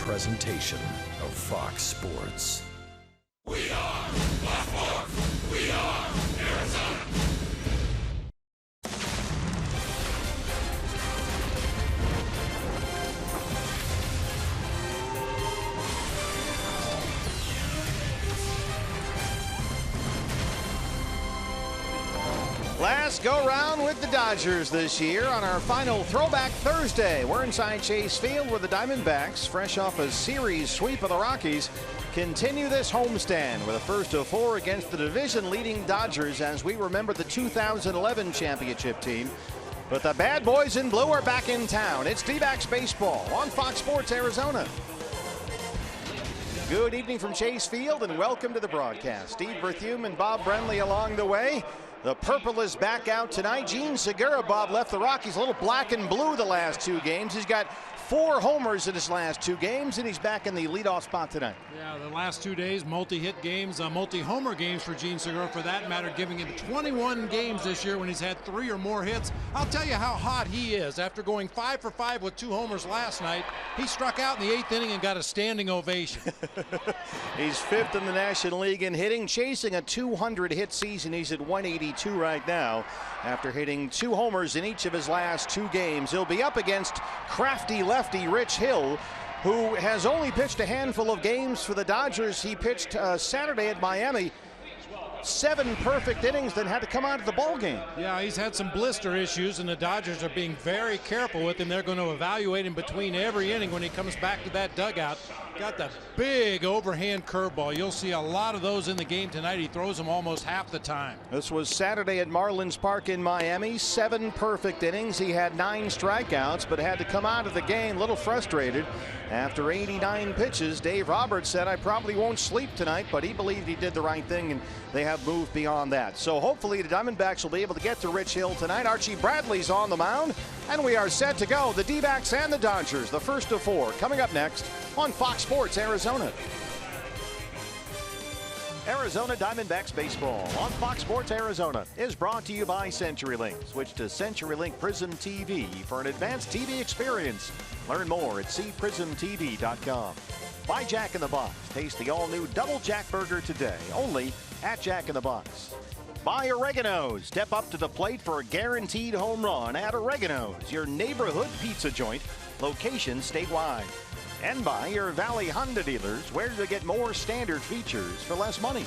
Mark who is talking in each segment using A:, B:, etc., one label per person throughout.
A: presentation of Fox Sports.
B: We are Baltimore. We are Arizona.
C: Last go round with the Dodgers this year on our final Throwback Thursday. We're inside Chase Field where the Diamondbacks, fresh off a series sweep of the Rockies, continue this homestand with a first of 4 against the division-leading Dodgers as we remember the 2011 championship team. But the bad boys in blue are back in town. It's D-backs baseball on Fox Sports Arizona. Good evening from Chase Field and welcome to the broadcast. Steve Berthume and Bob Brenly along the way. The purple is back out tonight. Gene Segura, Bob, left the Rockies a little black and blue the last 2 games. He's got 4 homers in his last 2 games, and he's back in the leadoff spot tonight.
D: Yeah, the last 2 days, multi-hit games, multi-homer games for Gene Segura, for that matter, giving him 21 games this year when he's had 3 or more hits. I'll tell you how hot he is. After going 5 for 5 with 2 homers last night, he struck out in the 8th inning and got a standing ovation.
C: He's 5th in the National League in hitting, chasing a 200-hit season. He's at 182 right now after hitting 2 homers in each of his last 2 games. He'll be up against crafty lefty Rich Hill, who has only pitched a handful of games for the Dodgers. He pitched Saturday at Miami. 7 perfect innings, then had to come out of the ball game.
D: Yeah, he's had some blister issues, and the Dodgers are being very careful with him. They're going to evaluate him between every inning when he comes back to that dugout. Got that big overhand curveball. You'll see a lot of those in the game tonight. He throws them almost half the time.
C: This was Saturday at Marlins Park in Miami. 7 perfect innings. He had 9 strikeouts, but had to come out of the game a little frustrated. After 89 pitches, Dave Roberts said, "I probably won't sleep tonight," but he believed he did the right thing, and they have moved beyond that. So hopefully the Diamondbacks will be able to get to Rich Hill tonight. Archie Bradley's on the mound, and we are set to go. The D-backs and the Dodgers, the first of 4, coming up next on Fox Sports Arizona. Arizona Diamondbacks baseball on Fox Sports Arizona is brought to you by CenturyLink. Switch to CenturyLink Prism TV for an advanced TV experience. Learn more at cprismtv.com. By Jack in the Box. Taste the all-new Double Jack Burger today, only at Jack in the Box. By Oregano's. Step up to the plate for a guaranteed home run at Oregano's, your neighborhood pizza joint, location statewide. And by your Valley Honda dealers, where to get more standard features for less money.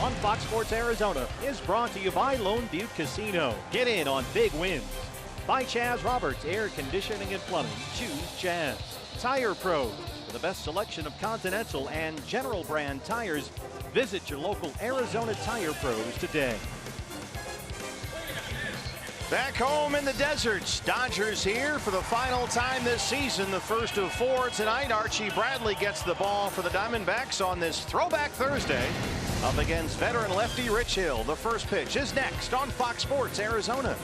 C: on Fox Sports Arizona is brought to you by Lone Butte Casino. Get in on big wins. By Chaz Roberts Air Conditioning and Plumbing. Choose Chaz. Tire Pros. For the best selection of Continental and General brand tires, visit your local Arizona Tire Pros today. Back home in the deserts, Dodgers here for the final time this season, the first of 4 tonight. Archie Bradley gets the ball for the Diamondbacks on this Throwback Thursday up against veteran lefty Rich Hill. The first pitch is next on Fox Sports Arizona.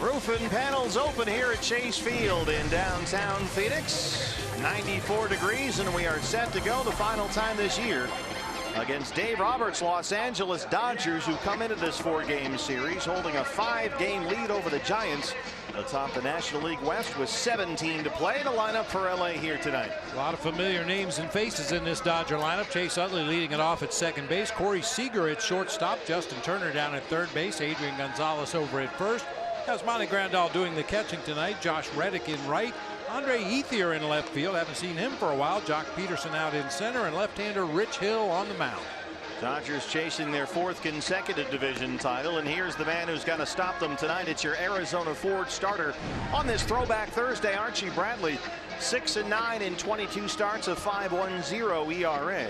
C: Roof and panels open here at Chase Field in downtown Phoenix. 94 degrees, and we are set to go the final time this year against Dave Roberts' Los Angeles Dodgers, who come into this 4-game series holding a 5-game lead over the Giants atop the National League West with 17 to play. The lineup for LA here tonight.
D: A lot of familiar names and faces in this Dodger lineup. Chase Utley leading it off at second base. Corey Seager at shortstop. Justin Turner down at third base. Adrian Gonzalez over at first. Yasmani Grandal doing the catching tonight. Josh Reddick in right. Andre Ethier in left field. Haven't seen him for a while. Jock Peterson out in center, and left-hander Rich Hill on the mound.
C: Dodgers chasing their 4th consecutive division title, and here's the man who's going to stop them tonight. It's your Arizona Ford starter on this Throwback Thursday, Archie Bradley. 6-9 in 22 starts, a 5.10 ERA.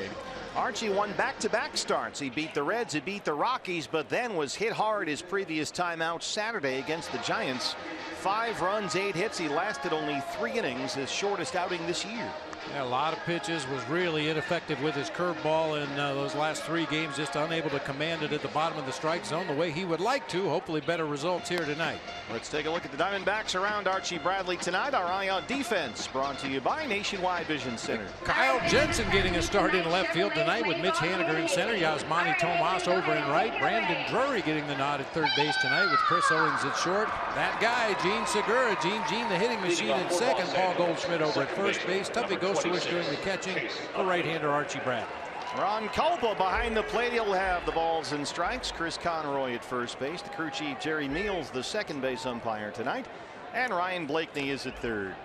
C: Archie won back-to-back starts. He beat the Reds, he beat the Rockies, but then was hit hard his previous time out Saturday against the Giants. 5 runs, 8 hits. He lasted only 3 innings, his shortest outing this year.
D: Yeah, a lot of pitches, was really ineffective with his curveball in those last 3 games, just unable to command it at the bottom of the strike zone the way he would like to. Hopefully better results here tonight.
C: Let's take a look at the Diamondbacks around Archie Bradley tonight. Our eye on defense brought to you by Nationwide Vision Center.
D: Kyle Jensen getting a start in left field tonight with Mitch Haniger in center. Yasmani Tomas over in right. Brandon Drury getting the nod at third base tonight with Chris Owings at short. That guy, Gene Segura, Gene the hitting machine at second. Paul Goldschmidt over at first base. Tuffy Gosewich doing the catching. The right-hander Archie Bradley.
C: Ron Culpa behind the plate. He'll have the balls and strikes. Chris Conroy at first base. The crew chief Jerry Meals, the second base umpire tonight. And Ryan Blakeney is at third.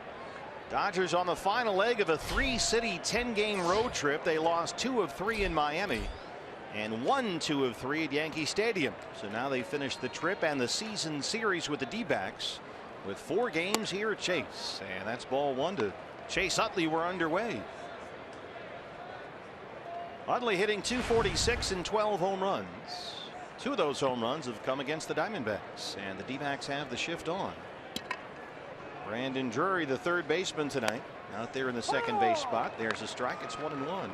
C: Dodgers on the final leg of a 3-city 10-game road trip. They lost 2 of 3 in Miami and won 2 of 3 at Yankee Stadium. So now they finish the trip and the season series with the D-backs with 4 games here at Chase. And that's ball 1 to Chase Utley. We're underway. Utley hitting .246 and 12 home runs. Two of those home runs have come against the Diamondbacks, and the D-backs have the shift on. Brandon Drury, the third baseman tonight, out there in the second base spot. There's a strike. It's 1-1.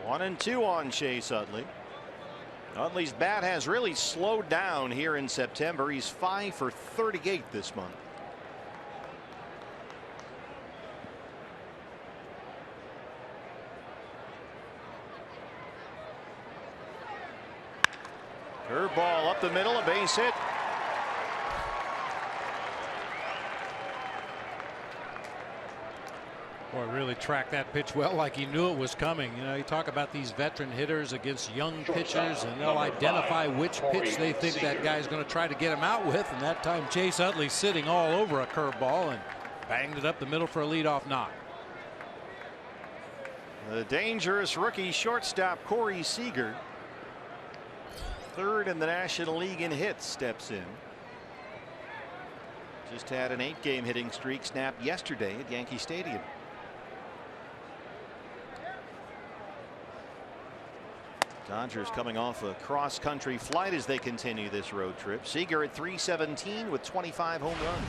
C: One and two on Chase Utley. Utley's bat has really slowed down here in September. He's 5 for 38 this month. Curveball up the middle, a base hit.
D: Boy, really tracked that pitch well, like he knew it was coming. You know, you talk about these veteran hitters against young pitchers, and they'll identify which pitch they think that guy's going to try to get him out with. And that time, Chase Utley sitting all over a curveball and banged it up the middle for a leadoff knock.
C: The dangerous rookie shortstop Corey Seager, third in the National League in hits, steps in. Just had an 8-game hitting streak snapped yesterday at Yankee Stadium. Dodgers coming off a cross-country flight as they continue this road trip. Seager at .317 with 25 home runs.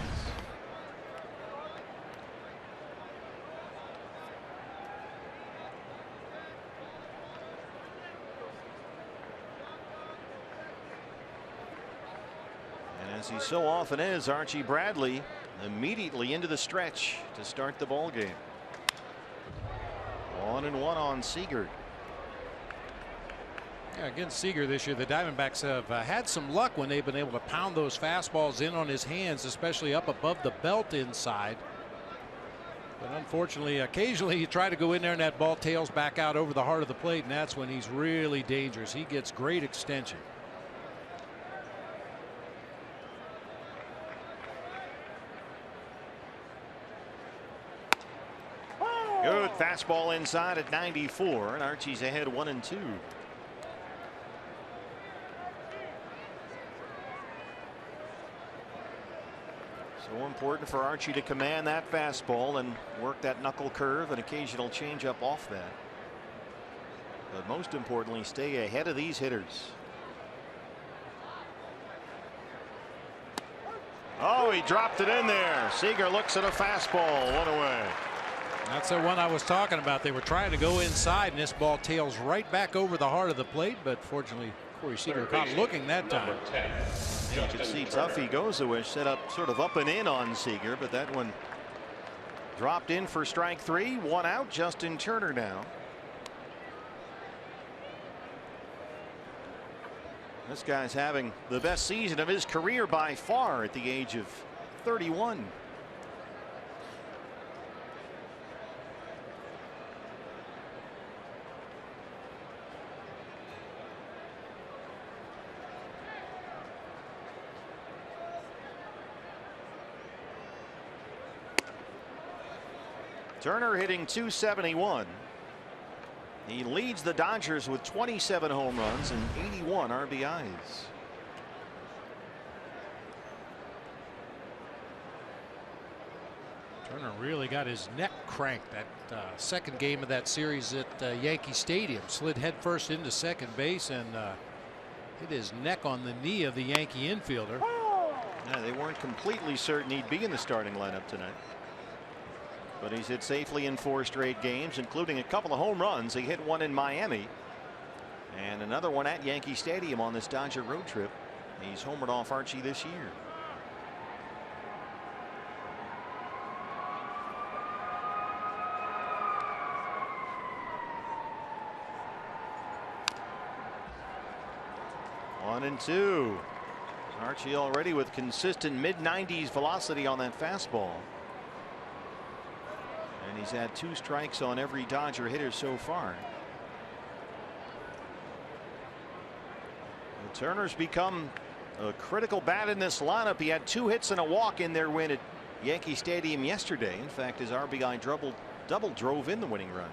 C: And as he so often is, Archie Bradley immediately into the stretch to start the ball game. 1-1 on Seager.
D: Yeah, against Seager this year, the Diamondbacks have had some luck when they've been able to pound those fastballs in on his hands, especially up above the belt inside. But unfortunately, occasionally you try to go in there and that ball tails back out over the heart of the plate, and that's when he's really dangerous. He gets great extension.
C: Good fastball inside at 94, and Archie's ahead 1-2. So important for Archie to command that fastball and work that knuckle curve and occasional changeup off that. But most importantly, stay ahead of these hitters. Oh, he dropped it in there. Seager looks at a fastball, one away.
D: That's the one I was talking about. They were trying to go inside, and this ball tails right back over the heart of the plate, but fortunately Corey Seager caught looking that time.
C: You can see Tuffy Gozawish set up sort of up and in on Seager, but that one dropped in for strike three. One out. Justin Turner now. This guy's having the best season of his career by far at the age of 31. Turner hitting .271. He leads the Dodgers with 27 home runs and 81 RBIs.
D: Turner really got his neck cranked that second game of that series at Yankee Stadium. Slid headfirst into second base and hit his neck on the knee of the Yankee infielder.
C: Yeah, they weren't completely certain he'd be in the starting lineup tonight. But he's hit safely in 4 straight games, including a couple of home runs. He hit one in Miami and another one at Yankee Stadium on this Dodger road trip. He's homered off Archie this year. One and two. Archie already with consistent mid-90s velocity on that fastball. And he's had 2 strikes on every Dodger hitter so far. Well, Turner's become a critical bat in this lineup. He had 2 hits and a walk in their win at Yankee Stadium yesterday. In fact, his RBI double drove in the winning run.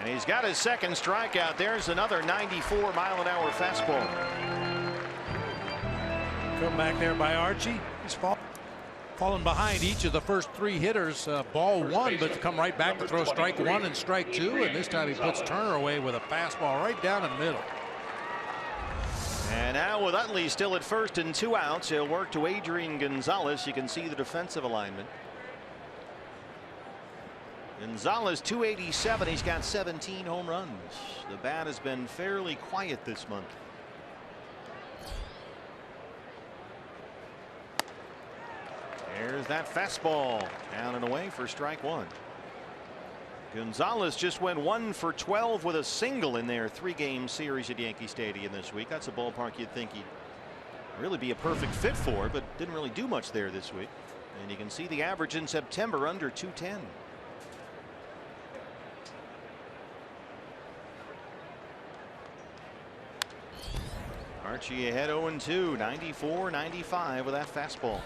C: And he's got his second strikeout. There's another 94-mile-an-hour fastball.
D: Come back there by Archie. He's fallen behind each of the first three hitters. Ball one, but to come right back to throw strike one and strike two. And this time he puts Turner away with a fastball right down the middle.
C: And now with Utley still at first and 2 outs, he'll work to Adrian Gonzalez. You can see the defensive alignment. Gonzalez 287. He's got 17 home runs. The bat has been fairly quiet this month. There's that fastball down and away for strike one. Gonzalez just went 1 for 12 with a single in their 3-game series at Yankee Stadium this week. That's a ballpark you'd think he'd really be a perfect fit for, but didn't really do much there this week. And you can see the average in September under 210. Archie ahead 0-2, 94-95 with that fastball.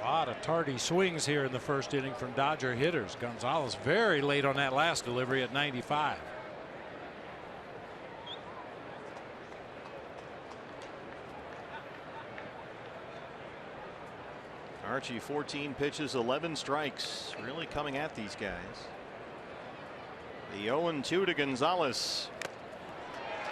D: A lot of tardy swings here in the first inning from Dodger hitters. Gonzalez very late on that last delivery at 95.
C: Archie 14 pitches, 11 strikes, really coming at these guys. The 0-2 to Gonzalez.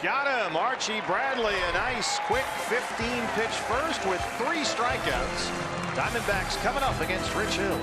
C: Got him. Archie Bradley, a nice quick 15-pitch first with 3 strikeouts. Diamondbacks coming up against Rich Hill.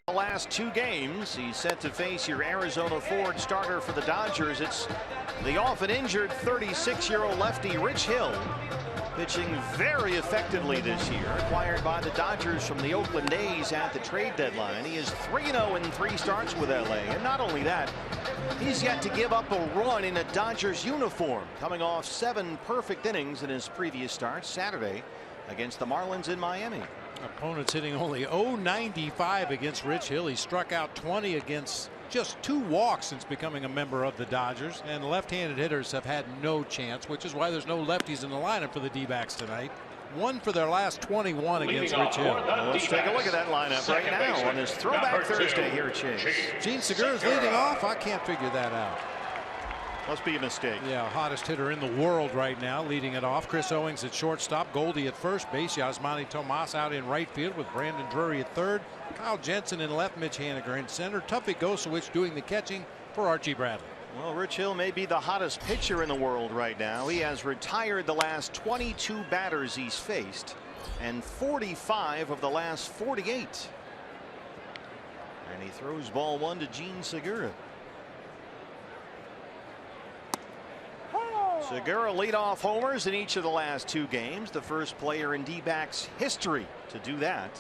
C: The last 2 games, he's set to face your Arizona Ford starter for the Dodgers. It's the often injured 36-year-old lefty Rich Hill, pitching very effectively this year. Acquired by the Dodgers from the Oakland A's at the trade deadline. He is 3-0 in 3 starts with LA. And not only that, he's yet to give up a run in a Dodgers uniform, coming off 7 perfect innings in his previous start Saturday against the Marlins in Miami.
D: Opponents hitting only .095 against Rich Hill. He struck out 20 against just 2 walks since becoming a member of the Dodgers, and left-handed hitters have had no chance, which is why there's no lefties in the lineup for the D-backs tonight. 1 for their last 21 against Rich Hill.
C: Well, let's take a look at that lineup right now on this Throwback Thursday here at Chase.
D: Gene Segura's leading off. I can't figure that out.
C: Must be a mistake.
D: Yeah, hottest hitter in the world right now, leading it off. Chris Owings at shortstop, Goldie at first base, Yasmani Tomas out in right field with Brandon Drury at third, Kyle Jensen in left, Mitch Haniger in center, Tuffy Gosowich doing the catching for Archie Bradley.
C: Well, Rich Hill may be the hottest pitcher in the world right now. He has retired the last 22 batters he's faced and 45 of the last 48. And he throws ball 1 to Gene Segura. Segura leadoff homers in each of the last 2 games. The first player in D-backs history to do that.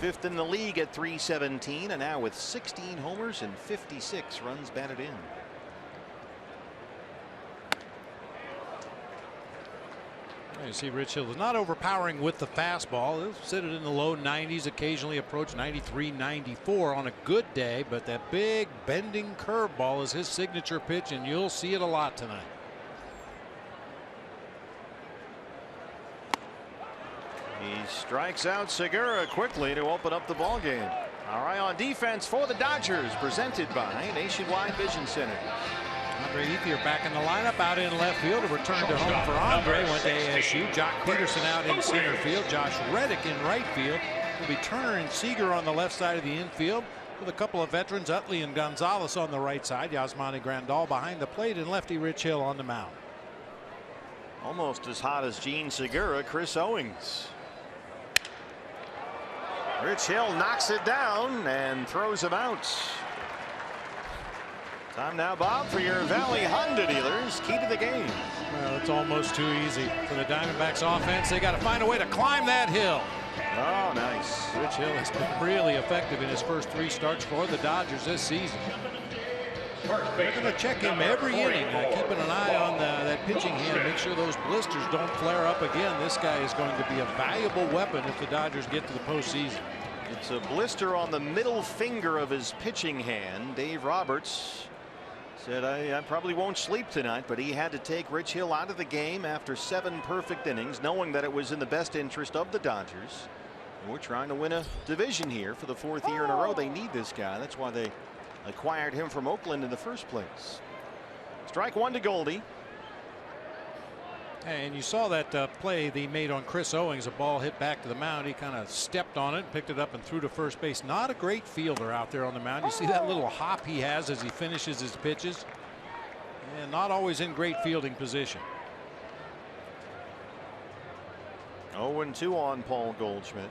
C: 5th in the league at .317, and now with 16 homers and 56 runs batted in.
D: You see Rich Hill is not overpowering with the fastball. He'll sit it in the low 90s, occasionally approach 93, 94 on a good day, but that big bending curveball is his signature pitch, and you'll see it a lot tonight.
C: He strikes out Segura quickly to open up the ball game. All right, on defense for the Dodgers, presented by Nationwide Vision Center.
D: Andre Ethier back in the lineup, out in left field. A return to home for Andre. Went to ASU. Jock Peterson out in center field. Josh Reddick in right field. Will be Turner and Seager on the left side of the infield, with a couple of veterans, Utley and Gonzalez, on the right side. Yasmani Grandal behind the plate, and lefty Rich Hill on the mound.
C: Almost as hot as Gene Segura, Chris Owings. Rich Hill knocks it down and throws him out. Time now, Bob, for your Valley Honda dealers. Key to the game.
D: Well, it's almost too easy for the Diamondbacks offense. They got to find a way to climb that hill.
C: Oh, nice.
D: Rich Hill has been really effective in his first 3 starts for the Dodgers this season. They're going to check him every inning, keeping an eye on that pitching hand, make sure those blisters don't flare up again. This guy is going to be a valuable weapon if the Dodgers get to the postseason.
C: It's a blister on the middle finger of his pitching hand. Dave Roberts said, I probably won't sleep tonight, but he had to take Rich Hill out of the game after 7 perfect innings, knowing that it was in the best interest of the Dodgers. And we're trying to win a division here for the 4th year in a row. They need this guy. That's why they acquired him from Oakland in the first place. Strike 1 to Goldie.
D: And you saw that play they made on Chris Owings. A ball hit back to the mound. He kind of stepped on it, picked it up, and threw to first base. Not a great fielder out there on the mound. You see that little hop he has as he finishes his pitches, and not always in great fielding position.
C: 0-2 on Paul Goldschmidt.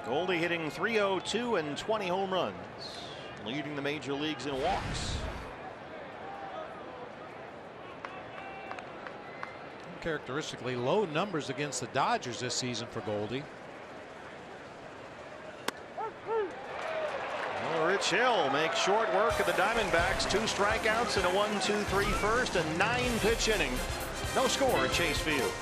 C: Goldie hitting .302 and 20 home runs, leading the major leagues in walks.
D: Characteristically low numbers against the Dodgers this season for Goldie.
C: Well, Rich Hill makes short work of the Diamondbacks. 2 strikeouts and a 1-2-3 first, a 9-pitch inning. No score at Chase Field.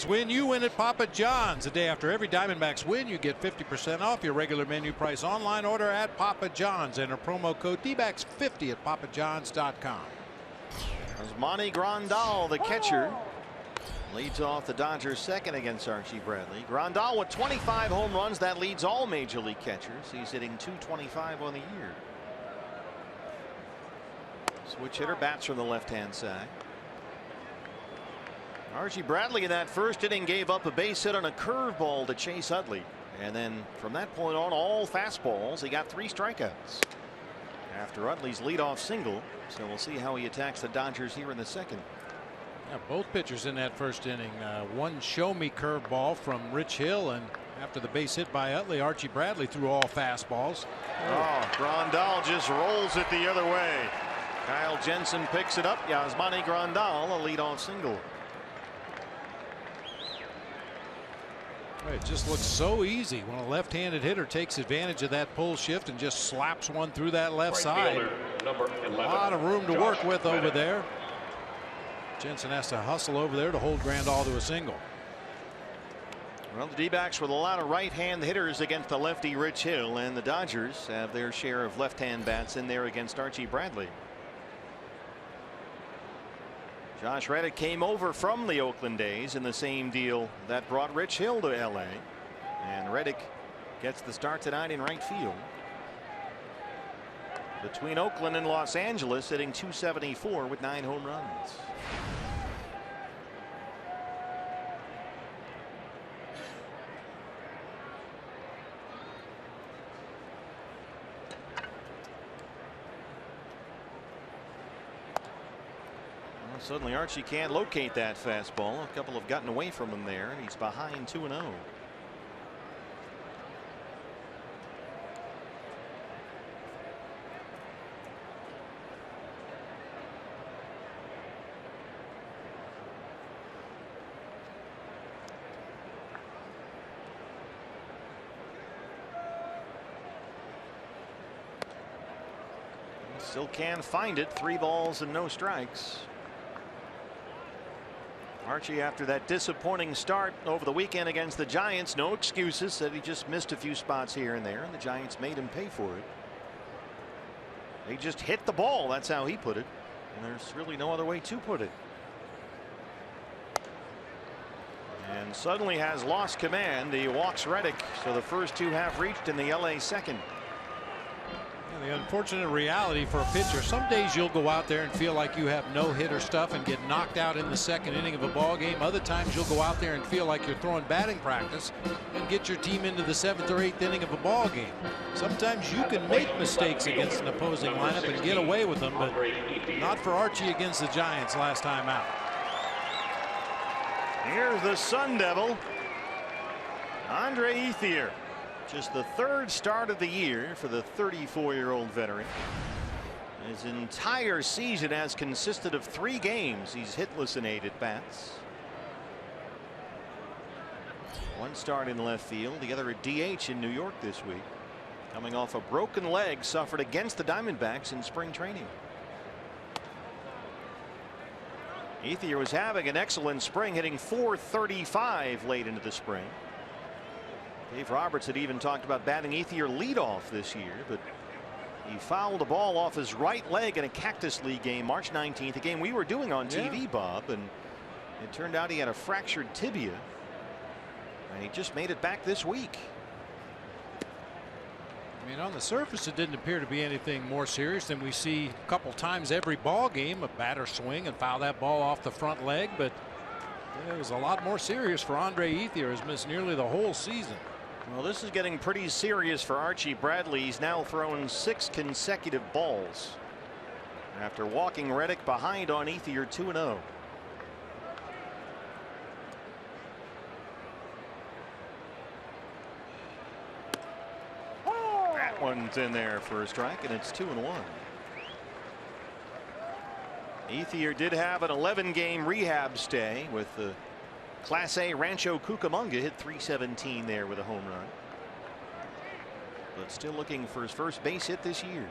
D: Win, you win at Papa John's. The day after every Diamondbacks win, you get 50% off your regular menu price online order at Papa John's. Enter promo code DBACKS50 at papajohns.com.
C: Yasmani Grandal, the catcher, leads off the Dodgers' second against Archie Bradley. Grandal with 25 home runs. That leads all major league catchers. He's hitting .225 on the year. Switch hitter bats from the left-hand side. Archie Bradley in that first inning gave up a base hit on a curveball to Chase Utley, And then from that point on, all fastballs. He got 3 strikeouts after Utley's leadoff single. So we'll see how he attacks the Dodgers here in the second.
D: Yeah, both pitchers in that first inning. One show me curveball from Rich Hill, and after the base hit by Utley, Archie Bradley threw all fastballs.
C: Oh, Grandal just rolls it the other way. Kyle Jensen picks it up. Yasmani Grandal, a leadoff single.
D: It just looks so easy when a left-handed hitter takes advantage of that pull shift and just slaps one through that left side. A lot of room to work with over there. Jensen has to hustle over there to hold Grandal to a single.
C: Well, the D-backs with a lot of right-hand hitters against the lefty Rich Hill, and the Dodgers have their share of left-hand bats in there against Archie Bradley. Josh Reddick came over from the Oakland days in the same deal that brought Rich Hill to LA. And Reddick gets the start tonight in right field. Between Oakland and Los Angeles, hitting .274 with 9 home runs. Suddenly Archie can't locate that fastball. A couple have gotten away from him there, and he's behind 2-0. Still can't find it. 3 balls and no strikes. Archie, after that disappointing start over the weekend against the Giants, no excuses, said he just missed a few spots here and there, and the Giants made him pay for it. They just hit the ball, that's how he put it, and there's really no other way to put it. And suddenly has lost command. He walks Reddick, so the first 2 have reached in the LA second.
D: The unfortunate reality for a pitcher, some days you'll go out there and feel like you have no hitter stuff and get knocked out in the second inning of a ball game. Other times you'll go out there and feel like you're throwing batting practice and get your team into the 7th or 8th inning of a ball game. Sometimes you can make mistakes against an opposing lineup and get away with them, but not for Archie against the Giants last time out.
C: Here's the Sun Devil, Andre Ethier. Just the 3rd start of the year for the 34-year-old veteran. His entire season has consisted of 3 games. He's hitless in 8 at-bats. 1 start in left field, the other at DH in New York this week. Coming off a broken leg suffered against the Diamondbacks in spring training. Ethier was having an excellent spring, hitting .435 late into the spring. Dave Roberts had even talked about batting Ethier leadoff this year, but he fouled the ball off his right leg in a Cactus League game March 19th, a game we were doing on TV, Bob, and it turned out he had a fractured tibia, and he just made it back this week.
D: I mean, on the surface it didn't appear to be anything more serious than we see a couple times every ball game. A batter swing and foul that ball off the front leg, but it was a lot more serious for Andre Ethier, who's missed nearly the whole season.
C: Well, this is getting pretty serious for Archie Bradley. He's now thrown 6 consecutive balls after walking Reddick behind on Ethier 2-0. That one's in there for a strike, and it's 2-1. Ethier did have an 11-game rehab stay with the Class A Rancho Cucamonga, hit .317 there with a home run, but still looking for his first base hit this year.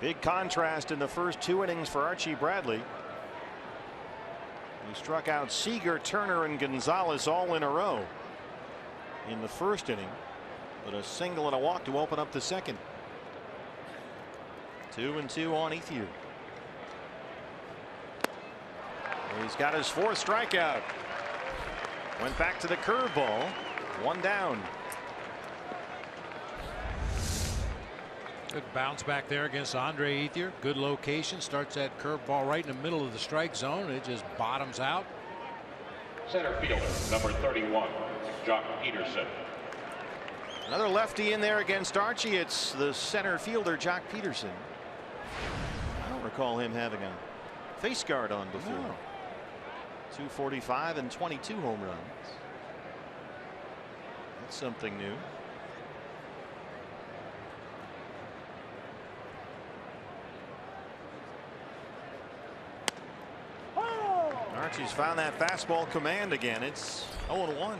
C: Big contrast in the first 2 innings for Archie Bradley. He struck out Seager, Turner, and Gonzalez all in a row in the first inning, but a single and a walk to open up the second. 2-2 on Ethier. He's got his 4th strikeout. Went back to the curveball. 1 down.
D: Good bounce back there against Andre Ethier. Good location. Starts that curveball right in the middle of the strike zone. It just bottoms out.
E: Center fielder, number 31, Jock Peterson.
C: Another lefty in there against Archie. It's the center fielder, Jock Peterson. I don't recall him having a face guard on before. No. 245 and 22 home runs. That's something new. Archie's found that fastball command again. It's 0-1.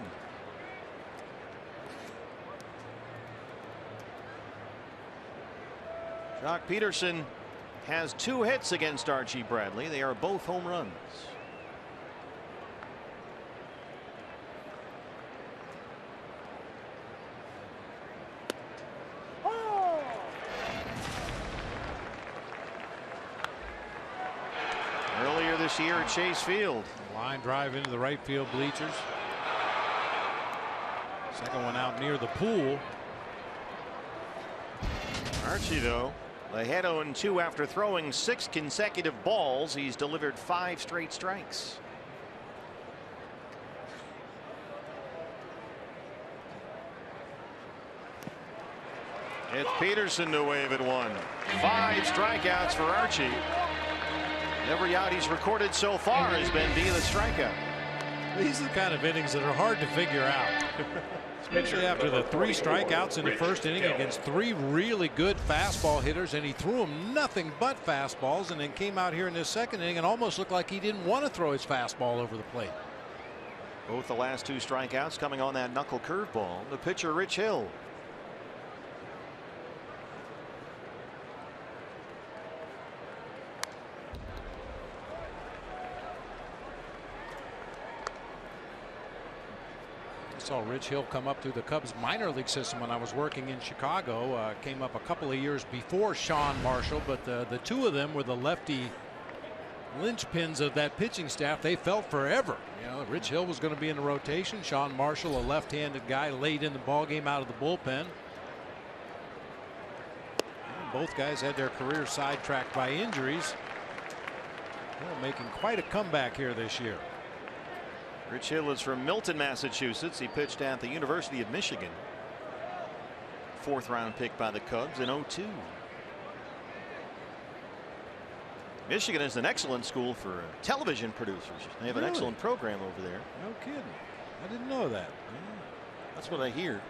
C: Jock Peterson has 2 hits against Archie Bradley. They are both home runs. Earlier this year at Chase Field.
D: Line drive into the right field bleachers. Second one out near the pool.
C: Archie, though, ahead 0-2 after throwing 6 consecutive balls. He's delivered 5 straight strikes. It's Peterson to wave at 1. 5 strikeouts for Archie. Every out he's recorded so far has been via the strikeout.
D: These are the kind of innings that are hard to figure out. Especially after the 3 strikeouts in the first inning against 3 really good fastball hitters, and he threw them nothing but fastballs, and then came out here in this second inning and almost looked like he didn't want to throw his fastball over the plate.
C: Both the last 2 strikeouts coming on that knuckle curveball. The pitcher, Rich Hill.
D: Saw Rich Hill come up through the Cubs minor league system when I was working in Chicago. Came up a couple of years before Sean Marshall, but the 2 of them were the lefty linchpins of that pitching staff. They felt forever. You know, Rich Hill was going to be in the rotation. Sean Marshall, a left-handed guy, late in the ball game out of the bullpen. And both guys had their career sidetracked by injuries. They're making quite a comeback here this year.
C: Rich Hill is from Milton, Massachusetts. He pitched at the University of Michigan. 4th round pick by the Cubs in 2002. Michigan is an excellent school for television producers. They have an excellent program over there.
D: No kidding. I didn't know that.
C: That's what I hear.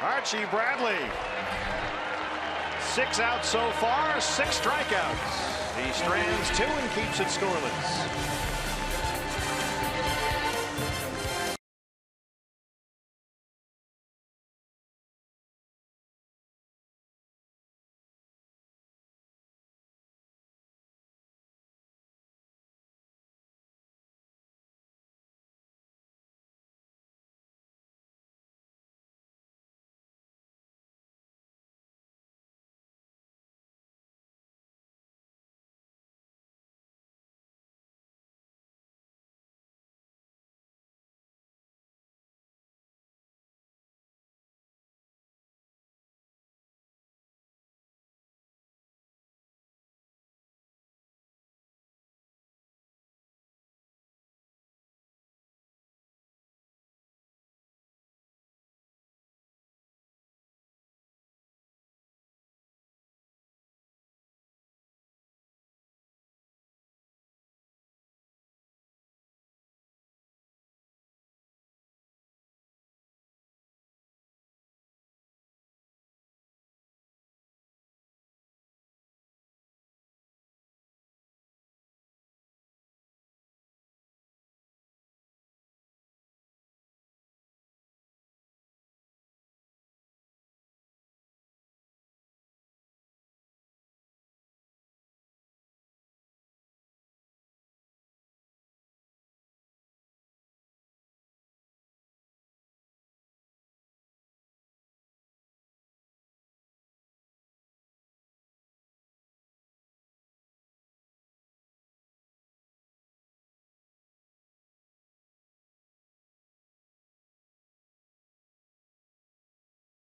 C: Archie Bradley. 6 outs so far, 6 strikeouts. He strands 2 and keeps it scoreless.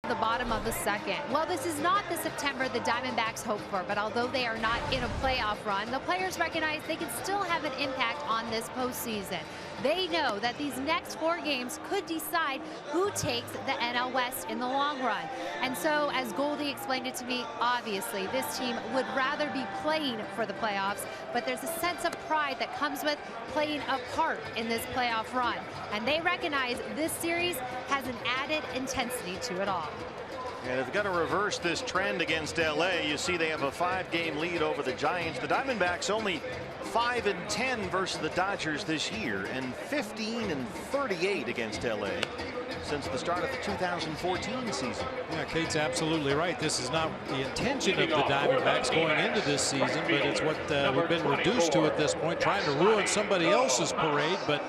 F: The bottom of the second. Well, this is not the September the Diamondbacks hope for, but although they are not in a playoff run, the players recognize they can still have an impact on this postseason. They know that these next 4 games could decide who takes the NL West in the long run. And so, as Goldie explained it to me, obviously this team would rather be playing for the playoffs, but there's a sense of pride that comes with playing a part in this playoff run. And they recognize this series has an added intensity to it all.
C: And if they're going to reverse this trend against LA, you see they have a 5-game lead over the Giants. The Diamondbacks only 5-10 versus the Dodgers this year, and 15-38 against LA since the start of the 2014 season.
D: Yeah, Kate's absolutely right. This is not the intention of the Diamondbacks going into this season, but it's what we've been reduced to at this point, trying to ruin somebody else's parade. But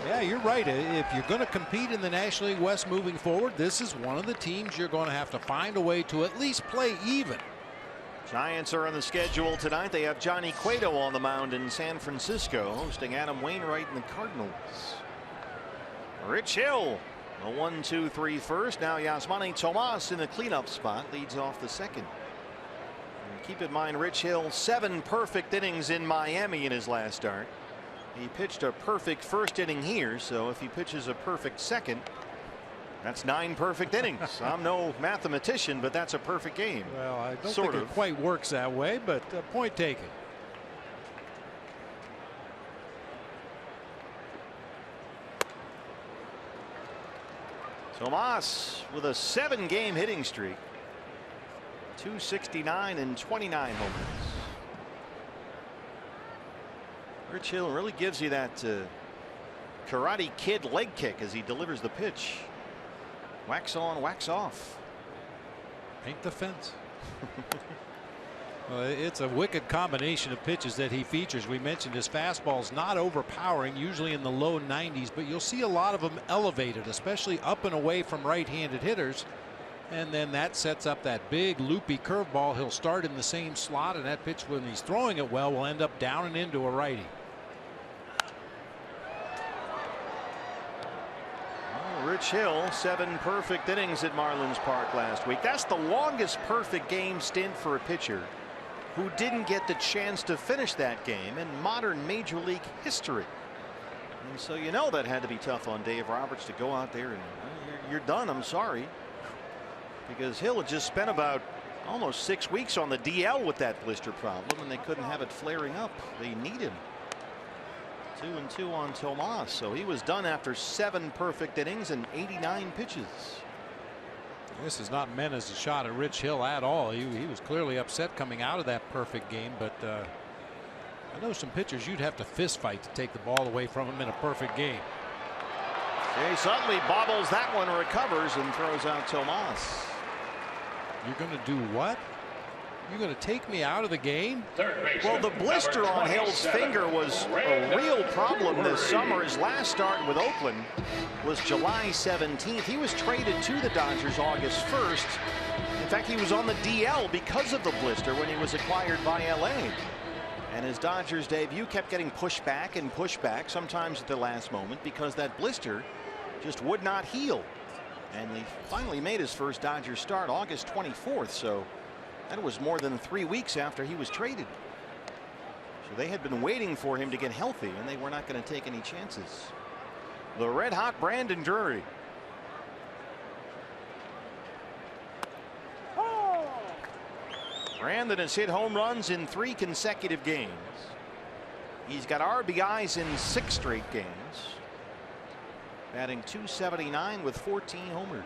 D: yeah, you're right. If you're going to compete in the National League West moving forward, this is one of the teams you're going to have to find a way to at least play even.
C: Giants are on the schedule tonight. They have Johnny Cueto on the mound in San Francisco, hosting Adam Wainwright and the Cardinals. Rich Hill, a 1-2-3 first. Now Yasmani Tomas in the cleanup spot, leads off the second. And keep in mind, Rich Hill, 7 perfect innings in Miami in his last start. He pitched a perfect first inning here, so if he pitches a perfect second, that's 9 perfect innings. I'm no mathematician, but that's a perfect game.
D: Well, I don't think it quite works that way, but point taken.
C: Tomas with a 7-game hitting streak, 269 and 29 homers. Rich Hill really gives you that Karate Kid leg kick as he delivers the pitch. Wax on, wax off.
D: Paint the fence. Well, it's a wicked combination of pitches that he features. We mentioned his fastball's not overpowering, usually in the low 90s, but you'll see a lot of them elevated, especially up and away from right-handed hitters. And then that sets up that big loopy curveball. He'll start in the same slot, and that pitch, when he's throwing it well, will end up down and into a righty.
C: Rich Hill, 7 perfect innings at Marlins Park last week. That's the longest perfect game stint for a pitcher who didn't get the chance to finish that game in modern Major League history. And so you know that had to be tough on Dave Roberts to go out there and you're done. I'm sorry. Because Hill had just spent about almost 6 weeks on the DL with that blister problem, and they couldn't have it flaring up. They need him. 2-2 on Tomas, so he was done after 7 perfect innings and 89 pitches.
D: This is not meant as a shot at Rich Hill at all. He was clearly upset coming out of that perfect game, but I know some pitchers you'd have to fist fight to take the ball away from him in a perfect game.
C: Jay Sudley bobbles that one, recovers, and throws out Tomas.
D: You're going to do what? You're going to take me out of the game?
C: Well, the blister on Hill's finger was a real problem this summer. His last start with Oakland was July 17th. He was traded to the Dodgers August 1st. In fact, he was on the DL because of the blister when he was acquired by LA. And his Dodgers debut kept getting pushed back and pushed back, sometimes at the last moment, because that blister just would not heal. And he finally made his first Dodgers start August 24th. So that was more than 3 weeks after he was traded. So they had been waiting for him to get healthy, and they were not going to take any chances. The red hot Brandon Drury. Brandon has hit home runs in 3 consecutive games. He's got RBIs in 6 straight games. Batting .279 with 14 homers.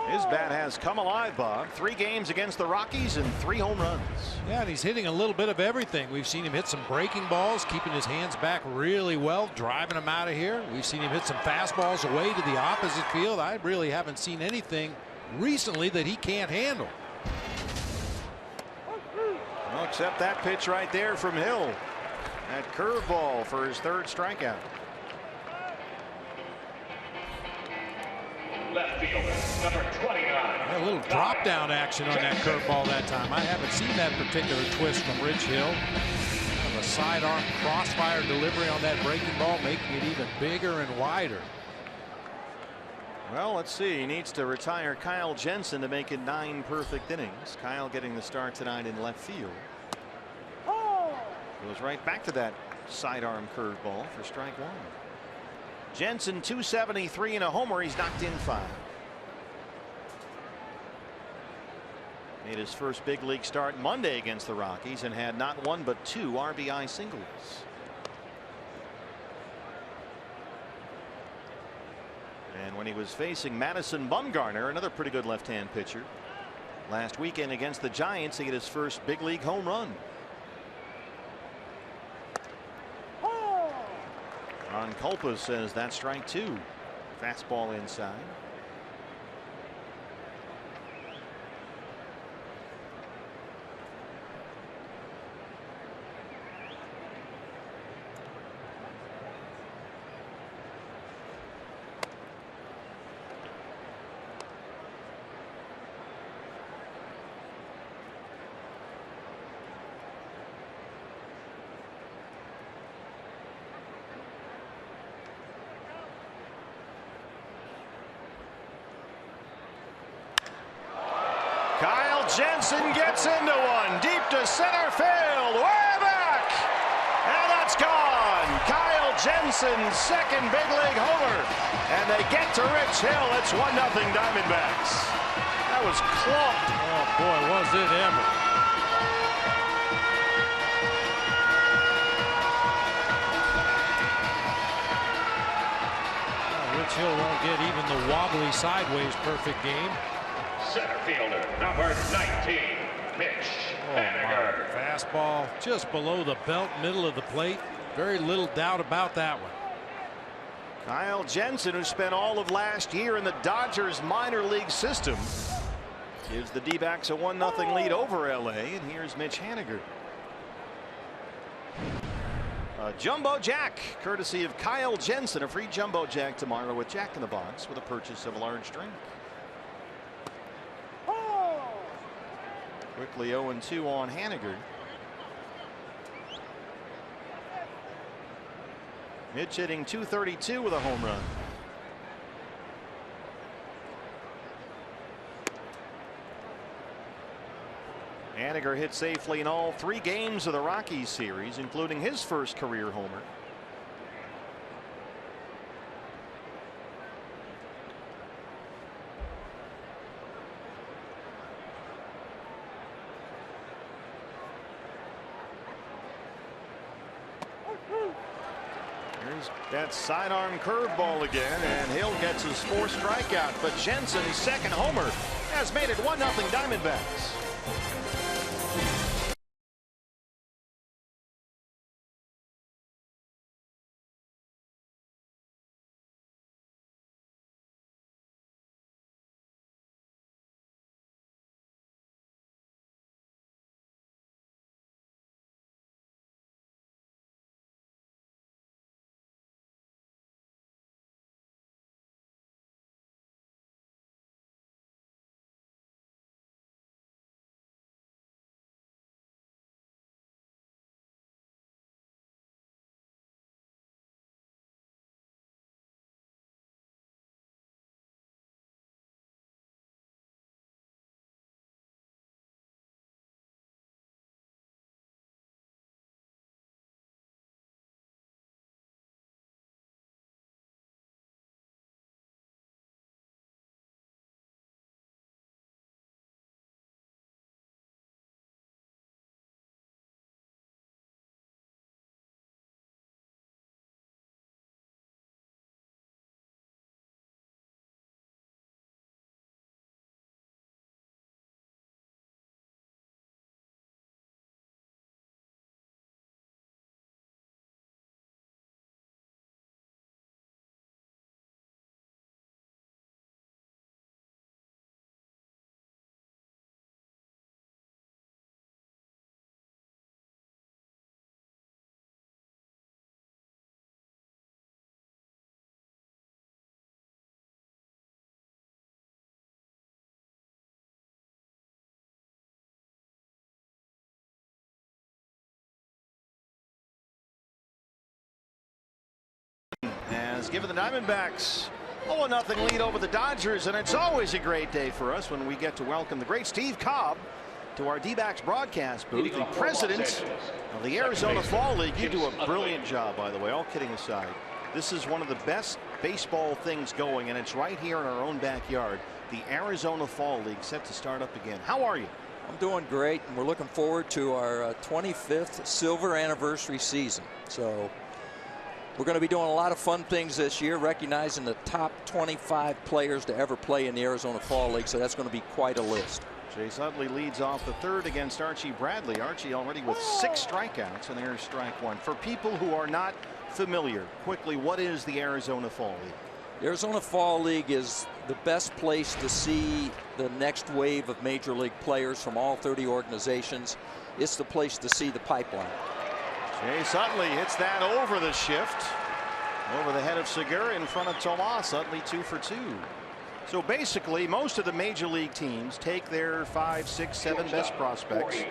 C: His bat has come alive, Bob. 3 games against the Rockies and 3 home runs.
D: Yeah, and he's hitting a little bit of everything. We've seen him hit some breaking balls, keeping his hands back really well, driving them out of here. We've seen him hit some fastballs away to the opposite field. I really haven't seen anything recently that he can't handle.
C: Well, except that pitch right there from Hill. That curveball for his 3rd strikeout.
E: Left fielder, number 29.
D: A little drop down action on that curveball that time. I haven't seen that particular twist from Rich Hill. Kind of a sidearm crossfire delivery on that breaking ball, making it even bigger and wider.
C: Well, let's see. He needs to retire Kyle Jensen to make it 9 perfect innings. Kyle getting the start tonight in left field. Goes right back to that sidearm curveball for strike 1. Jensen 273 and a homer. He's knocked in 5. Made his first big league start Monday against the Rockies and had not 1 but 2 RBI singles. And when he was facing Madison Bumgarner, another pretty good left-hand pitcher, last weekend against the Giants, he hit his first big league home run. Ron Culpa says that's strike 2. Fastball inside. Jensen gets into one deep to center field, way back, and that's gone. Kyle Jensen's second big league homer, and they get to Rich Hill. It's 1-0 Diamondbacks. That was clogged.
D: Oh boy, was it ever. Rich Hill won't get even the wobbly sideways perfect game.
E: Center fielder, number 19, Mitch Haniger.
D: Fastball just below the belt, middle of the plate. Very little doubt about that one.
C: Kyle Jensen, who spent all of last year in the Dodgers minor league system, gives the D-backs a 1-0 lead over LA. And here's Mitch Haniger. A jumbo jack, courtesy of Kyle Jensen. A free jumbo jack tomorrow with Jack in the Box with a purchase of a large drink. Quickly 0-2 on Haniger. Mitch hitting .232 with a home run. Haniger hit safely in all 3 games of the Rockies series, including his first career homer. Here's that sidearm curveball again, and Hill gets his 4th strikeout. But Jensen's second homer has made it 1-0 Diamondbacks. Orioles giving the Diamondbacks a 1-0 lead over the Dodgers, and it's always a great day for us when we get to welcome the great Steve Cobb to our D-backs broadcast booth, the president of the Arizona Fall League. You do a brilliant job, by the way, all kidding aside. This is one of the best baseball things going, and it's right here in our own backyard. The Arizona Fall League set to start up again. How are you?
G: I'm doing great, and we're looking forward to our 25th silver anniversary season. So we're going to be doing a lot of fun things this year, recognizing the top 25 players to ever play in the Arizona Fall League. So that's going to be quite a list.
C: Chase Utley leads off the third against Archie Bradley. Archie already with 6 strikeouts, and there's strike one. For people who are not familiar, quickly, what is the Arizona Fall League?
G: The Arizona Fall League is the best place to see the next wave of major league players from all 30 organizations. It's the place to see the pipeline.
C: Chase Utley hits that over the shift, over the head of Segura in front of Tomas. Utley 2 for 2. So basically, most of the major league teams take their 5, 6, 7 best prospects,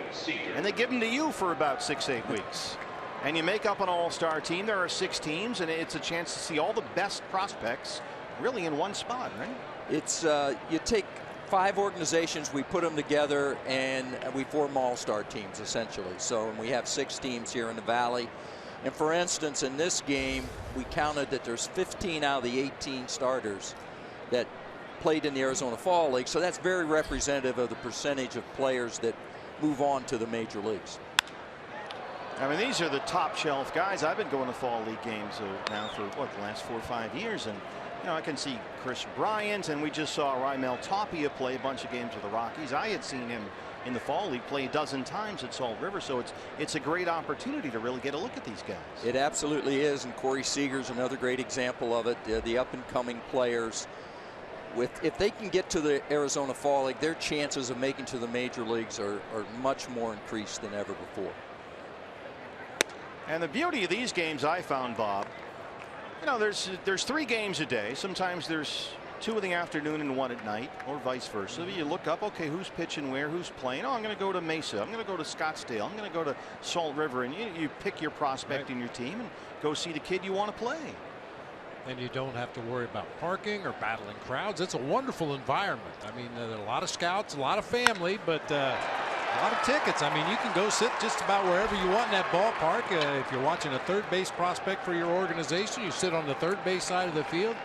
C: and they give them to you for about 6-8 weeks. And you make up an all-star team. There are 6 teams, and it's a chance to see all the best prospects really in one spot, right?
G: It's you take 5 organizations, we put them together, and we form all-star teams essentially. So we have 6 teams here in the Valley. And for instance, in this game, we counted that there's 15 out of the 18 starters that played in the Arizona Fall League. So that's very representative of the percentage of players that move on to the major leagues.
C: I mean, these are the top shelf guys. I've been going to Fall League games now for what, the last 4 or 5 years, and you know, I can see Chris Bryant, and we just saw Raimel Tapia play a bunch of games with the Rockies. I had seen him in the Fall League play a dozen times at Salt River, so it's a great opportunity to really get a look at these guys. It
G: absolutely is, and Corey Seager's another great example of it. The up-and-coming players, if they can get to the Arizona Fall League, their chances of making to the major leagues are much more increased than ever before.
C: And the beauty of these games, I found, Bob, you know, there's 3 games a day. Sometimes there's 2 in the afternoon and 1 at night, or vice versa. You look up, okay, who's pitching where, who's playing. Oh, I'm going to go to Mesa. I'm going to go to Scottsdale. I'm going to go to Salt River. And you pick your prospect in your team and go see the kid you want to play.
D: And you don't have to worry about parking or battling crowds. It's a wonderful environment. I mean, there are a lot of scouts, a lot of family, but a lot of tickets. I mean, you can go sit just about wherever you want in that ballpark. If you're watching a third base prospect for your organization, you sit on the third base side of the field.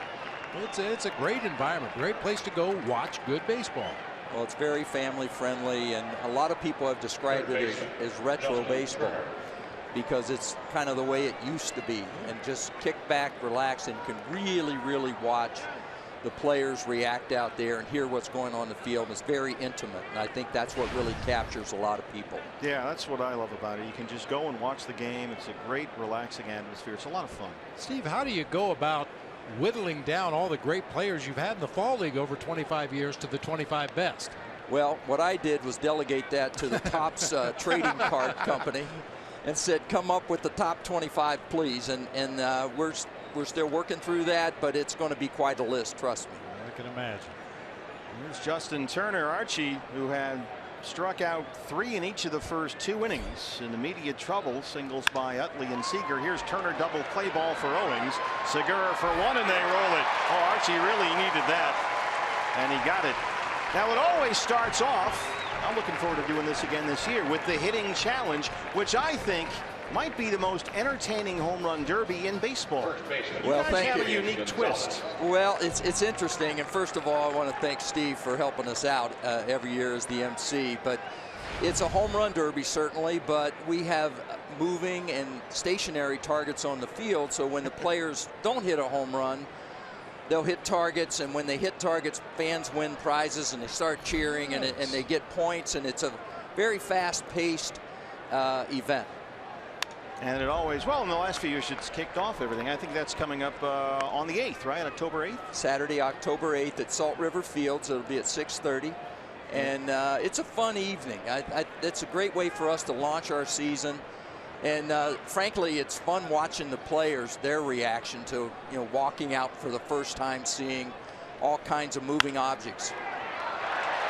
D: It's a great environment, great place to go watch good baseball.
G: Well, it's very family friendly, and a lot of people have described it as retro baseball, because it's kind of the way it used to be, and just kick back, relax, and can really watch the players react out there and hear what's going on in the field. It's very intimate, and I think that's what really captures a lot of people.
C: Yeah, that's what I love about it. You can just go and watch the game. It's a great relaxing atmosphere. It's a lot of fun.
D: Steve, how do you go about whittling down all the great players you've had in the Fall League over 25 years to the 25 best?
G: Well, what I did was delegate that to the Topps trading card company and said, come up with the top 25, please. And we're still working through that, but it's going to be quite a list, trust me.
D: I can imagine.
C: Here's Justin Turner. Archie, who had struck out 3 in each of the first 2 innings, in immediate trouble. Singles by Utley and Seager. Here's Turner, double play ball for Owings. Segura for 1, and they roll it. Oh, Archie really needed that, and he got it. Now it always starts off, I'm looking forward to doing this again this year, with the hitting challenge, which I think might be the most entertaining home run derby in baseball.
G: Well,
C: thank you. Have a unique twist.
G: Well, it's interesting, and first of all, I want to thank Steve for helping us out every year as the MC. But it's a home run derby, certainly, but we have moving and stationary targets on the field, so when the players don't hit a home run, they'll hit targets, and when they hit targets, fans win prizes, and they start cheering, and they get points, and it's a very fast-paced event.
C: And it always, well, in the last few years, it's kicked off everything. I think that's coming up on the 8th, right? October 8th?
G: Saturday, October 8th at Salt River Field. So it'll be at 6:30. And it's a fun evening. It's a great way for us to launch our season. And frankly, it's fun watching the players, their reaction to, you know, walking out for the first time, seeing all kinds of moving objects.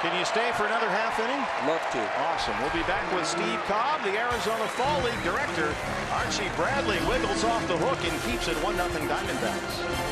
C: Can you stay for another half inning?
G: Love to.
C: Awesome. We'll be back with Steve Cobb, the Arizona Fall League director. Archie Bradley wiggles off the hook and keeps it 1-0 Diamondbacks.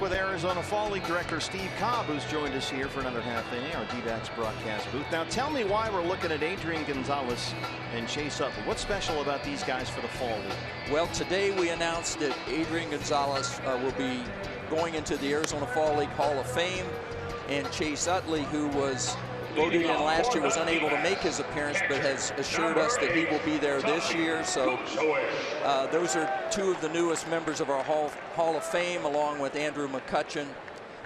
C: With Arizona Fall League director Steve Cobb, who's joined us here for another half inning, our D-backs broadcast booth. Now tell me why we're looking at Adrian Gonzalez and Chase Utley. What's special about these guys for the Fall League?
G: Well, today we announced that Adrian Gonzalez will be going into the Arizona Fall League Hall of Fame, and Chase Utley, who was voted in last year, was unable to make his appearance, but has assured us that he will be there this year. So those are two of the newest members of our Hall of Fame, along with Andrew McCutchen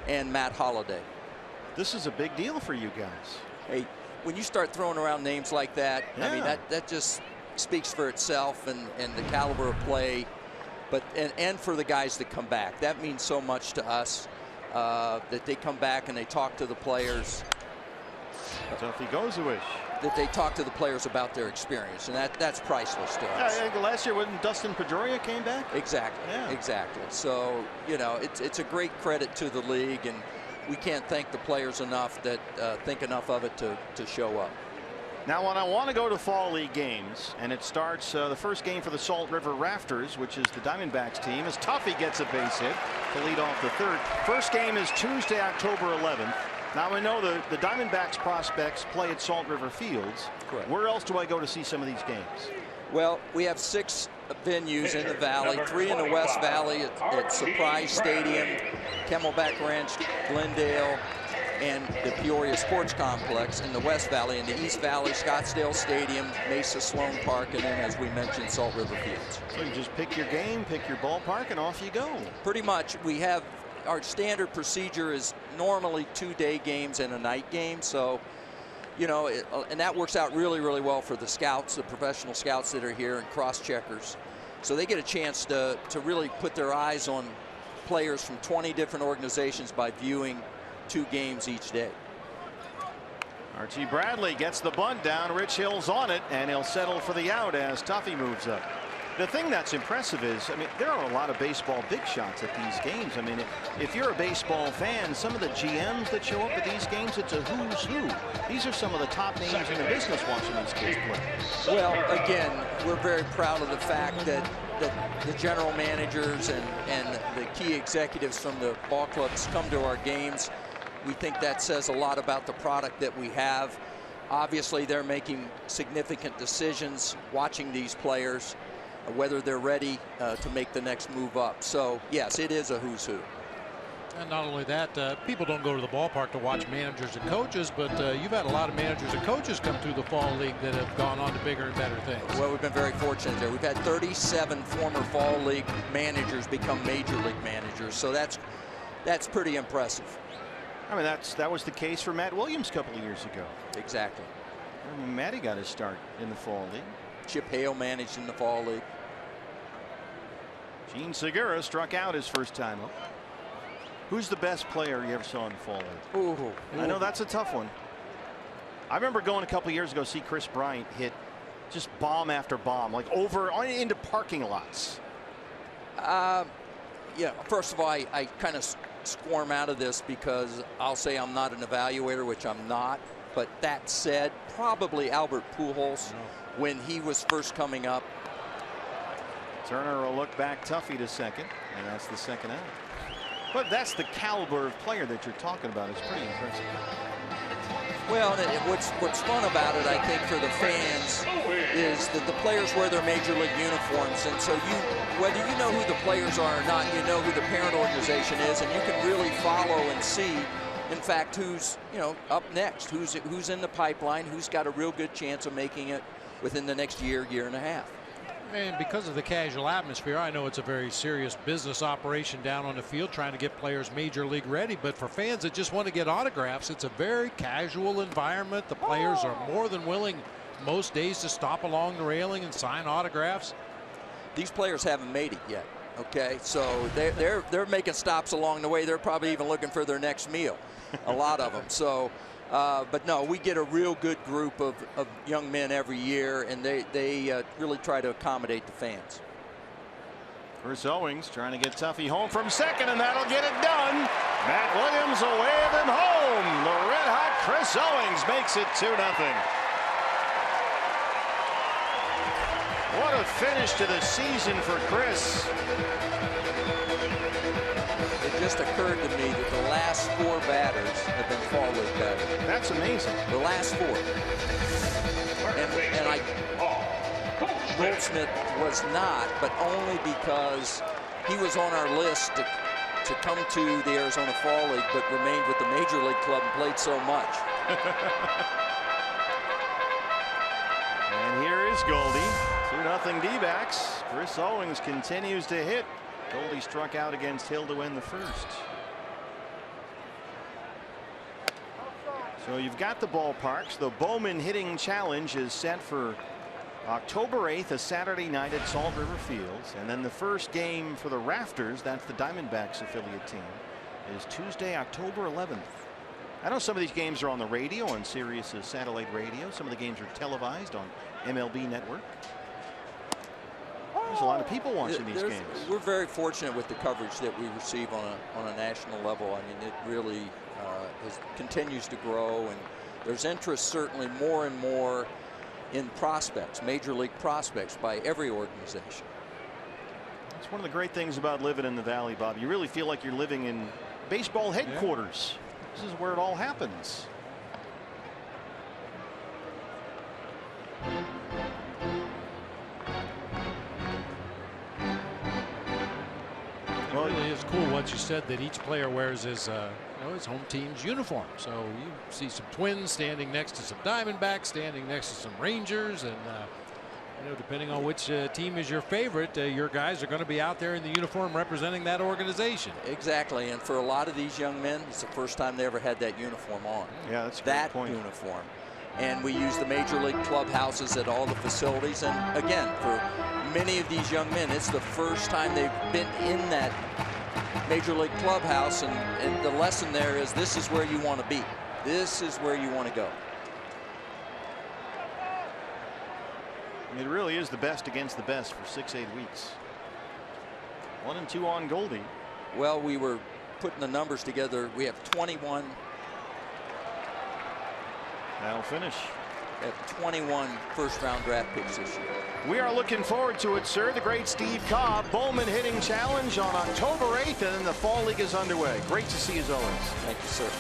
G: and Matt Holliday.
C: This is a big deal for you guys.
G: Hey, when you start throwing around names like that, I mean, that just speaks for itself, and the caliber of play, but and for the guys that come back. That means so much to us, that they come back and they talk to the players.
C: Tuffy Gozowish.
G: That they talk to the players about their experience, and that's priceless to us.
C: Yeah, last year when Dustin Pedroia came back?
G: Exactly, exactly. So, you know, it's a great credit to the league, and we can't thank the players enough that think enough of it to show up.
C: Now, when I want to go to Fall League games, and it starts the first game for the Salt River Rafters, which is the Diamondbacks team, as Tuffy gets a base hit to lead off the third. First game is Tuesday, October 11th. Now, we know the Diamondbacks prospects play at Salt River Fields.
G: Correct.
C: Where else do I go to see some of these games?
G: Well, we have 6 venues in the Valley, 3 in the West Valley at Surprise Stadium, Camelback Ranch, Glendale, and the Peoria Sports Complex. In the West Valley. In the East Valley, Scottsdale Stadium, Mesa Sloan Park, and then, as we mentioned, Salt River Fields.
C: So you just pick your game, pick your ballpark, and off you go.
G: Pretty much. We have our standard procedure is normally 2 day games and a night game. So, you know, and that works out really, really well for the scouts, the professional scouts that are here, and cross-checkers. So they get a chance to really put their eyes on players from 20 different organizations by viewing 2 games each day.
C: Archie Bradley gets the bunt down. Rich Hill's on it, and he'll settle for the out as Tuffy moves up. The thing that's impressive is, I mean, there are a lot of baseball big shots at these games. I mean, if you're a baseball fan, some of the GMs that show up at these games, it's a who's who. These are some of the top names in the business watching these kids play.
G: Well, again, we're very proud of the fact that the general managers and the key executives from the ball clubs come to our games. We think that says a lot about the product that we have. Obviously, they're making significant decisions watching these players, whether they're ready to make the next move up. So, yes, it is a who's who.
D: And not only that, people don't go to the ballpark to watch managers and coaches, but you've had a lot of managers and coaches come through the fall league that have gone on to bigger and better things.
G: Well, we've been very fortunate there. We've had 37 former fall league managers become major league managers, so that's pretty impressive.
C: I mean, that was the case for Matt Williams a couple of years ago.
G: Exactly.
C: Matty got his start in the fall league.
G: Chip Hale managed in the fall league.
C: Gene Segura struck out his first time up. Who's the best player you ever saw in the fall league?
G: Ooh.
C: I know that's a tough one. I remember going a couple of years ago to see Chris Bryant hit just bomb after bomb, like over into parking lots.
G: Yeah, first of all, I kind of squirm out of this because I'll say I'm not an evaluator, which I'm not. But that said, probably Albert Pujols when he was first coming up.
C: Turner will look back Tuffy to second, and that's the second out. But that's the caliber of player that you're talking about. Is pretty impressive.
G: Well, what's fun about it, I think, for the fans is that the players wear their major league uniforms, and so whether you know who the players are or not, you know who the parent organization is, and you can really follow and see, in fact, who's up next, who's in the pipeline, who's got a real good chance of making it within the next year and a half.
D: And because of the casual atmosphere, I know it's a very serious business operation down on the field trying to get players major league ready. But for fans that just want to get autographs, it's a very casual environment. The players are more than willing most days to stop along the railing and sign autographs.
G: These players haven't made it yet. Okay, so they're making stops along the way. They're probably even looking for their next meal, a lot of them. So. But no, we get a real good group of young men every year, and they really try to accommodate the fans.
C: Chris Owings trying to get Tuffy home from second, and that'll get it done. Matt Williams will wave him home. The red-hot Chris Owings makes it 2-0. What a finish to the season for Chris.
G: It just occurred to me that the last 4 batters have been fall league batters.
C: That's amazing.
G: The last 4. And Goldsmith was not, but only because he was on our list to come to the Arizona Fall League, but remained with the Major League club and played so much.
C: And here is Goldie. 2-0 D-backs. Chris Owings continues to hit. Goldie struck out against Hill to win the first. So you've got the ballparks. The Bowman hitting challenge is set for October 8th, a Saturday night at Salt River Fields. And then the first game for the Rafters, that's the Diamondbacks affiliate team, is Tuesday, October 11th. I know some of these games are on the radio, on Sirius satellite radio. Some of the games are televised on MLB Network. There's a lot of people watching these games.
G: We're very fortunate with the coverage that we receive on a national level. I mean, it really continues to grow, and there's interest certainly more and more in prospects, major league prospects, by every organization.
C: It's one of the great things about living in the Valley, Bob. You really feel like you're living in baseball headquarters. Yeah. This is where it all happens.
D: It really is cool what you said, that each player wears his home team's uniform. So you see some Twins standing next to some Diamondbacks, standing next to some Rangers, and depending on which team is your favorite, your guys are going to be out there in the uniform representing that organization.
G: Exactly, and for a lot of these young men, it's the first time they ever had that uniform on.
C: Yeah, that's a great point.
G: That uniform. And we use the major league clubhouses at all the facilities, and again, for many of these young men, it's the first time they've been in that major league clubhouse, and the lesson there is this is where you want to be. This is where you want to go.
C: It really is the best against the best for 6-8 weeks. 1-2 on Goldie.
G: Well, we were putting the numbers together. We have 21.
C: That'll finish.
G: We have 21 first-round draft picks this year.
C: We are looking forward to it, sir. The great Steve Cobb Bowman hitting challenge on October 8th, and then the Fall League is underway. Great to see you as always.
G: Thank you, sir.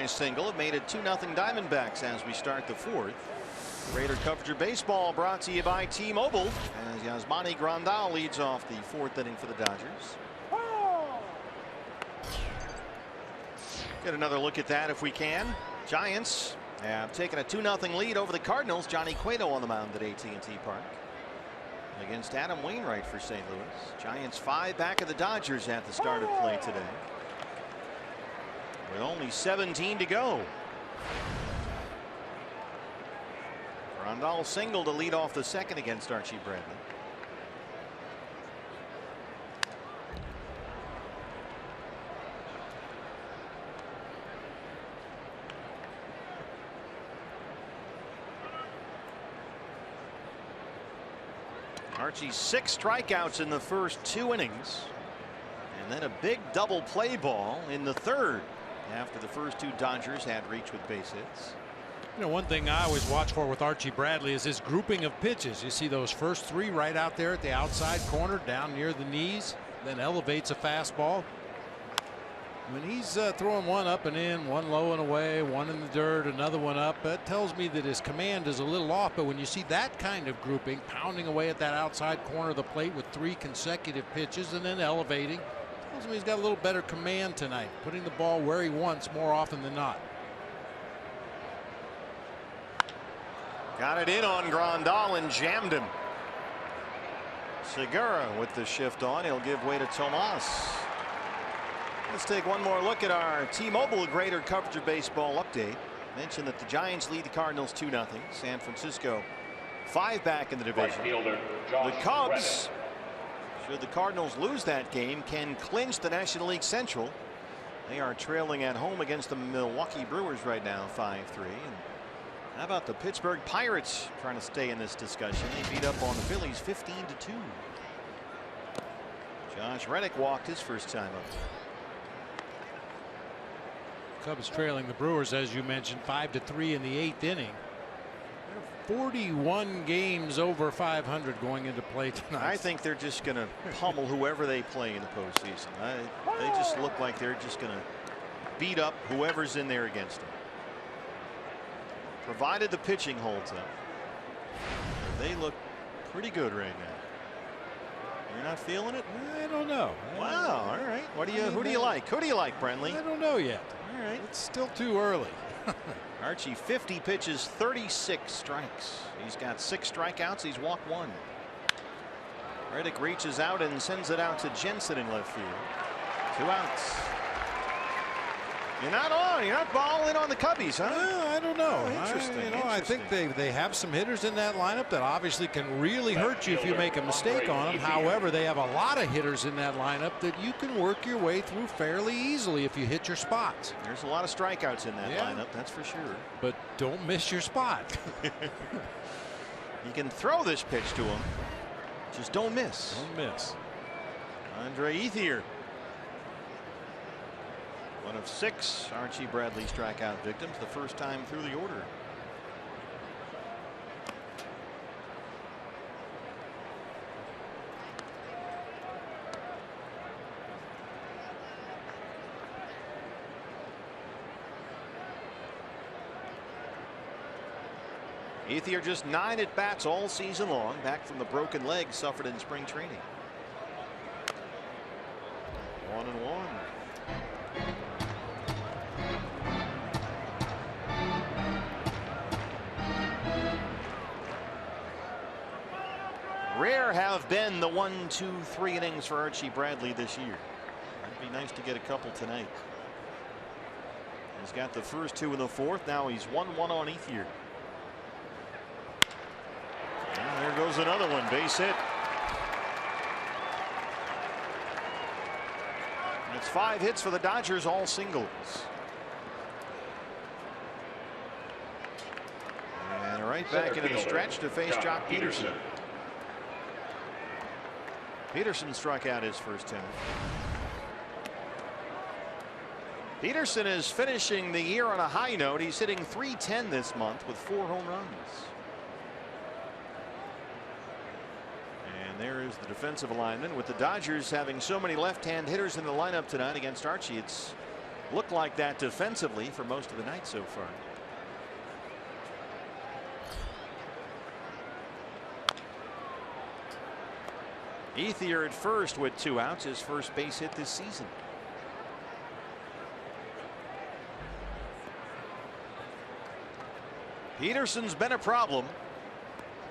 C: RBI single. It made it 2-0 Diamondbacks as we start the fourth. Raider coverage of baseball brought to you by T-Mobile as Yasmani Grandal leads off the fourth inning for the Dodgers. Get another look at that if we can. Giants have taken a 2-0 lead over the Cardinals. Johnny Cueto on the mound at AT&T Park against Adam Wainwright for St. Louis. Giants 5 back of the Dodgers at the start of play today, with only 17 to go. Grandal single to lead off the second against Archie Bradley. Archie 6 strikeouts in the first 2 innings, and then a big double play ball in the third after the first 2 Dodgers had reached with base hits.
D: You know, one thing I always watch for with Archie Bradley is his grouping of pitches. You see those first 3 right out there at the outside corner down near the knees, then elevates a fastball. When he's throwing one up and in, one low and away, one in the dirt, another one up, that tells me that his command is a little off. But when you see that kind of grouping, pounding away at that outside corner of the plate with 3 consecutive pitches and then elevating, tells me he's got a little better command tonight, putting the ball where he wants more often than not.
C: Got it in on Grandal and jammed him. Segura with the shift on. He'll give way to Tomas. Let's take one more look at our T-Mobile Greater coverage of baseball update. Mentioned that the Giants lead the Cardinals 2-0. San Francisco 5 back in the division. The Cubs, should the Cardinals lose that game, can clinch the National League Central. They are trailing at home against the Milwaukee Brewers right now 5-3. And how about the Pittsburgh Pirates trying to stay in this discussion? They beat up on the Phillies 15-2. Josh Reddick walked his first time up.
D: Cubs trailing the Brewers, as you mentioned, 5-3 in the 8th inning. They're 41 games over 500 going into play tonight.
C: I think they're just going to pummel whoever they play in the postseason. They just look like they're just going to beat up whoever's in there against them, provided the pitching holds up. They look pretty good right now. You're not feeling it?
D: I don't know.
C: Wow. All right. Who do you like? Who do you like, Brenly?
D: I don't know yet.
C: All right.
D: It's still too early.
C: Archie 50 pitches, 36 strikes. He's got 6 strikeouts. He's walked 1. Reddick reaches out and sends it out to Jensen in left field. 2 outs. You're not on. You're not balling on the Cubbies, huh?
D: I don't know.
C: Interesting.
D: I think they have some hitters in that lineup that obviously can really hurt you if you make a mistake on them. However, they have a lot of hitters in that lineup that you can work your way through fairly easily if you hit your spots.
C: There's a lot of strikeouts in that lineup, that's for sure.
D: But don't miss your spot.
C: You can throw this pitch to him. Just don't miss.
D: Don't miss.
C: Andre Ethier, one of 6 Archie Bradley strikeout victims, the first time through the order. Ethier just 9 at bats all season long, back from the broken leg suffered in spring training. 1-1. Rare have been the 1, 2, 3 innings for Archie Bradley this year. It'd be nice to get a couple tonight. He's got the first 2 in the 4th. Now he's 1-1 on Ethier. And there goes another one, base hit. It's 5 hits for the Dodgers, all singles. And right back into the stretch to face Jock Peterson. Peterson struck out his first time. Peterson is finishing the year on a high note. He's hitting .310 this month with 4 home runs. And there is the defensive alignment. With the Dodgers having so many left-hand hitters in the lineup tonight against Archie, it's looked like that defensively for most of the night so far. Ethier at first with 2 outs, his first base hit this season. Peterson's been a problem.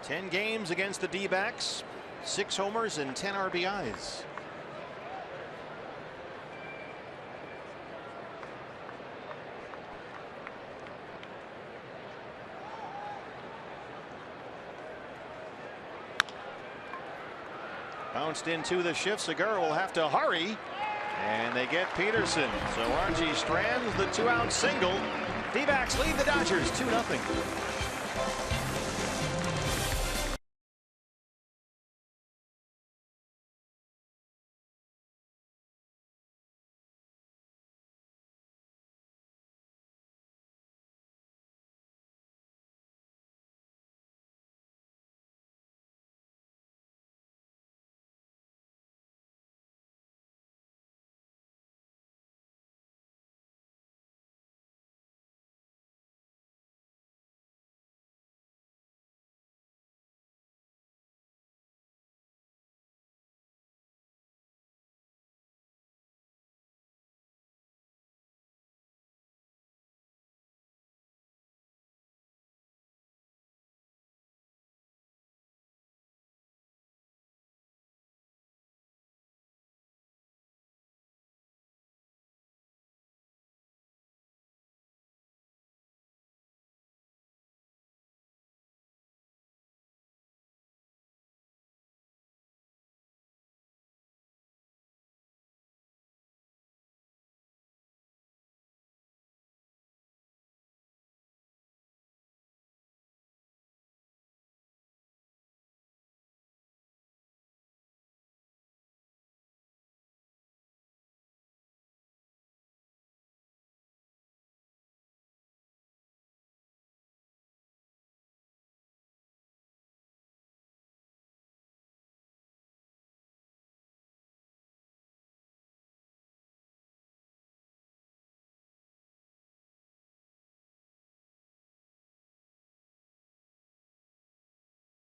C: 10 games against the D-backs, 6 homers and 10 RBIs. Bounced into the shift. Segura will have to hurry, and they get Peterson. So Archie strands the 2-out single. D-backs lead the Dodgers 2-0.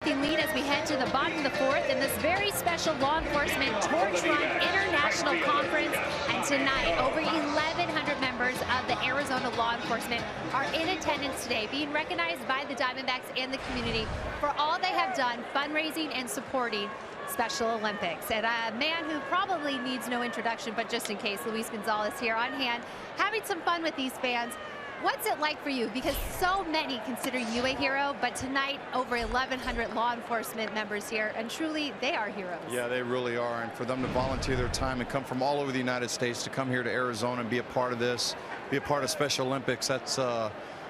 F: Lead as we head to the bottom of the 4th in this very special law enforcement torch run international conference. And tonight, over 1,100 members of the Arizona law enforcement are in attendance today, being recognized by the Diamondbacks and the community for all they have done fundraising and supporting Special Olympics. And a man who probably needs no introduction, but just in case, Luis Gonzalez here on hand, having some fun with these fans. What's it like for you? Because so many consider you a hero, but tonight over 1,100 law enforcement members here, and truly they are heroes.
H: Yeah, they really are. And for them to volunteer their time and come from all over the United States to come here to Arizona and be a part of this, be a part of Special Olympics, that's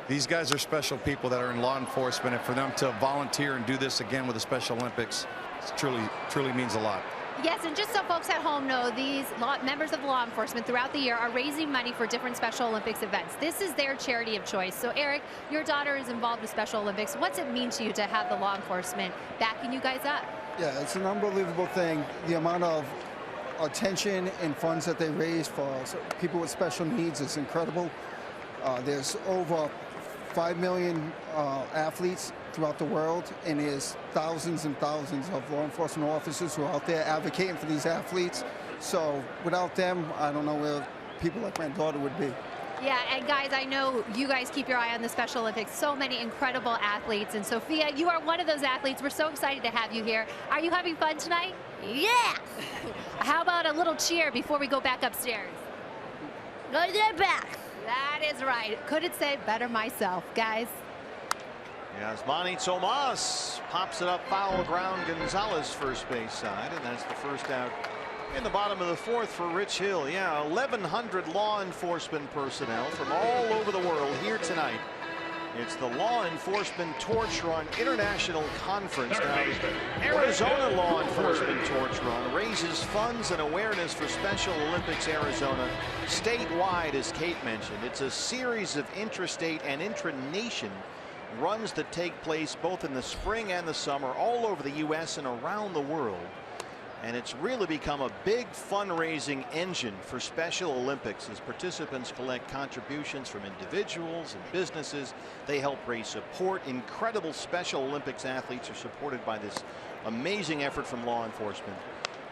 H: these guys are special people that are in law enforcement, and for them to volunteer and do this again with the Special Olympics, it truly means a lot.
F: Yes, and just so folks at home know, these members of law enforcement throughout the year are raising money for different Special Olympics events. This is their charity of choice. So, Eric, your daughter is involved with Special Olympics. What's it mean to you to have the law enforcement backing you guys up?
I: Yeah, it's an unbelievable thing. The amount of attention and funds that they raise for people with special needs is incredible. There's over 5 million athletes throughout the world, and there's thousands and thousands of law enforcement officers who are out there advocating for these athletes. So without them, I don't know where people like my daughter would be.
F: Yeah, and guys, I know you guys keep your eye on the Special Olympics. So many incredible athletes. And Sophia, you are one of those athletes. We're so excited to have you here. Are you having fun tonight?
J: Yeah!
F: How about a little cheer before we go back upstairs?
J: Go get back.
F: That is right. Couldn't say better myself, guys.
C: Yasmani Tomas pops it up foul ground Gonzalez first base side, and that's the first out in the bottom of the 4th for Rich Hill. Yeah, 1,100 law enforcement personnel from all over the world here tonight. It's the Law Enforcement Torch Run International Conference. Now, Arizona Law Enforcement Torch Run raises funds and awareness for Special Olympics Arizona statewide, as Kate mentioned. It's a series of intrastate and intranation runs that take place both in the spring and the summer all over the U.S. and around the world. And it's really become a big fundraising engine for Special Olympics as participants collect contributions from individuals and businesses. They help raise support. Incredible Special Olympics athletes are supported by this amazing effort from law enforcement.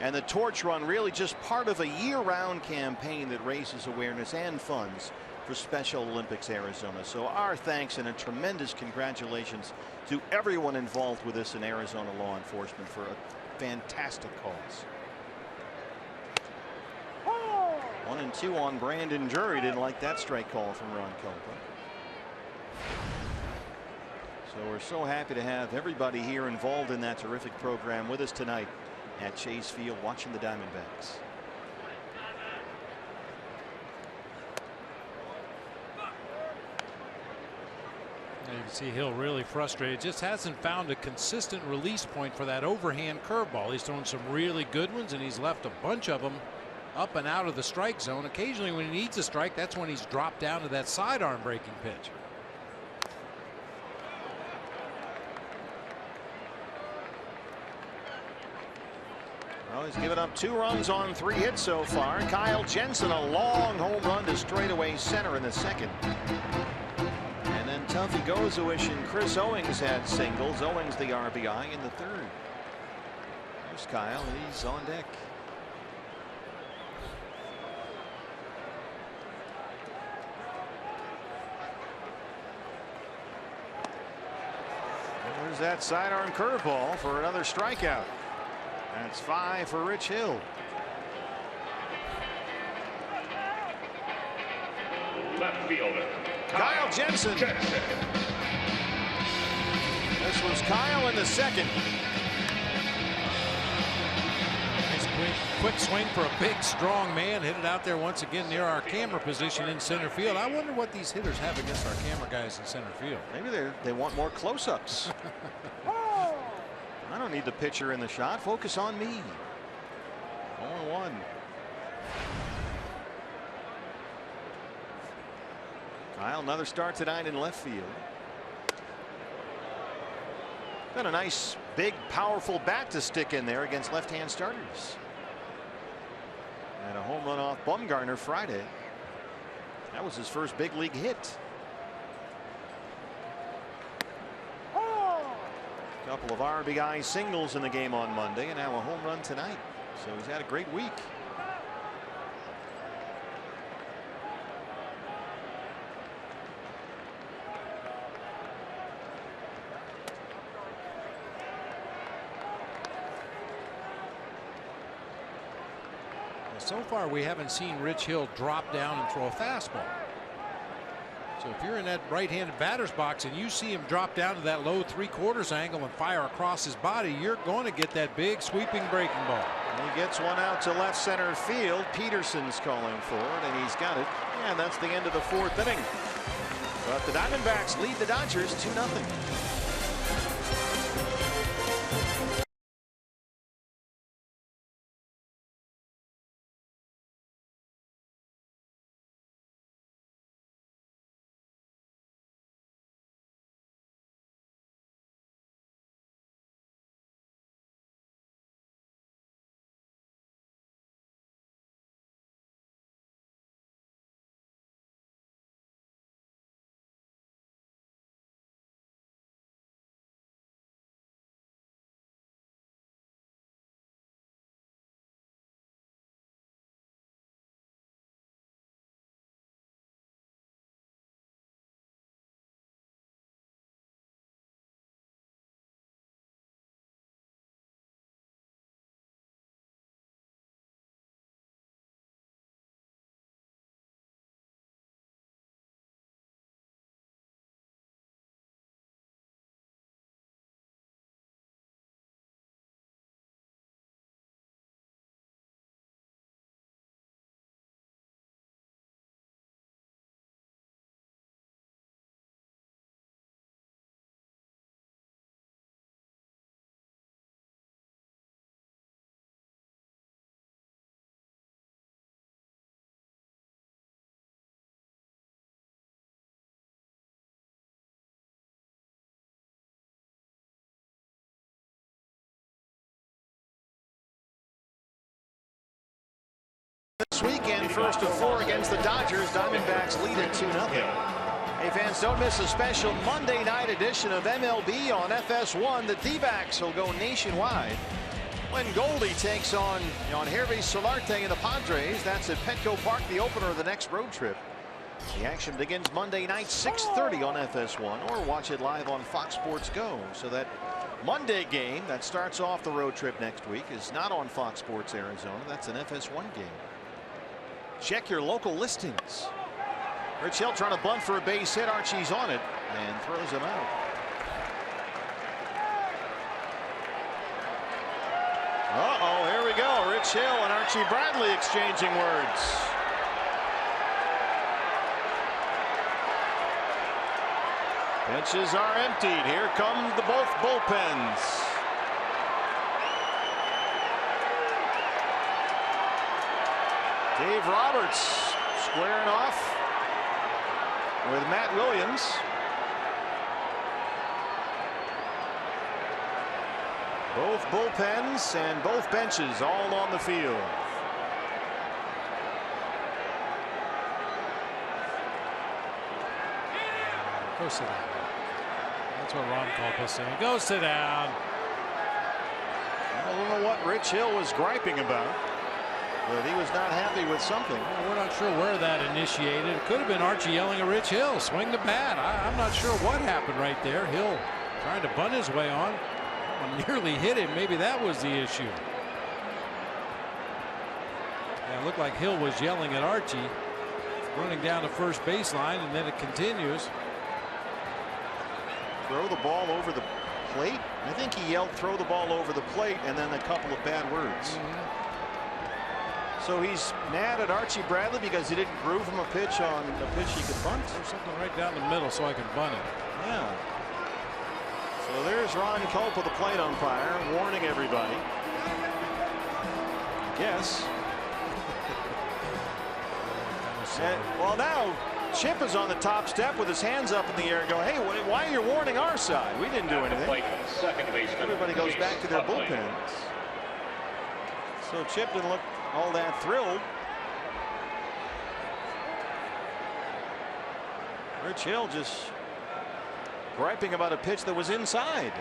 C: And the torch run really just part of a year-round campaign that raises awareness and funds for Special Olympics Arizona. So our thanks and a tremendous congratulations to everyone involved with this in Arizona law enforcement for a fantastic cause. 1-2 on Brandon Drury. Didn't like that strike call from Ron Culpa. So we're so happy to have everybody here involved in that terrific program with us tonight at Chase Field watching the Diamondbacks.
D: You can see Hill really frustrated. Just hasn't found a consistent release point for that overhand curveball. He's thrown some really good ones, and he's left a bunch of them up and out of the strike zone. Occasionally when he needs a strike, that's when he's dropped down to that sidearm breaking pitch.
C: Well, he's given up 2 runs on 3 hits so far. Kyle Jensen, a long home run to straightaway center in the second. And then Tuffy Gozowish and Chris Owings had singles. Owings the RBI in the third. There's Kyle. He's on deck. And there's that sidearm curveball for another strikeout. That's 5 for Rich Hill.
E: Left fielder,
C: Kyle Jensen. This was Kyle in the second.
D: Nice quick swing for a big strong man. Hit it out there once again near our camera position in center field. I wonder what these hitters have against our camera guys in center field.
C: Maybe they want more close-ups. I don't need the pitcher in the shot. Focus on me. 0-1. Kyle, another start tonight in left field. Got a nice, big, powerful bat to stick in there against left-hand starters. And a home run off Bumgarner Friday. That was his first big league hit. Couple of RBI singles in the game on Monday, and now a home run tonight. So he's had a great week.
D: So far we haven't seen Rich Hill drop down and throw a fastball. So if you're in that right-handed batter's box and you see him drop down to that low 3/4 angle and fire across his body, you're going to get that big sweeping breaking ball.
C: And he gets one out to left center field. Peterson's calling for it, and he's got it. And that's the end of the 4th inning. But the Diamondbacks lead the Dodgers 2-0. This weekend, first of 4 against the Dodgers. Diamondbacks lead it 2-0. Hey fans, don't miss a special Monday night edition of MLB on FS1. The D-backs will go nationwide when Goldie takes on Hervé Solarte and the Padres. That's at Petco Park, the opener of the next road trip. The action begins Monday night, 6:30 on FS1, or watch it live on Fox Sports Go. So that Monday game that starts off the road trip next week is not on Fox Sports Arizona. That's an FS1 game. Check your local listings. Rich Hill trying to bunt for a base hit. Archie's on it and throws him out. Uh-oh, here we go. Rich Hill and Archie Bradley exchanging words. Benches are emptied. Here come both bullpens. Dave Roberts squaring off with Matt Williams. Both bullpens and both benches all on the field.
D: Go sit down. That's what Ron Culp was saying. Go sit down.
C: I don't know what Rich Hill was griping about, but he was not happy with something.
D: Well, we're not sure where that initiated. It could have been Archie yelling at Rich Hill, swing the bat. I'm not sure what happened right there. Hill trying to bunt his way on. Nearly hit him. Maybe that was the issue. Yeah, it looked like Hill was yelling at Archie, running down the first baseline, and then it continues.
C: Throw the ball over the plate. I think he yelled throw the ball over the plate and then a couple of bad words. So he's mad at Archie Bradley because he didn't groove him a pitch on a pitch he could bunt.
D: There's something right down the middle so I can bunt it.
C: Yeah. So there's Ron Culp with the plate umpire warning everybody. Yes. Well, now Chip is on the top step with his hands up in the air going, hey, why are you warning our side? We didn't do anything. Everybody goes back to their bullpens. So Chip didn't look all that thrilled. Rich Hill just griping about a pitch that was inside.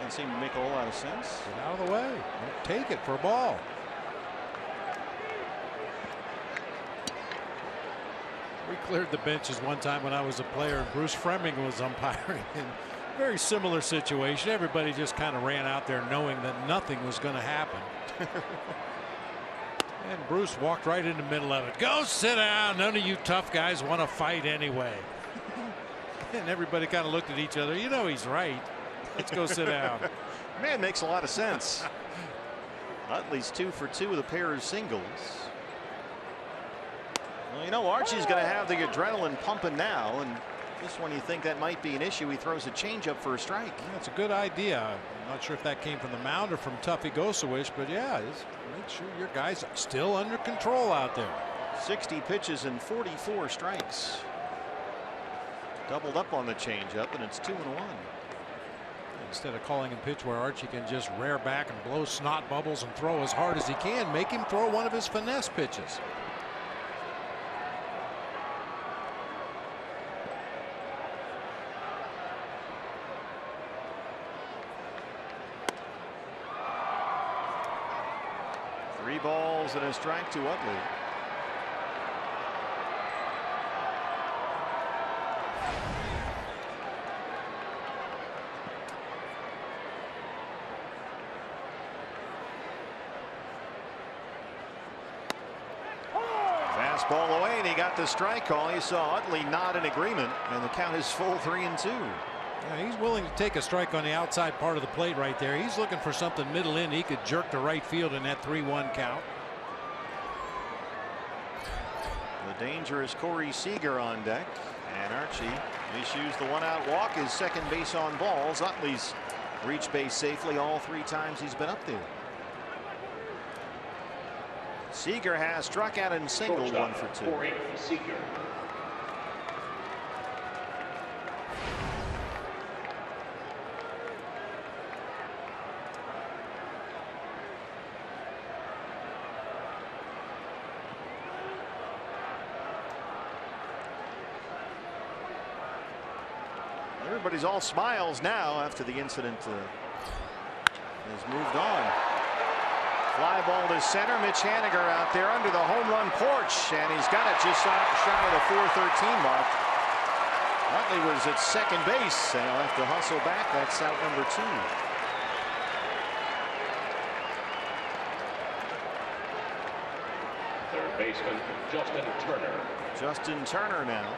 C: Didn't seem to make a whole lot of sense.
D: Get out of the way. Don't take it for a ball. We cleared the benches one time when I was a player and Bruce Fremming was umpiring. In a very similar situation. Everybody just kind of ran out there knowing that nothing was going to happen. And Bruce walked right in the middle of it. Go sit down. None of you tough guys want to fight anyway. And everybody kind of looked at each other. You know he's right. Let's go sit down.
C: Man, makes a lot of sense. Utley's 2 for 2 with a pair of singles. Well, you know, Archie's going to have the adrenaline pumping now, and just when you think that might be an issue, he throws a changeup for a strike.
D: Yeah, it's a good idea. I'm not sure if that came from the mound or from Tuffy Gosewich, but yeah, just make sure your guys are still under control out there.
C: 60 pitches and 44 strikes. Doubled up on the changeup, and it's 2-1.
D: Instead of calling a pitch where Archie can just rear back and blow snot bubbles and throw as hard as he can, make him throw one of his finesse pitches.
C: Three balls and a strike to Utley. Fastball away, and he got the strike call. You saw Utley nod in agreement, and the count is full 3-2.
D: Yeah, he's willing to take a strike on the outside part of the plate right there. He's looking for something middle in. He could jerk to right field in that 3-1 count.
C: The dangerous Corey Seager on deck, and Archie issues the 1-out walk. His second base on balls. Utley's reached base safely all 3 times he's been up there. Seager has struck out and singled 1 for 2.
E: Corey Seager.
C: but he's all smiles now after the incident has moved on. Fly ball to center. Mitch Haniger out there under the home run porch, and he's got it just shy of the 413 mark. Utley was at second base, and he'll have to hustle back. That's out number 2.
E: Third baseman Justin Turner.
C: Justin Turner now.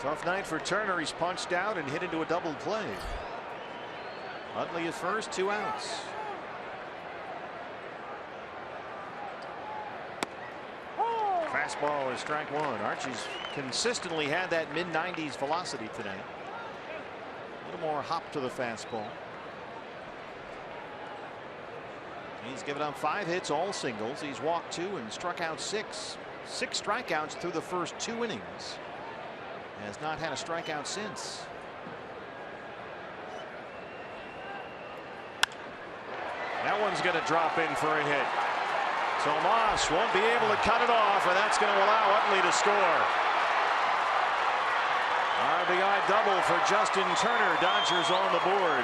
C: Tough night for Turner. He's punched out and hit into a double play. Utley at first, 2 outs. Fastball is strike 1. Archie's consistently had that mid-90s velocity today. A little more hop to the fastball. He's given up 5 hits, all singles. He's walked 2 and struck out 6. 6 strikeouts through the first 2 innings. Has not had a strikeout since. That one's going to drop in for a hit. Tomas won't be able to cut it off, and that's going to allow Utley to score. RBI double for Justin Turner. Dodgers on the board.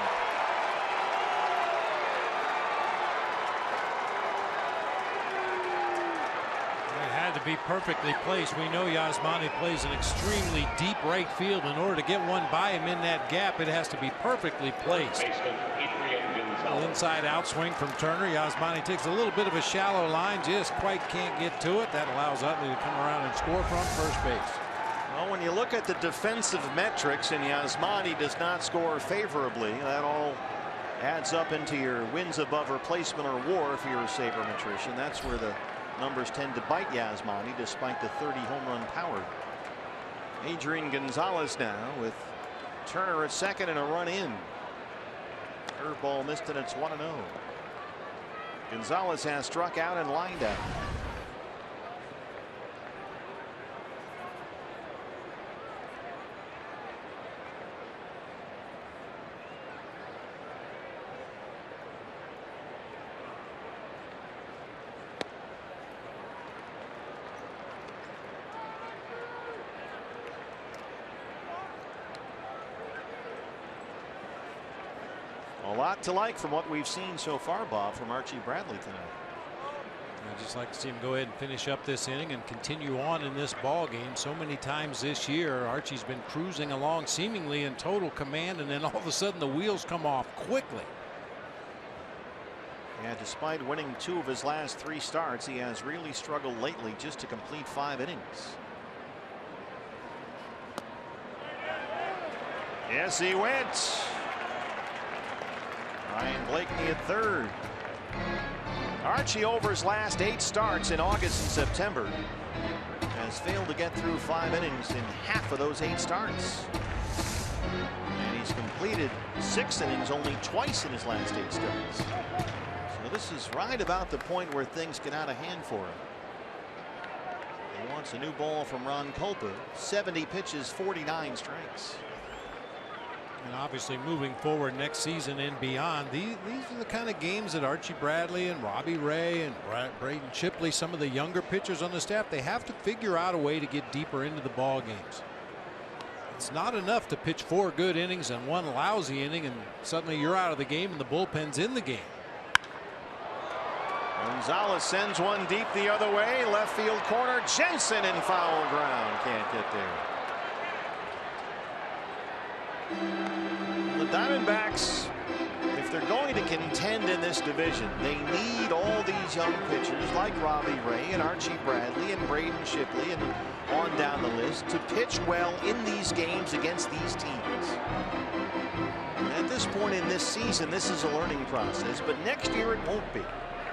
D: To be perfectly placed. We know Yasmani plays an extremely deep right field. In order to get one by him in that gap, it has to be perfectly placed. Inside out swing from Turner. Yasmani takes a little bit of a shallow line, just quite can't get to it. That allows Utley to come around and score from first base.
C: Well, when you look at the defensive metrics and Yasmani does not score favorably, that all adds up into your wins above replacement or WAR if you're a sabermetrician. That's where the numbers tend to bite Yasmani despite the 30 home run power. Adrian Gonzalez now with Turner at second and a run in. Curveball missed, and it's 1-0. Gonzalez has struck out and lined out. A lot to like from what we've seen so far, Bob, from Archie Bradley tonight.
D: I'd just like to see him go ahead and finish up this inning and continue on in this ball game. So many times this year, Archie's been cruising along seemingly in total command, and then all of a sudden the wheels come off quickly.
C: Yeah, despite winning 2 of his last 3 starts, he has really struggled lately just to complete 5 innings. Yes, he went. Ryan Blakeney at third. Archie, over his last 8 starts in August and September, has failed to get through 5 innings in half of those 8 starts. And he's completed 6 innings only twice in his last 8 starts. So this is right about the point where things get out of hand for him. He wants a new ball from Ron Kulpa. 70 pitches, 49 strikes.
D: And obviously moving forward next season and beyond, these are the kind of games that Archie Bradley and Robbie Ray and Braden Shipley, some of the younger pitchers on the staff, they have to figure out a way to get deeper into the ball games. It's not enough to pitch 4 good innings and 1 lousy inning and suddenly you're out of the game and the bullpen's in the game.
C: Gonzalez sends one deep the other way, left field corner. Jensen in foul ground, can't get there. The Diamondbacks, if they're going to contend in this division, they need all these young pitchers like Robbie Ray and Archie Bradley and Braden Shipley and on down the list to pitch well in these games against these teams. And at this point in this season, this is a learning process, but next year it won't be.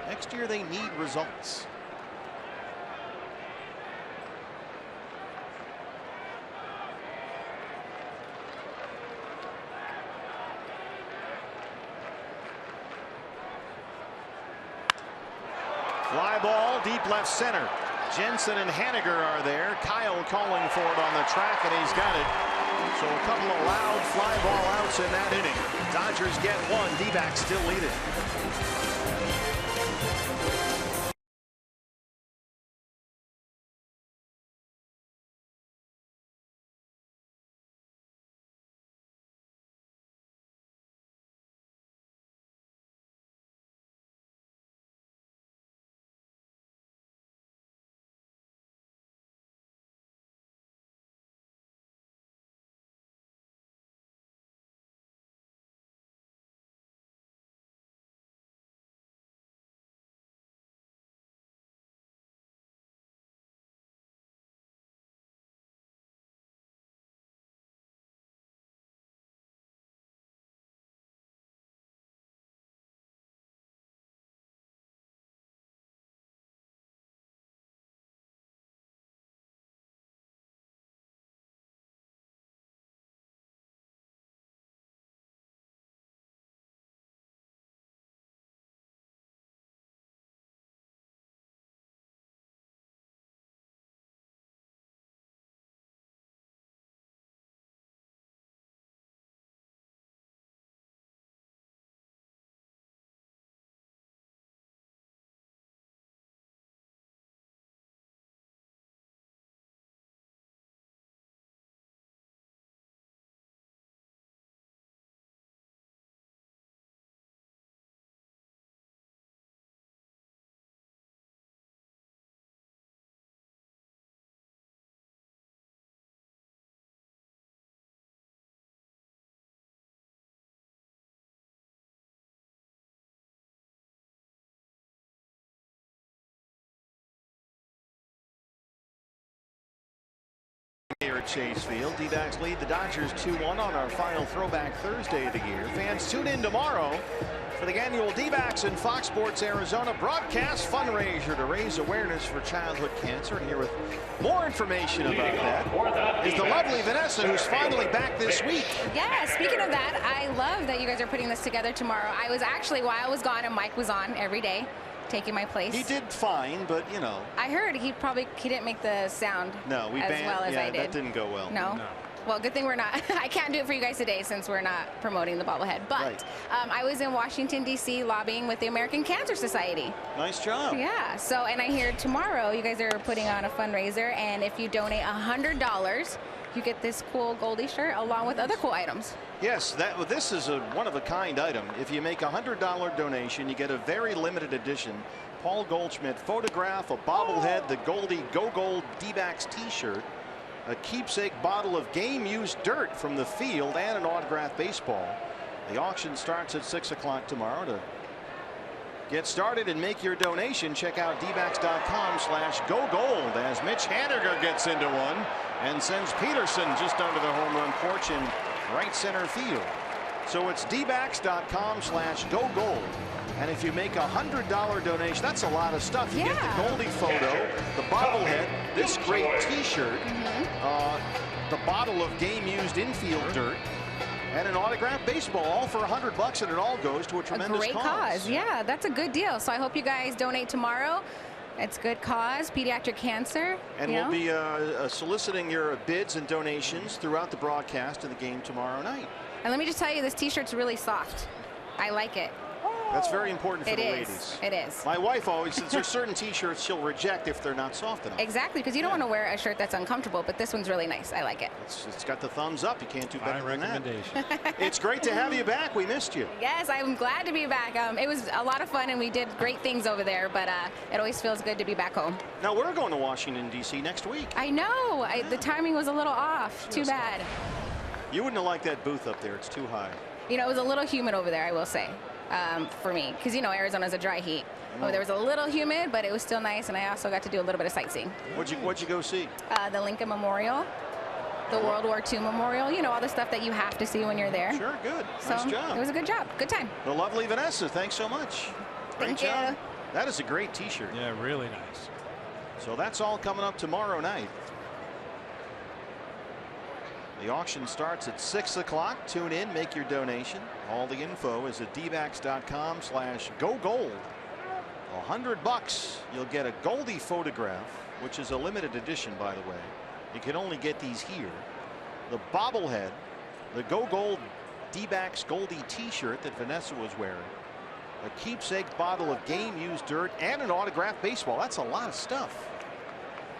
C: Next year they need results. Fly ball deep left center. Jensen and Haniger are there. Kyle calling for it on the track, and he's got it. So a couple of loud fly ball outs in that inning. Dodgers get one. D-backs still lead it. Here at Chase Field, D-backs lead the Dodgers 2-1 on our final Throwback Thursday of the year. Fans tune in tomorrow for the annual D-backs and Fox Sports Arizona broadcast fundraiser to raise awareness for childhood cancer. And here with more information about that is the lovely Vanessa, who's finally back this week.
K: Yeah, speaking of that, I love that you guys are putting this together tomorrow. I was actually, while I was gone, and Mike was on every day, taking my place.
C: He did fine, but you know.
K: I heard he didn't make the sound
C: no, we
K: as
C: banned,
K: well as I did.
C: That didn't go well.
K: No? Well, good thing we're not. I can't do it for you guys today since we're not promoting the bobblehead. But
C: right.
K: I was in Washington, D.C. lobbying with the American Cancer Society.
C: Nice job.
K: Yeah. So, and I hear tomorrow you guys are putting on a fundraiser, and if you donate $100, you get this cool Goldie shirt along with other cool items.
C: Yes, this is a one-of-a-kind item. If you make a $100 donation, you get a very limited edition Paul Goldschmidt photograph, a bobblehead, the Goldie Go Gold D-backs T-shirt, a keepsake bottle of game-used dirt from the field, and an autographed baseball. The auction starts at 6 o'clock tomorrow. To get started and make your donation, check out dbacks.com/gogold as Mitch Haniger gets into one and sends Peterson just under the home run porch in right center field. So it's dbacks.com/gogold. And if you make a $100 donation, that's a lot of stuff. You get the Goldie photo, the bobblehead, this great T-shirt, the bottle of game-used infield dirt, and an autographed baseball, all for $100, and it all goes to a tremendous
K: great cause. Yeah, that's a good deal. So I hope you guys donate tomorrow. It's good cause, pediatric cancer.
C: And we'll be soliciting your bids and donations throughout the broadcast of the game tomorrow night.
K: And let me just tell you, this T-shirt's really soft. I like it.
C: That's very important for the ladies.
K: It is.
C: My wife always says there's certain T-shirts she'll reject if they're not soft enough.
K: Exactly, because you don't want to wear a shirt that's uncomfortable, but this one's really nice. I like it.
C: It's got the thumbs up. You can't do better than that. It's great to have you back. We missed you.
K: Yes, I'm glad to be back. It was a lot of fun, and we did great things over there, but it always feels good to be back home.
C: Now, we're going to Washington, D.C. next week.
K: I know. The timing was a little off. Too bad.
C: You wouldn't have liked that booth up there. It's too high.
K: You know, it was a little humid over there, I will say. For me, because you know Arizona's a dry heat. Oh, there was a little humid, but it was still nice, and I also got to do a little bit of sightseeing.
C: What'd you go see?
K: The Lincoln Memorial, the World War II Memorial. You know, all the stuff that you have to see when you're there.
C: Sure, good.
K: So
C: nice job.
K: It was a good job. Good time.
C: The lovely Vanessa, thanks so much.
K: Thank you.
C: Job. That is a great T-shirt.
D: Yeah, really nice.
C: So that's all coming up tomorrow night. The auction starts at 6 o'clock. Tune in, make your donation. All the info is at dbacks.com/gogold. $100. You'll get a Goldie photograph, which is a limited edition, by the way. You can only get these here. the bobblehead, the Go Gold D-backs Goldie t-shirt that Vanessa was wearing, a keepsake bottle of game-used dirt, and an autographed baseball. That's a lot of stuff.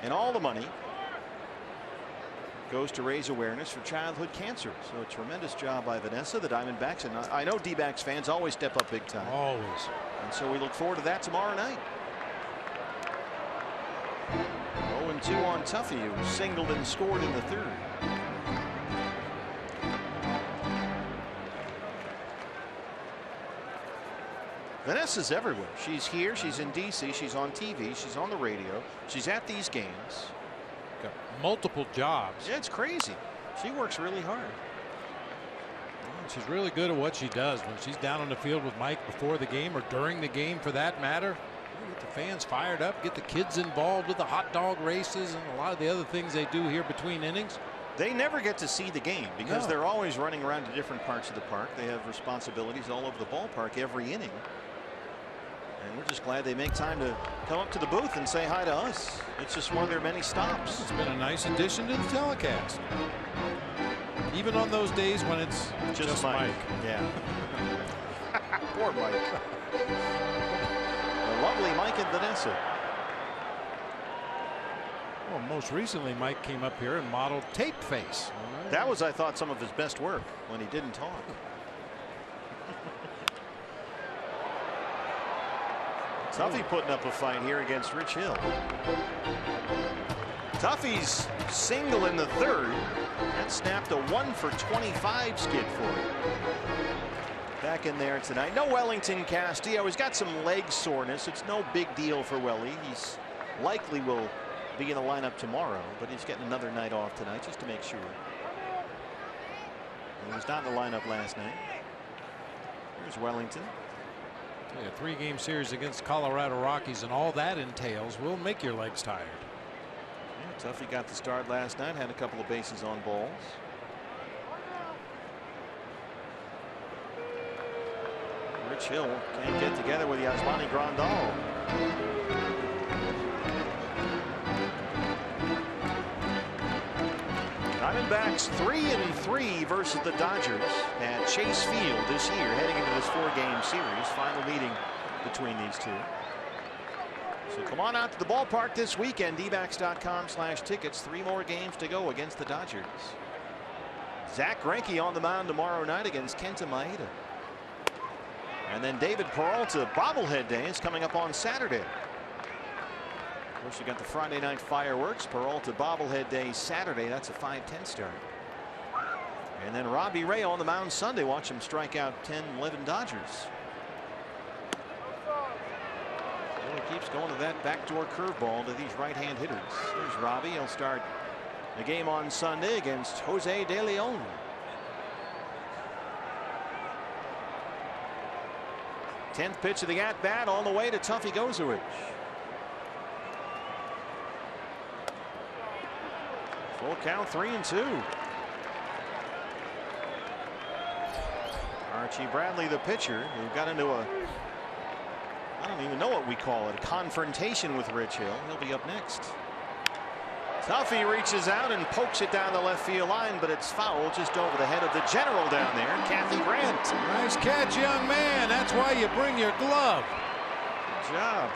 C: And all the money goes to raise awareness for childhood cancer. So a tremendous job by Vanessa, the Diamondbacks, and I know D-backs fans always step up big time.
D: Always.
C: And so we look forward to that tomorrow night. 0-2 on Tuffy, who singled and scored in the third. Vanessa's everywhere. She's here, she's in DC, she's on TV, she's on the radio, she's at these games.
D: Got multiple jobs.
C: Yeah, it's crazy. She works really hard.
D: She's really good at what she does. When she's down on the field with Mike before the game, or during the game for that matter, get the fans fired up, get the kids involved with the hot dog races and a lot of the other things they do here between innings.
C: They never get to see the game because they're always running around to different parts of the park. They have responsibilities all over the ballpark every inning. And we're just glad they make time to come up to the booth and say hi to us. It's just one of their many stops.
D: It's been a nice addition to the telecast. Even on those days when it's just Mike.
C: Yeah. Poor Mike. The lovely Mike and Vanessa.
D: Well, most recently Mike came up here and modeled Tape Face.
C: That was, I thought, some of his best work when he didn't talk. Tuffy putting up a fight here against Rich Hill. Tuffy's single in the third and snapped a 1-for-25 skid for him. Back in there tonight. No Wellington Castillo. He's got some leg soreness. It's no big deal for Welly. He's likely will be in the lineup tomorrow, but he's getting another night off tonight just to make sure. He was not in the lineup last night. Here's Wellington.
D: Yeah, 3-game series against Colorado Rockies, and all that entails will make your legs tired.
C: Yeah, Tuffy got the start last night, had a couple of bases on balls. Rich Hill can't get together with Yasmani Grandal. Diamondbacks 3-3 versus the Dodgers at Chase Field this year, heading into this 4-game series. Final meeting between these two. So come on out to the ballpark this weekend. dbacks.com/tickets. 3 more games to go against the Dodgers. Zach Greinke on the mound tomorrow night against Kenta Maeda. And then David Peralta bobblehead day is coming up on Saturday. Of course, you got the Friday night fireworks. Peralta bobblehead day Saturday. That's a 5:10 start. And then Robbie Ray on the mound Sunday. Watch him strike out 10-11 Dodgers. And he keeps going to that backdoor curveball to these right-hand hitters. There's Robbie. He'll start the game on Sunday against Jose De Leon. Tenth pitch of the at-bat on the way to Tuffy Gozowicz. Full count, 3-2. Archie Bradley, the pitcher, who got into a, I don't even know what we call it, a confrontation with Rich Hill. He'll be up next. Tuffy reaches out and pokes it down the left field line, but it's foul just over the head of the general down there, Kathy Grant.
D: Nice catch, young man. That's why you bring your glove.
C: Good job.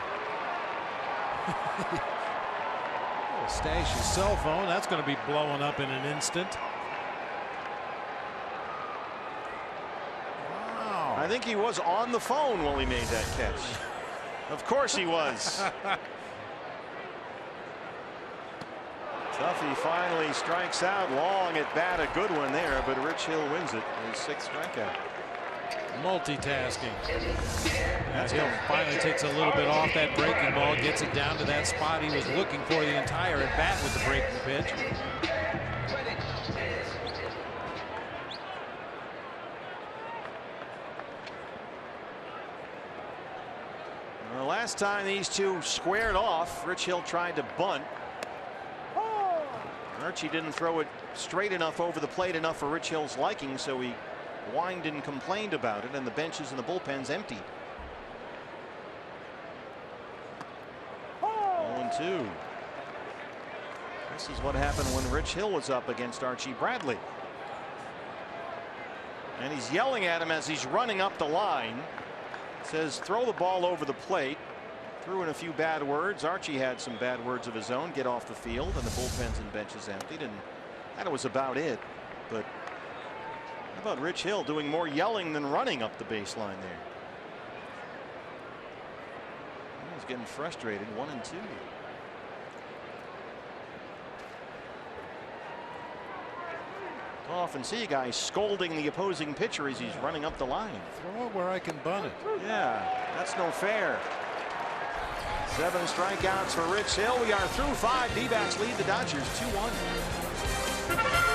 D: Stash your cell phone. That's going to be blowing up in an instant. Wow.
C: I think he was on the phone while he made that catch. Of course he was. Tuffy finally strikes out. Long at bat, a good one there, but Rich Hill wins it. His 6th strikeout.
D: Multitasking. As Hill finally takes a little bit off that breaking ball, gets it down to that spot he was looking for the entire at bat with the breaking pitch.
C: Well, last time these two squared off, Rich Hill tried to bunt. Archie didn't throw it straight enough over the plate enough for Rich Hill's liking, so he whined and complained about it, and the benches and the bullpens emptied. 0-2. This is what happened when Rich Hill was up against Archie Bradley. And he's yelling at him as he's running up the line. Says throw the ball over the plate. Threw in a few bad words. Archie had some bad words of his own. Get off the field, and the bullpens and benches emptied, and that was about it. But how about Rich Hill doing more yelling than running up the baseline there? He's getting frustrated. 1-2. Don't often see a guy scolding the opposing pitcher as he's running up the line.
D: Throw it where I can bunt it.
C: Yeah, that's no fair. 7 strikeouts for Rich Hill. We are through 5. D-backs lead the Dodgers 2-1.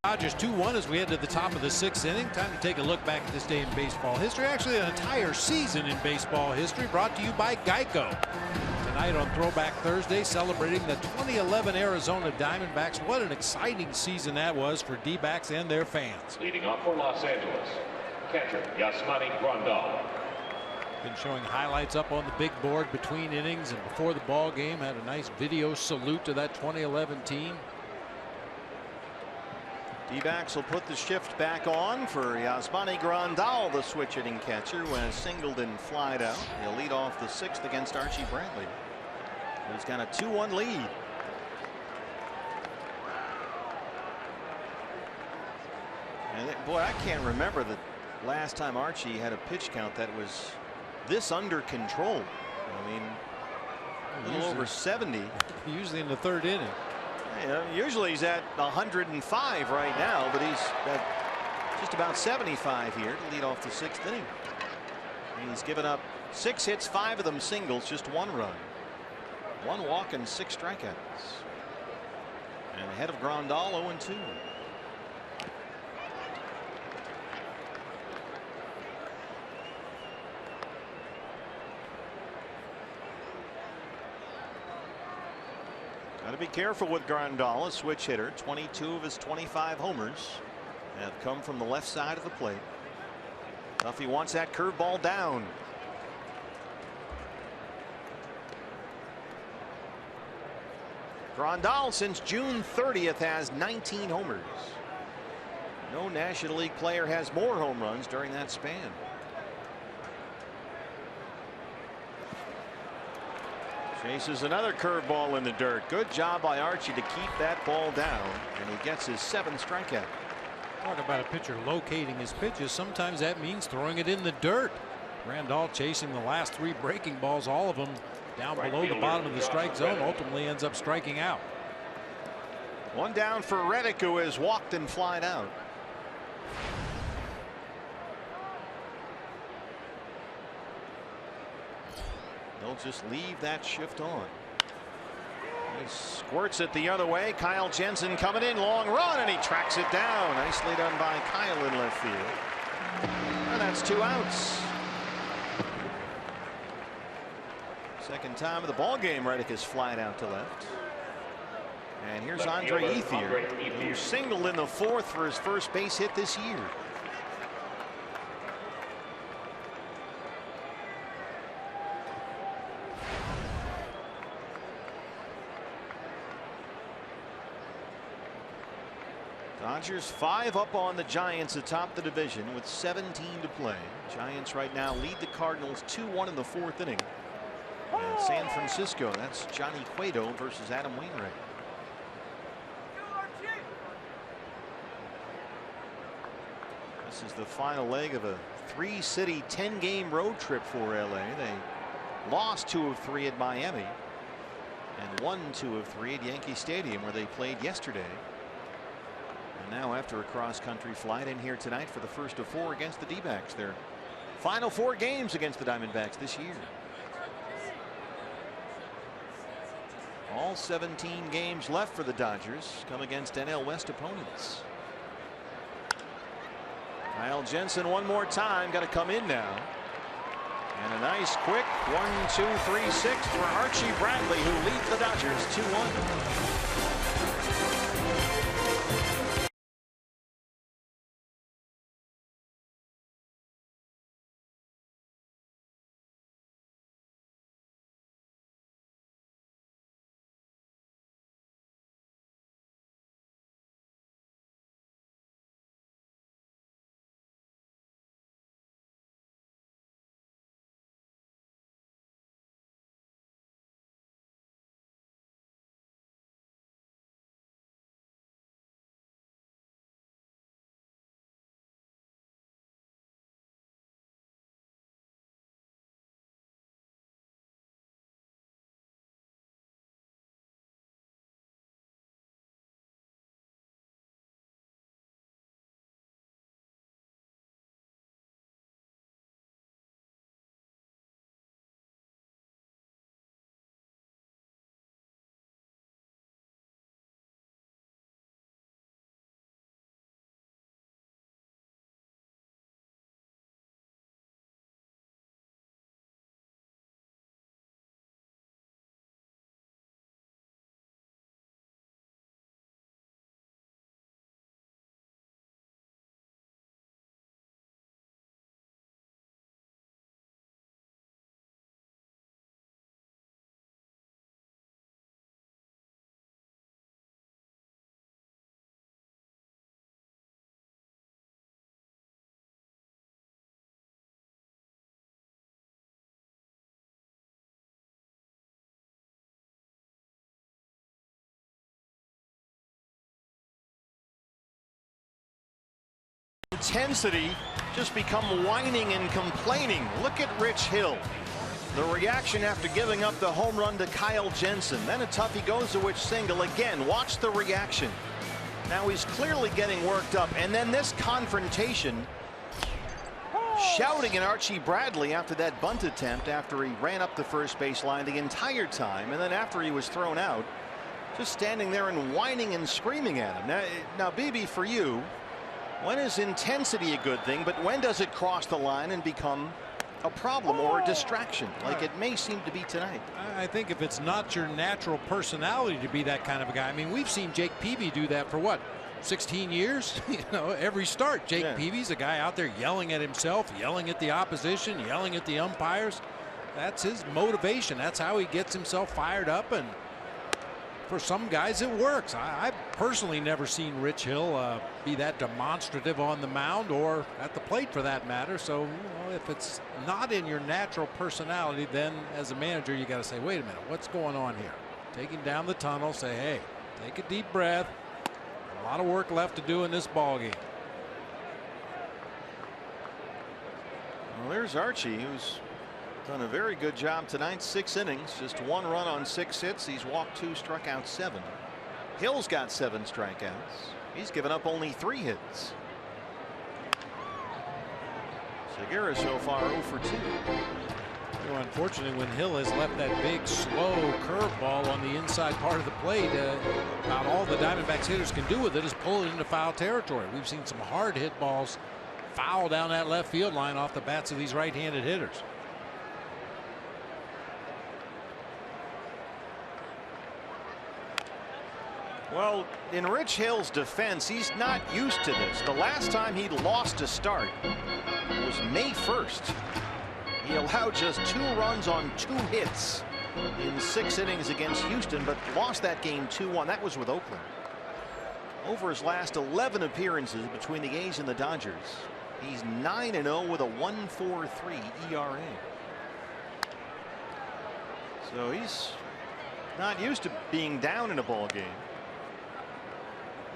D: Dodgers 2-1 as we head to the top of the 6th inning. Time to take a look back at this day in baseball history. Actually, an entire season in baseball history, brought to you by Geico. Tonight on Throwback Thursday, celebrating the 2011 Arizona Diamondbacks. What an exciting season that was for D-backs and their fans.
E: Leading off for Los Angeles, catcher Yasmani Grandal.
D: Been showing highlights up on the big board between innings and before the ball game. Had a nice video salute to that 2011 team.
C: D-backs will put the shift back on for Yasmani Grandal, the switch hitting catcher, when singled and flied out. He'll lead off the 6th against Archie Bradley. He's got a 2-1 lead. And boy, I can't remember the last time Archie had a pitch count that was this under control. I mean, a little over 70.
D: Usually in the 3rd inning.
C: Usually he's at 105 right now, but he's at just about 75 here to lead off the 6th inning. And he's given up 6 hits, 5 of them singles, just 1 run, 1 walk, and 6 strikeouts. And ahead of Grandal, 0-2. Got to be careful with Grandal, a switch hitter. 22 of his 25 homers have come from the left side of the plate. Duffy wants that curveball down. Grandal since June 30th has 19 homers. No National League player has more home runs during that span. Chases another curveball in the dirt. Good job by Archie to keep that ball down, and he gets his 7th strikeout.
D: Talk about a pitcher locating his pitches. Sometimes that means throwing it in the dirt. Grandal chasing the last 3 breaking balls, all of them down below the bottom of the strike zone, ultimately ends up striking out.
C: 1 down for Reddick, who has walked and flied out. They'll just leave that shift on. He squirts it the other way. Kyle Jensen coming in, long run, and he tracks it down. Nicely done by Kyle in left field. and that's 2 outs. Second time of the ball game, Reddick is flying out to left. And here's Andre Ethier, who singled in the 4th for his first base hit this year. Dodgers 5 up on the Giants atop the division with 17 to play. Giants right now lead the Cardinals 2-1 in the 4th inning. And San Francisco, that's Johnny Cueto versus Adam Wainwright. This is the final leg of a 3-city 10-game road trip for LA. They lost 2 of 3 at Miami and won 2 of 3 at Yankee Stadium, where they played yesterday. And now, after a cross-country flight in here tonight for the first of 4 against the D-backs, their final 4 games against the Diamondbacks this year. All 17 games left for the Dodgers come against NL West opponents. Kyle Jensen one more time, got to come in now. And a nice quick 1-2-3-6 for Archie Bradley, who leads the Dodgers 2-1. Intensity just become whining and complaining. Look at Rich Hill. The reaction after giving up the home run to Kyle Jensen. Then a toughie goes to which single again. Watch the reaction. Now he's clearly getting worked up. And then this confrontation. Shouting at Archie Bradley after that bunt attempt after he ran up the first base line the entire time. And then after he was thrown out, just standing there and whining and screaming at him. Now BB, for you, when is intensity a good thing, but when does it cross the line and become a problem or a distraction, like it may seem to be tonight?
D: I think if it's not your natural personality to be that kind of a guy. I mean, we've seen Jake Peavy do that for what, 16 years? You know, every start, Jake Peavy's a guy out there yelling at himself, yelling at the opposition, yelling at the umpires. That's his motivation. That's how he gets himself fired up, and for some guys it works. I've personally never seen Rich Hill be that demonstrative on the mound or at the plate for that matter. So, you know, if it's not in your natural personality, then as a manager you got to say, wait a minute, what's going on here? Take him down the tunnel, say, hey, take a deep breath. A lot of work left to do in this ball game.
C: Well, there's Archie, who's done a very good job tonight. 6 innings, just 1 run on 6 hits. He's walked 2, struck out 7. Hill's got 7 strikeouts. He's given up only 3 hits. Segura so far 0 for 2.
D: You know, unfortunately, when Hill has left that big slow curveball on the inside part of the plate, about all the Diamondbacks hitters can do with it is pull it into foul territory. We've seen some hard hit balls foul down that left field line off the bats of these right-handed hitters.
C: Well, in Rich Hill's defense, he's not used to this. The last time he lost a start was May 1st. He allowed just 2 runs on 2 hits in 6 innings against Houston, but lost that game 2-1. That was with Oakland. Over his last 11 appearances between the A's and the Dodgers, he's 9-0 with a 1.43 ERA. So he's not used to being down in a ball game.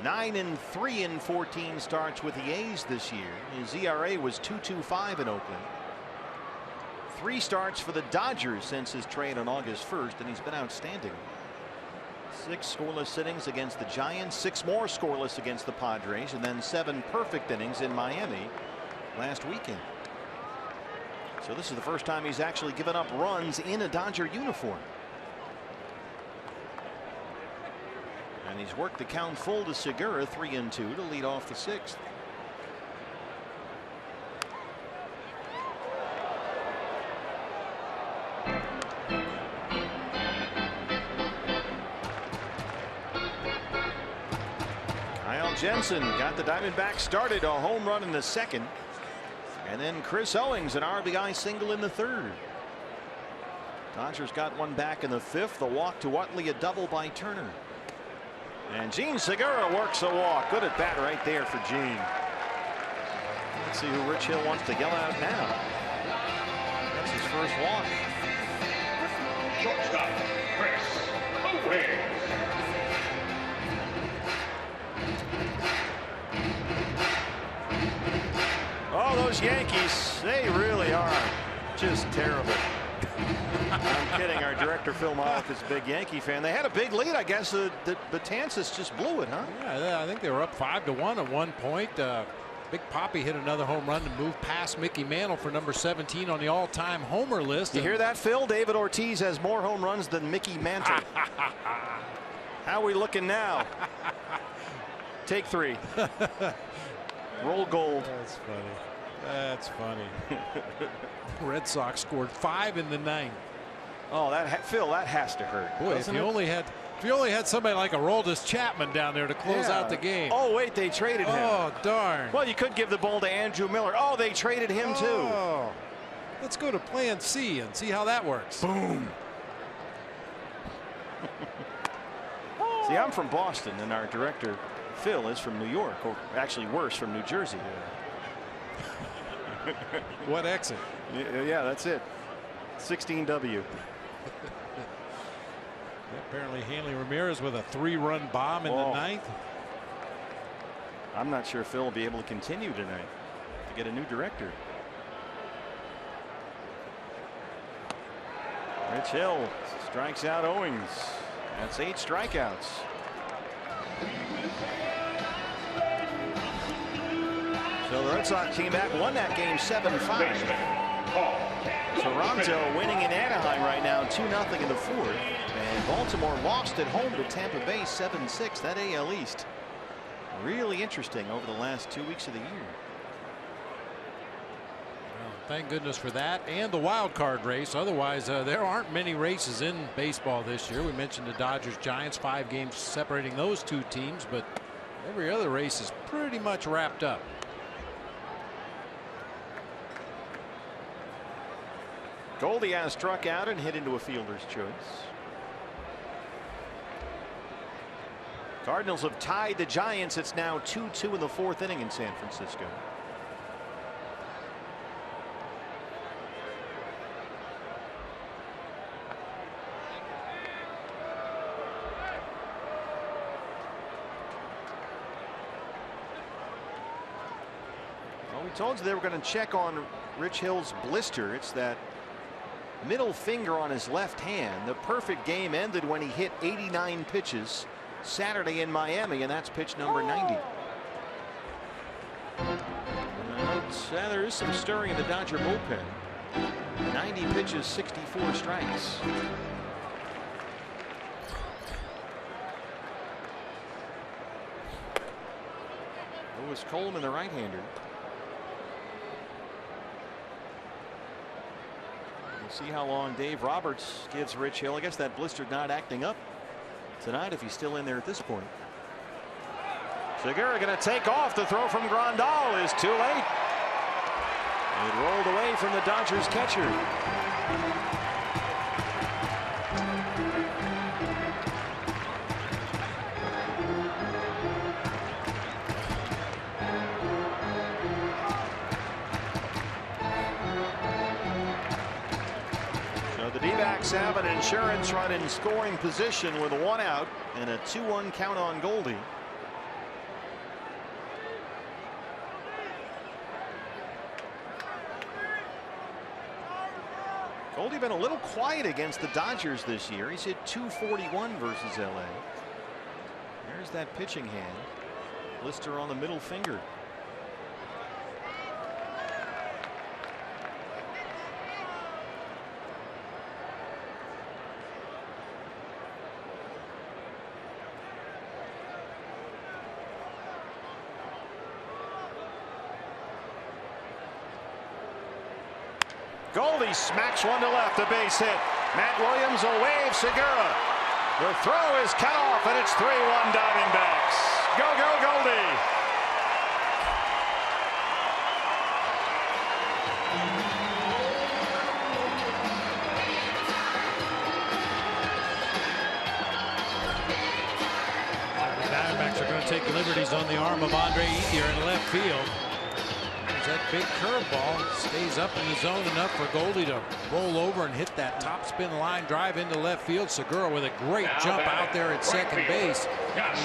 C: 9-3 in 14 starts with the A's this year. His ERA was 2.25 in Oakland. 3 starts for the Dodgers since his trade on August 1st, and he's been outstanding. 6 scoreless innings against the Giants, 6 more scoreless against the Padres, and then 7 perfect innings in Miami last weekend. So this is the first time he's actually given up runs in a Dodger uniform. And he's worked the count full to Segura, 3-2 to lead off the 6th. Kyle Jensen got the Diamondbacks started, a home run in the 2nd. And then Chris Owings, an RBI single in the 3rd. Dodgers got one back in the 5th. The walk to Utley, a double by Turner. And Gene Segura works a walk. Good at bat right there for Gene. Let's see who Rich Hill wants to yell out now. That's his first walk.
E: Shortstop, Chris Owings.
C: Oh, those Yankees, they really are just terrible. I'm kidding. Our director Phil Moffitt is a big Yankee fan. They had a big lead, I guess. The Betances just blew it, huh?
D: Yeah, I think they were up 5-1 at one point. Big Papi hit another home run to move past Mickey Mantle for number 17 on the all-time homer list.
C: You hear that, Phil? David Ortiz has more home runs than Mickey Mantle. How are we looking now? Take 3. Roll gold.
D: That's funny. That's funny. Red Sox scored 5 in the 9th.
C: Oh, Phil, that has to hurt.
D: Boy, if you only had somebody like Aroldis Chapman down there to close out the game.
C: Oh wait, they traded him.
D: Oh darn.
C: Well, you could give the ball to Andrew Miller. Oh, they traded him too.
D: Let's go to Plan C and see how that works.
C: Boom. See, I'm from Boston, and our director Phil is from New York, or actually worse, from New Jersey.
D: What exit?
C: Yeah, that's it. 16W.
D: Apparently Hanley Ramirez with a 3-run bomb in the 9th.
C: I'm not sure Phil will be able to continue tonight to get a new director. Rich Hill strikes out Owings. That's 8 strikeouts. So the Red Sox came back, won that game 7-5. Toronto winning in Anaheim right now 2-0 in the 4th. And Baltimore lost at home to Tampa Bay 7-6. That AL East really interesting over the last 2 weeks of the year.
D: Well, thank goodness for that, and the wild card race. Otherwise, there aren't many races in baseball this year. We mentioned the Dodgers Giants, 5 games separating those 2 teams, but every other race is pretty much wrapped up.
C: Goldie has struck out and hit into a fielder's choice. Cardinals have tied the Giants. It's now 2-2 in the 4th inning in San Francisco. Well, we told you they were going to check on Rich Hill's blister. It's that middle finger on his left hand. The perfect game ended when he hit 89 pitches Saturday in Miami, and that's pitch number 90. There is some stirring in the Dodger bullpen. 90 pitches, 64 strikes. Lewis Coleman, the right-hander. See how long Dave Roberts gives Rich Hill. I guess that blister not acting up tonight if he's still in there at this point. Segura going to take off. The throw from Grandal is too late. It rolled away from the Dodgers catcher. So the D-backs have an insurance run in scoring position with 1 out and a 2-1 count on Goldie. Goldie been a little quiet against the Dodgers this year. He's hit .241 versus LA. There's that pitching hand. Blister on the middle finger. Goldie smacks one to left, a base hit. Matt Williams will wave Segura. The throw is cut off, and it's 3-1 Diamondbacks. Go, go, Goldie.
D: The Diamondbacks are going to take liberties on the arm of Andre Ethier in left field. That big curveball stays up in the zone enough for Goldie to roll over and hit that top spin line drive into left field. Segura with a great jump out there at second base.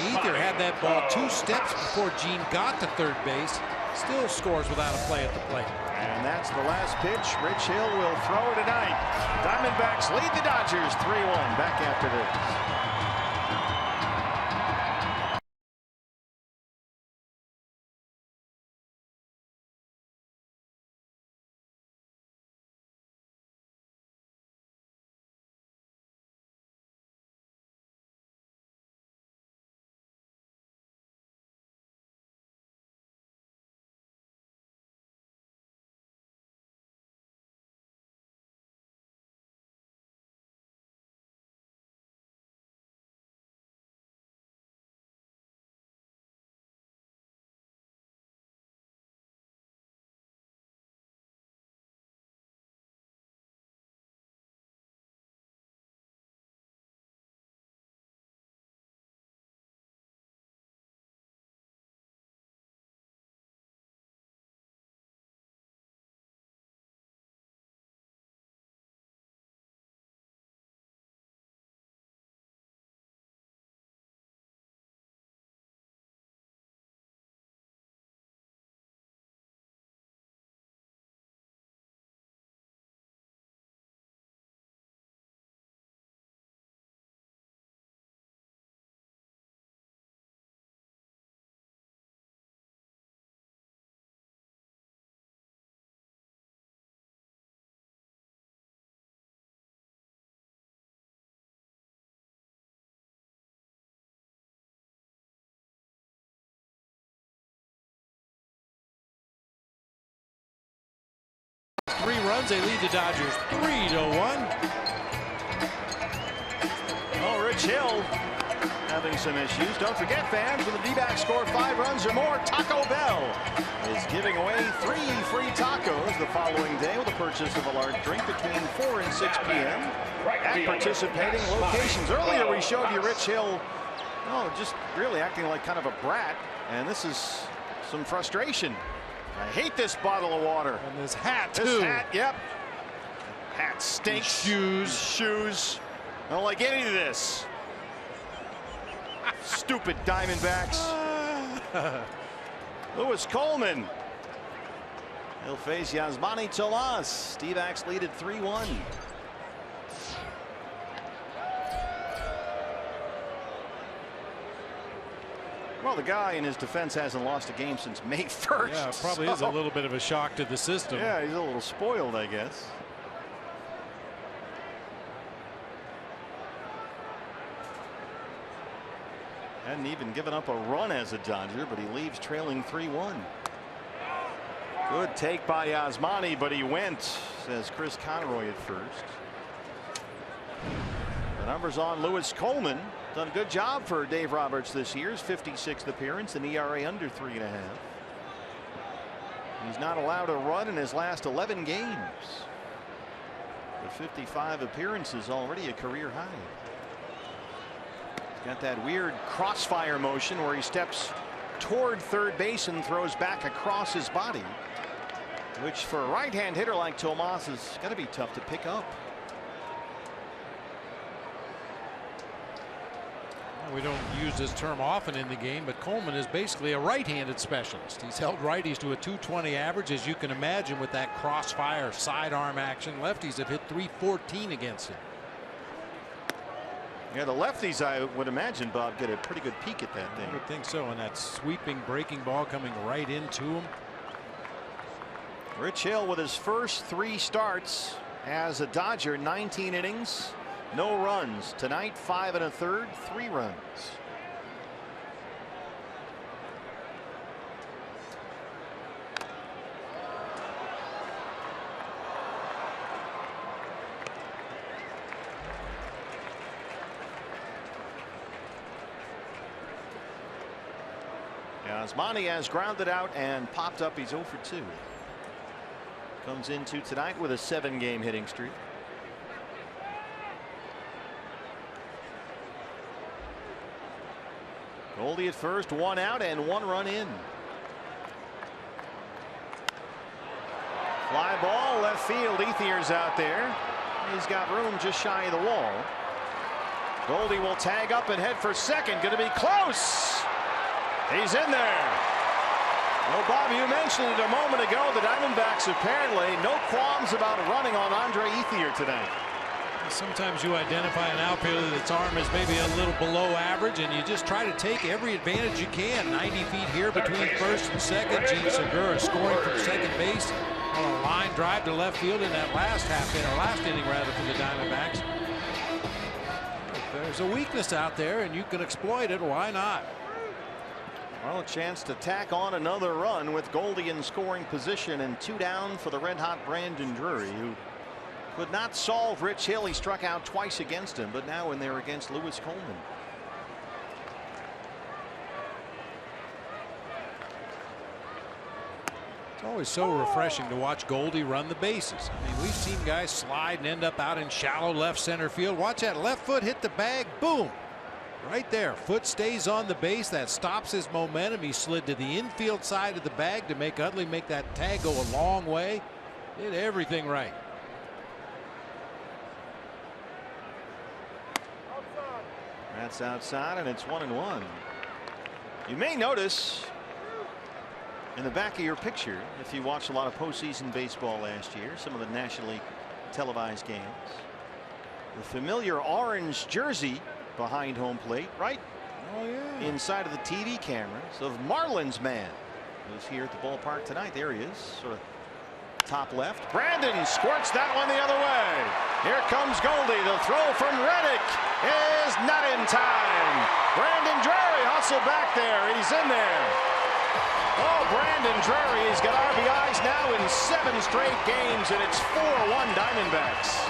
D: Ethier had that ball 2 steps before Gene got to third base. Still scores without a play at the plate.
C: And that's the last pitch. Rich Hill will throw tonight. Diamondbacks lead the Dodgers 3-1. Back after this.
D: Three runs, they lead the Dodgers 3-1.
C: Oh, Rich Hill having some issues. Don't forget, fans, when the D-backs score 5 runs or more, Taco Bell is giving away 3 free tacos the following day with the purchase of a large drink between 4 and 6 p.m. at participating locations. Earlier we showed you Rich Hill, just really acting like kind of a brat, and this is some frustration. I hate this bottle of water.
D: And this hat, too.
C: This hat, yep. Hat stinks. Shoes. I don't like any of this. Stupid Diamondbacks. Lewis Coleman. He'll face Yasmani Tomas. D-backs lead at 3-1. Well, the guy in his defense hasn't lost a game since May 1st.
D: Yeah, probably is a little bit of a shock to the system.
C: Yeah, he's a little spoiled, I guess. Hadn't even given up a run as a Dodger, but he leaves trailing 3-1. Good take by Yasmani, but he went, says Chris Conroy at first. The numbers on Lewis Coleman. Done a good job for Dave Roberts this year. His 56th appearance, an ERA under 3.5. He's not allowed a run in his last 11 games. But 55 appearances, already a career high. He's got that weird crossfire motion where he steps toward third base and throws back across his body, which for a right-hand hitter like Tomas is going to be tough to pick up.
D: We don't use this term often in the game, but Coleman is basically a right-handed specialist. He's held righties to a .220 average, as you can imagine, with that crossfire sidearm action. Lefties have hit .314 against him.
C: Yeah, the lefties, I would imagine, Bob, get a pretty good peek at that thing.
D: I would think so, and that sweeping breaking ball coming right into him.
C: Rich Hill with his first 3 starts as a Dodger, 19 innings. No runs tonight. 5 1/3, 3 runs. Yasmani has grounded out and popped up. He's 0 for 2. Comes into tonight with a 7-game hitting streak. Goldie at first, 1 out and 1 run in. Fly ball left field. Ethier's out there. He's got room just shy of the wall. Goldie will tag up and head for second. Going to be close. He's in there. Well, Bob, you mentioned it a moment ago. The Diamondbacks apparently no qualms about running on Andre Ethier tonight.
D: Sometimes you identify an outfielder that's arm is maybe a little below average, and you just try to take every advantage you can. 90 feet here between first and second. Gene Segura scoring from second base on a line drive to left field in that last inning rather, for the Diamondbacks. If there's a weakness out there and you can exploit it, why not?
C: Well, a chance to tack on another run with Goldie in scoring position and 2 down for the red-hot Brandon Drury, who could not solve Rich Hill. He struck out twice against him, but now in there against Lewis Coleman.
D: It's always so refreshing to watch Goldie run the bases. I mean, we've seen guys slide and end up out in shallow left center field. Watch that left foot hit the bag. Boom. Right there. Foot stays on the base. That stops his momentum. He slid to the infield side of the bag to make Utley make that tag go a long way. Did everything right.
C: That's outside, and it's 1-1. You may notice in the back of your picture, if you watched a lot of postseason baseball last year, some of the nationally televised games, the familiar orange jersey behind home plate, right?
D: Oh, yeah.
C: Inside of the TV cameras of Marlins man, who's here at the ballpark tonight. There he is, sort of top left. Brandon squirts that one the other way. Here comes Goldie. The throw from Reddick is not in time. Brandon Drury hustled back there. He's in there. Oh, Brandon Drury has got RBIs now in 7 straight games, and it's 4-1 Diamondbacks.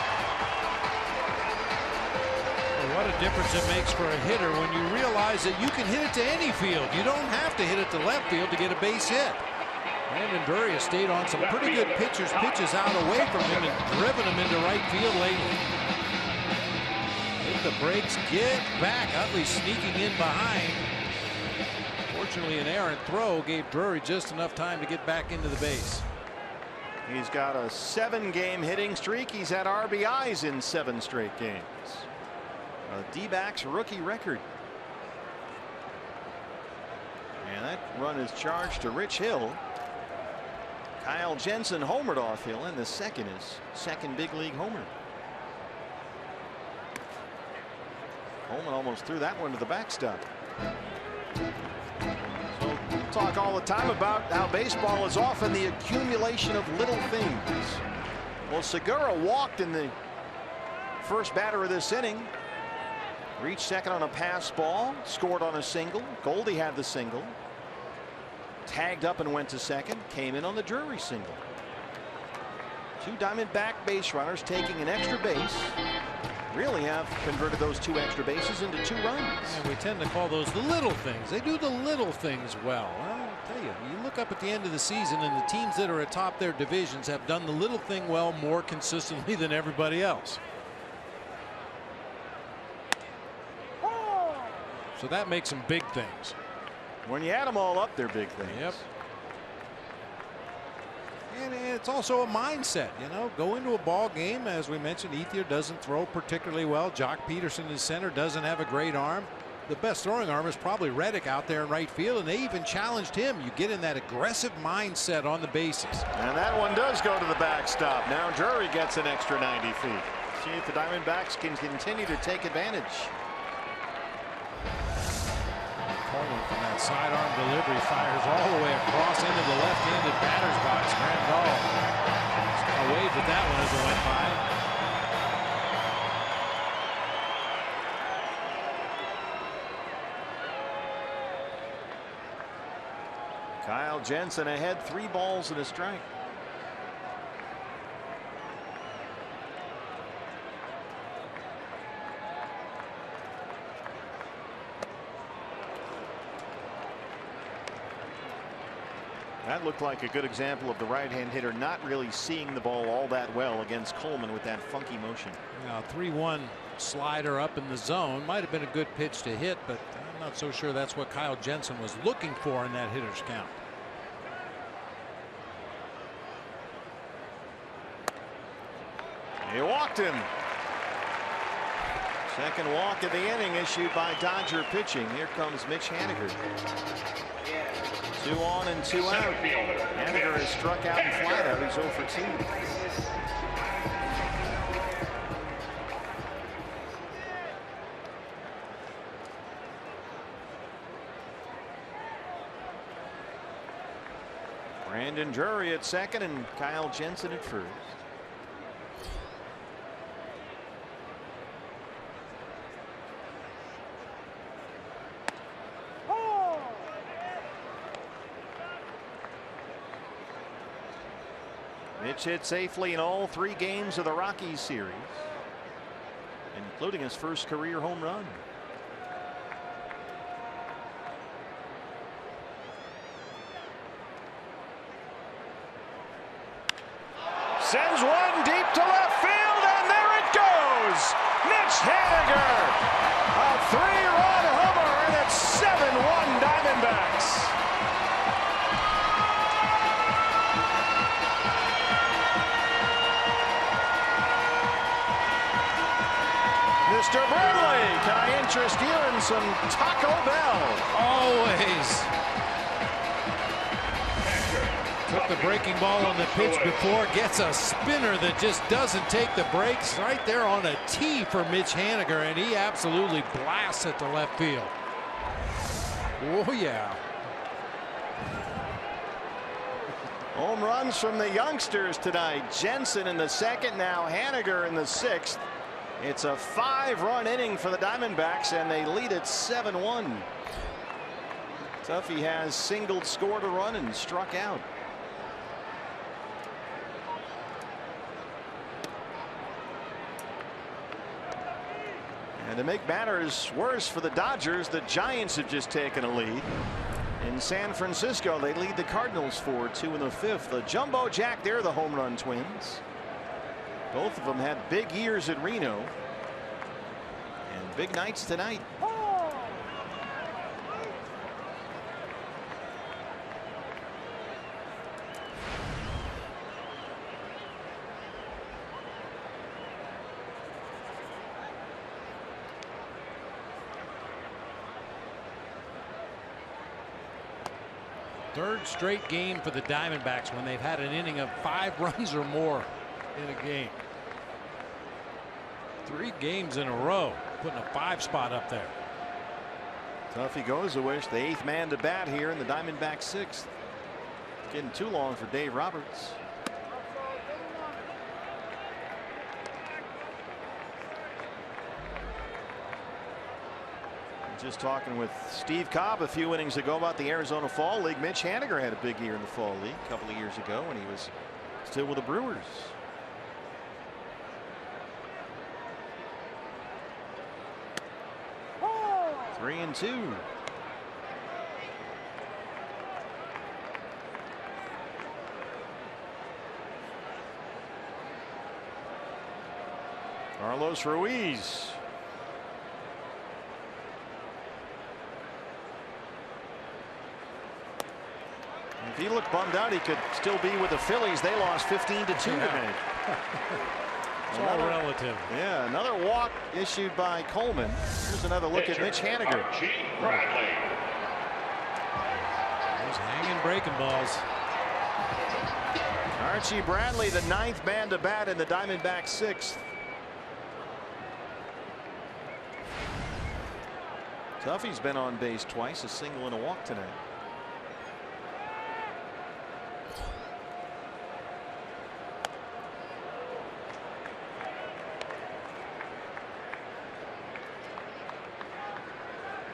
D: What a difference it makes for a hitter when you realize that you can hit it to any field. You don't have to hit it to left field to get a base hit. Brandon Drury has stayed on some pretty good pitches out away from him and driven him into right field lately. Hit the brakes, get back. Utley sneaking in behind. Fortunately, an errant throw gave Drury just enough time to get back into the base.
C: He's got a 7-game hitting streak. He's had RBIs in 7 straight games. A D-backs rookie record. And that run is charged to Rich Hill. Kyle Jensen homered off Hill, and the second big league homer. Coleman almost threw that one to the backstop. So we'll talk all the time about how baseball is often the accumulation of little things. Well, Segura walked in the first batter of this inning. Reached second on a pass ball, scored on a single. Goldie had the single. tagged up and went to second, came in on the Drury single. 2 Diamondback base runners taking an extra base. Really have converted those 2 extra bases into 2 runs.
D: And we tend to call those the little things. They do the little things well. I'll tell you, you look up at the end of the season and the teams that are atop their divisions have done the little thing well more consistently than everybody else. So that makes them big things.
C: When you add them all up, they're big things.
D: Yep. And it's also a mindset, you know, go into a ball game. As we mentioned, Ethier doesn't throw particularly well. Jock Peterson in center doesn't have a great arm. The best throwing arm is probably Reddick out there in right field, and they even challenged him. You get in that aggressive mindset on the bases.
C: And that one does go to the backstop. Now Drury gets an extra 90 feet. See if the Diamondbacks can continue to take advantage.
D: Coleman from that sidearm delivery fires all the way across into the left-handed batter's box. Grandal waved at that one as it went by.
C: Kyle Jensen ahead, 3 balls and a strike. That looked like a good example of the right-hand hitter not really seeing the ball all that well against Coleman with that funky motion.
D: Now 3-1 slider up in the zone might have been a good pitch to hit, but I'm not so sure that's what Kyle Jensen was looking for in that hitter's count.
C: He walked him. Second walk of the inning issued by Dodger pitching. Here comes Mitch Haniger. 2 on and 2 out. Haniger has struck out and flat out. He's 0 for 2. Brandon Drury at second and Kyle Jensen at first. Mitch hit safely in all 3 games of the Rockies series, including his first career home run. Sends one deep to left field, and there it goes. Mitch Haniger, a 3-run homer, and it's 7-1 Diamondbacks. Mr. Bradley, can I interest you in some Taco Bell?
D: Always. Took the breaking ball on the pitch before, gets a spinner that just doesn't take the brakes. Right there on a tee for Mitch Haniger, and he absolutely blasts it to left field. Oh, yeah.
C: Home runs from the youngsters tonight. Jensen in the second, now Haniger in the 6th. It's a 5-run inning for the Diamondbacks, and they lead it 7-1. Tuffy has singled, scored a run, and struck out. And to make matters worse for the Dodgers, the Giants have just taken a lead. In San Francisco, they lead the Cardinals 4-2 in the 5th. The Jumbo Jack, they're the home run twins. Both of them had big years at Reno and big nights tonight.
D: Third straight game for the Diamondbacks when they've had an inning of 5 runs or more in a game. 3 games in a row, putting a 5 spot up there.
C: Tuffy goes to wish the 8th man to bat here in the Diamondbacks 6th. Getting too long for Dave Roberts. Just talking with Steve Cobb a few innings ago about the Arizona Fall League. Mitch Haniger had a big year in the Fall League a couple of years ago when he was still with the Brewers. Oh. 3-2. Carlos Ruiz. If he looked bummed out, he could still be with the Phillies. They lost 15-2 tonight.
D: It's all relative.
C: Yeah, another walk issued by Coleman. Here's another look at Mitch Haniger.
D: He's hanging breaking balls.
C: Archie Bradley, the 9th man to bat in the Diamondbacks' 6th. Tuffy's been on base twice, a single and a walk tonight.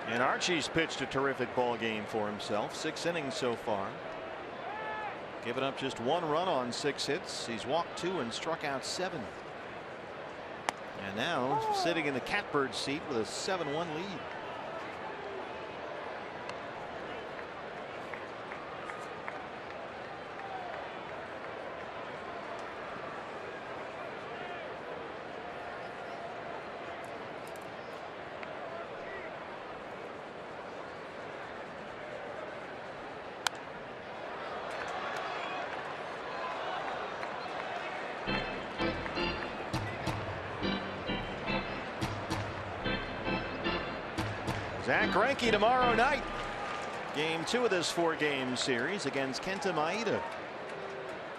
C: And Archie's pitched a terrific ball game for himself. 6 innings so far. Given up just 1 run on 6 hits. He's walked 2 and struck out 7. And now sitting in the catbird seat with a 7-1 lead. Zach Greinke tomorrow night. Game 2 of this 4-game series against Kenta Maeda.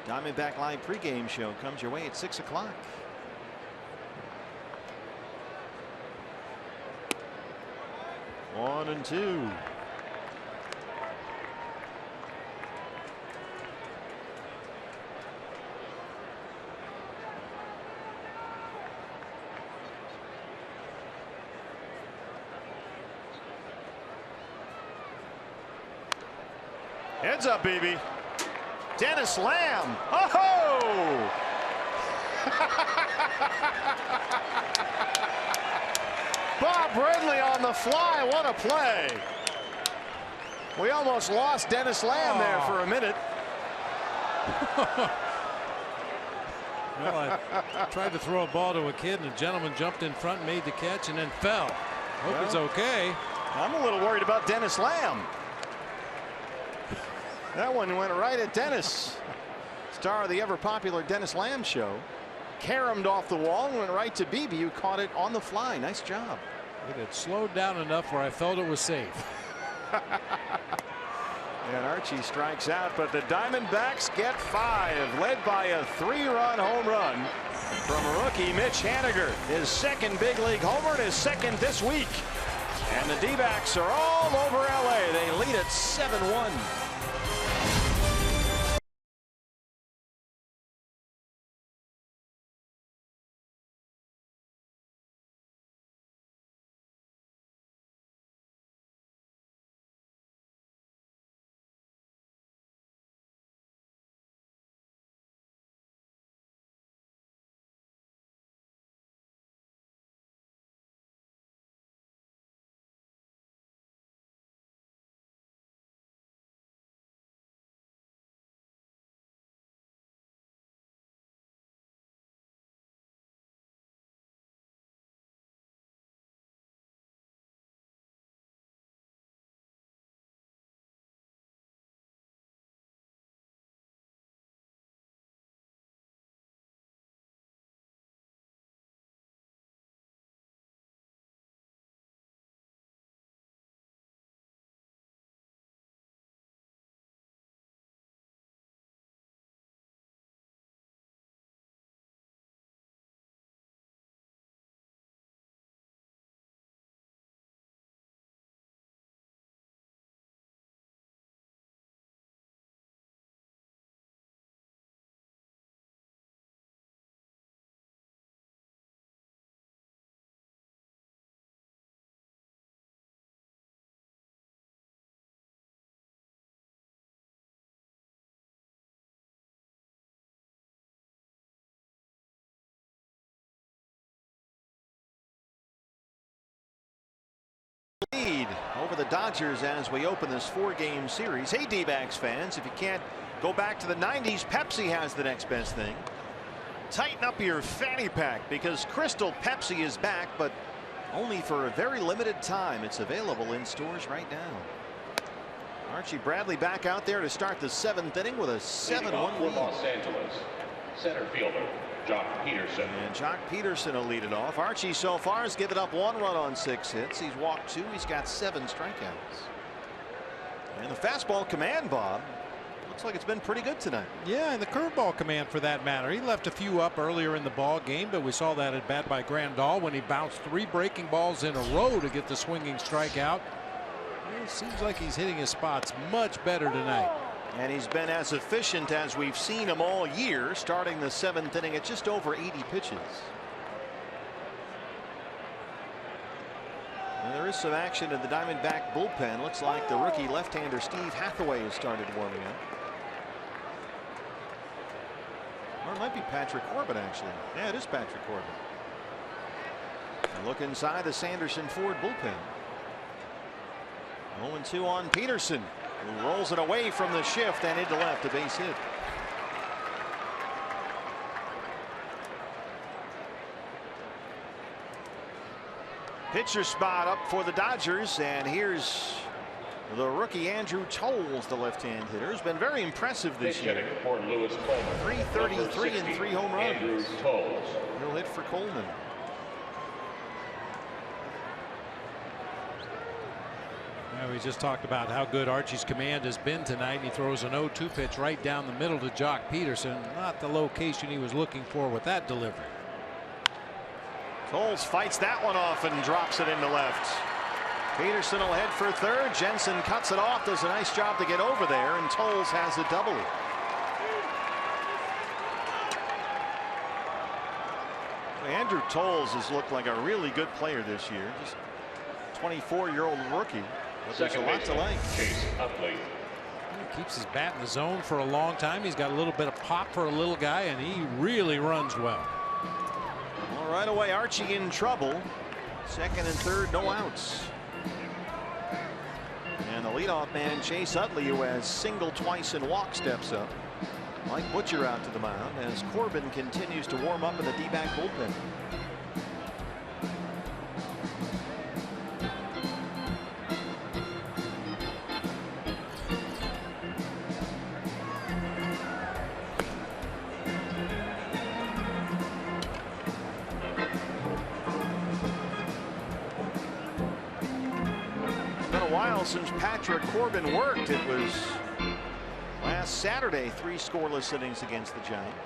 C: Diamondback Live pregame show comes your way at 6 o'clock. One and 2. Heads up, baby. Dennis Lamb. Oh! Bob Bradley on the fly. What a play. We almost lost Dennis Lamb there for a minute.
D: Well, I tried to throw a ball to a kid, and a gentleman jumped in front, made the catch, and then fell. Hope it's okay.
C: I'm a little worried about Dennis Lamb. That one went right at Dennis. Star of the ever popular Dennis Lamb show. Caromed off the wall and went right to Beebe, who caught it on the fly. Nice job.
D: It had slowed down enough where I felt it was safe.
C: And Archie strikes out, but the Diamondbacks get 5, led by a 3-run home run from rookie Mitch Haniger. His 2nd big league homer and his 2nd this week. And the D-backs are all over LA. They lead at 7-1. lead over the Dodgers as we open this 4-game series. Hey, D-backs fans, if you can't go back to the 90s, Pepsi has the next best thing. Tighten up your fanny pack because Crystal Pepsi is back, but only for a very limited time. It's available in stores right now. Archie Bradley back out there to start the 7th inning with a 7-1 lead.
E: Los Angeles, center fielder Jock Peterson.
C: And Jock Peterson will lead it off. Archie so far has given up 1 run on 6 hits. He's walked 2. He's got 7 strikeouts. And the fastball command, Bob, looks like it's been pretty good tonight.
D: Yeah, and the curveball command for that matter. He left a few up earlier in the ball game, but we saw that at bat by Grandal when he bounced 3 breaking balls in a row to get the swinging strikeout. It seems like he's hitting his spots much better tonight.
C: And he's been as efficient as we've seen him all year, starting the 7th inning at just over 80 pitches. And there is some action in the Diamondback bullpen. Looks like the rookie left-hander Steve Hathaway has started warming up. Or it might be Patrick Corbin, actually. Yeah, it is Patrick Corbin. And look inside the Sanderson Ford bullpen. 0-2 on Peterson, who rolls it away from the shift and into left, a base hit. Pitcher spot up for the Dodgers, and here's the rookie Andrew Tolles, the left-hand hitter. Has been very impressive this year.
E: For Lewis Coleman,
C: 333 and 3 home runs.
E: Andrew Tolles.
C: No hit for Coleman.
D: Yeah, we just talked about how good Archie's command has been tonight. He throws an 0-2 pitch right down the middle to Jock Peterson. Not the location he was looking for with that delivery.
C: Tolles fights that one off and drops it into left. Peterson will head for third. Jensen cuts it off, does a nice job to get over there, and Tolles has a double. Andrew Tolles has looked like a really good player this year. Just 24-year-old rookie. But there's a lot to like.
D: He keeps his bat in the zone for a long time. He's got a little bit of pop for a little guy, and he really runs well.
C: Well, right away, Archie in trouble. Second and third, no outs. And the leadoff man, Chase Utley, who has singled twice and walked, steps up. Mike Butcher out to the mound as Corbin continues to warm up in the D-back bullpen. Since Patrick Corbin worked, it was last Saturday, 3 scoreless innings against the Giants.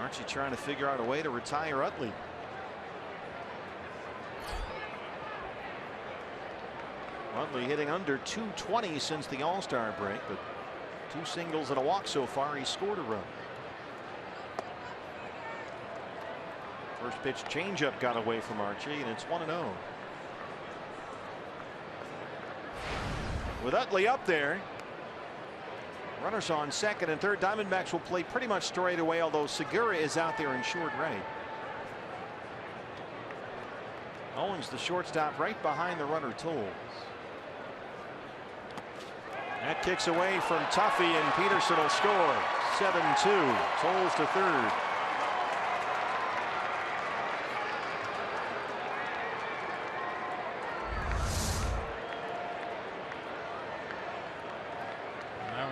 C: Archie trying to figure out a way to retire Utley. Utley hitting under 220 since the All-Star break, but 2 singles and a walk so far. He scored a run. First pitch changeup got away from Archie, and it's 1-0. With Utley up there, runners on second and third. Diamondbacks will play pretty much straight away, although Segura is out there in short right. Owens, the shortstop, right behind the runner, Tolles. That kicks away from Tuffy, and Peterson will score. 7-2. Tolles to third.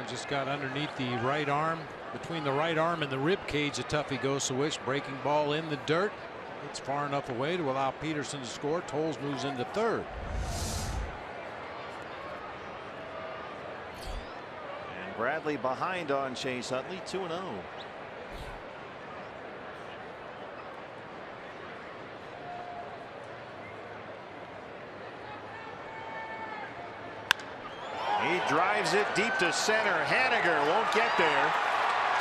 D: Just got underneath the right arm, between the right arm and the rib cage of Tuffy Gosewish. Breaking ball in the dirt. It's far enough away to allow Peterson to score. Tolles moves into third.
C: And Bradley behind on Chase Utley, 2-0. He drives it deep to center. Haniger won't get there.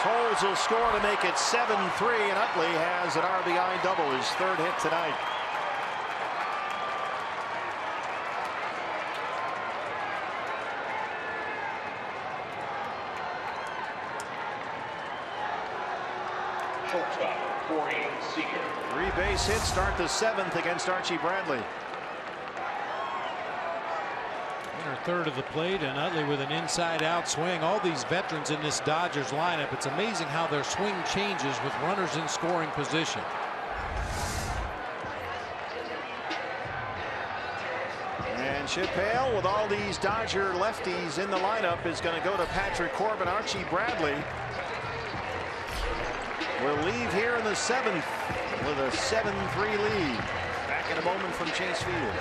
C: Tolles will score to make it 7-3, and Utley has an RBI double, his 3rd hit tonight.
E: Shortstop, Corey Seager.
C: 3 base hits start the 7th against Archie Bradley.
D: Inner third of the plate, and Utley with an inside-out swing. All these veterans in this Dodgers lineup, it's amazing how their swing changes with runners in scoring position.
C: And Chip Hale, with all these Dodger lefties in the lineup, is going to go to Patrick Corbin. Archie Bradley will leave here in the 7th with a 7-3 lead. Back in a moment from Chase Field.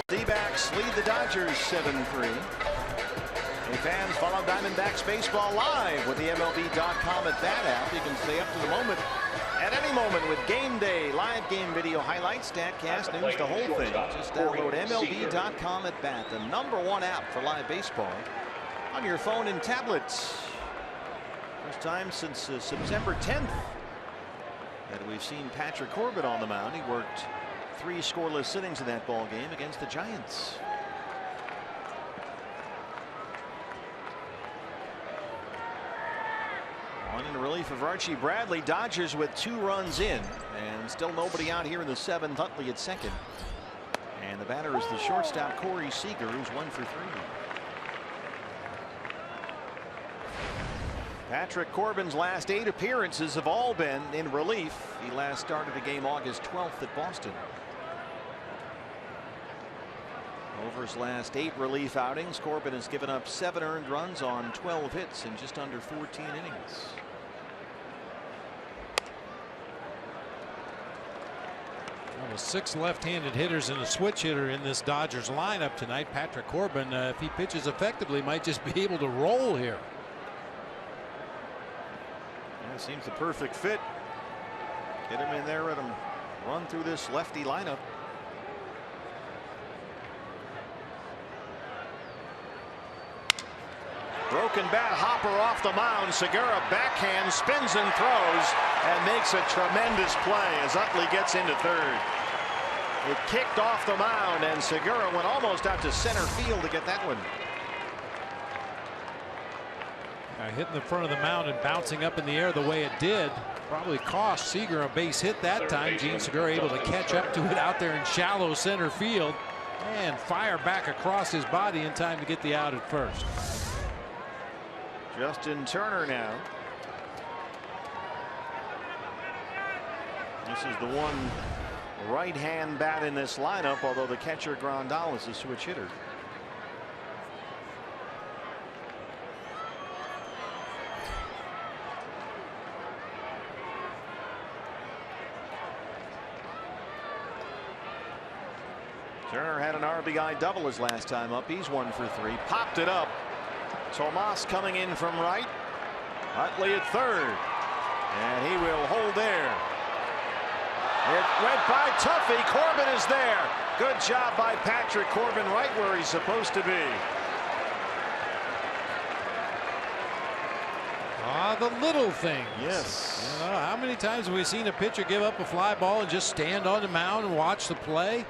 C: D-backs lead the Dodgers 7-3. Hey fans, follow Diamondbacks baseball live with the MLB.com at that app. You can stay up to the moment at any moment with Game Day, live game video highlights, StatCast, news, the whole thing. Just download MLB.com at bat, the #1 app for live baseball on your phone and tablets. First time since September 10th that we've seen Patrick Corbin on the mound. He worked 3 scoreless innings in that ball game against the Giants. On in relief of Archie Bradley. Dodgers with 2 runs in, and still nobody out here in the 7th. Utley at second, and the batter is the shortstop Corey Seager, who's 1 for 3. Patrick Corbin's last 8 appearances have all been in relief. He last started a game August 12th at Boston. Over his last 8 relief outings, Corbin has given up 7 earned runs on 12 hits in just under 14 innings.
D: Well, with 6 left-handed hitters and a switch hitter in this Dodgers lineup tonight, Patrick Corbin, if he pitches effectively, might just be able to roll here.
C: Yeah, seems the perfect fit. Get him in there, let him run through this lefty lineup. Broken bat, Hopper off the mound. Segura backhand, spins and throws, and makes a tremendous play as Utley gets into third. It kicked off the mound, and Segura went almost out to center field to get that one.
D: Hitting the front of the mound and bouncing up in the air the way it did probably cost Seager a base hit that time. Gene Segura able to catch up to it out there in shallow center field and fire back across his body in time to get the out at first.
C: Justin Turner now. This is the one right-hand bat in this lineup, although the catcher Grandal is a switch hitter. Turner had an RBI double his last time up. He's 1 for 3. Popped it up. Tomas coming in from right. Utley at third, and he will hold there. It went by Tuffy. Corbin is there. Good job by Patrick Corbin, right where he's supposed to be.
D: The little things.
C: Yes.
D: You know, how many times have we seen a pitcher give up a fly ball and just stand on the mound and watch the play?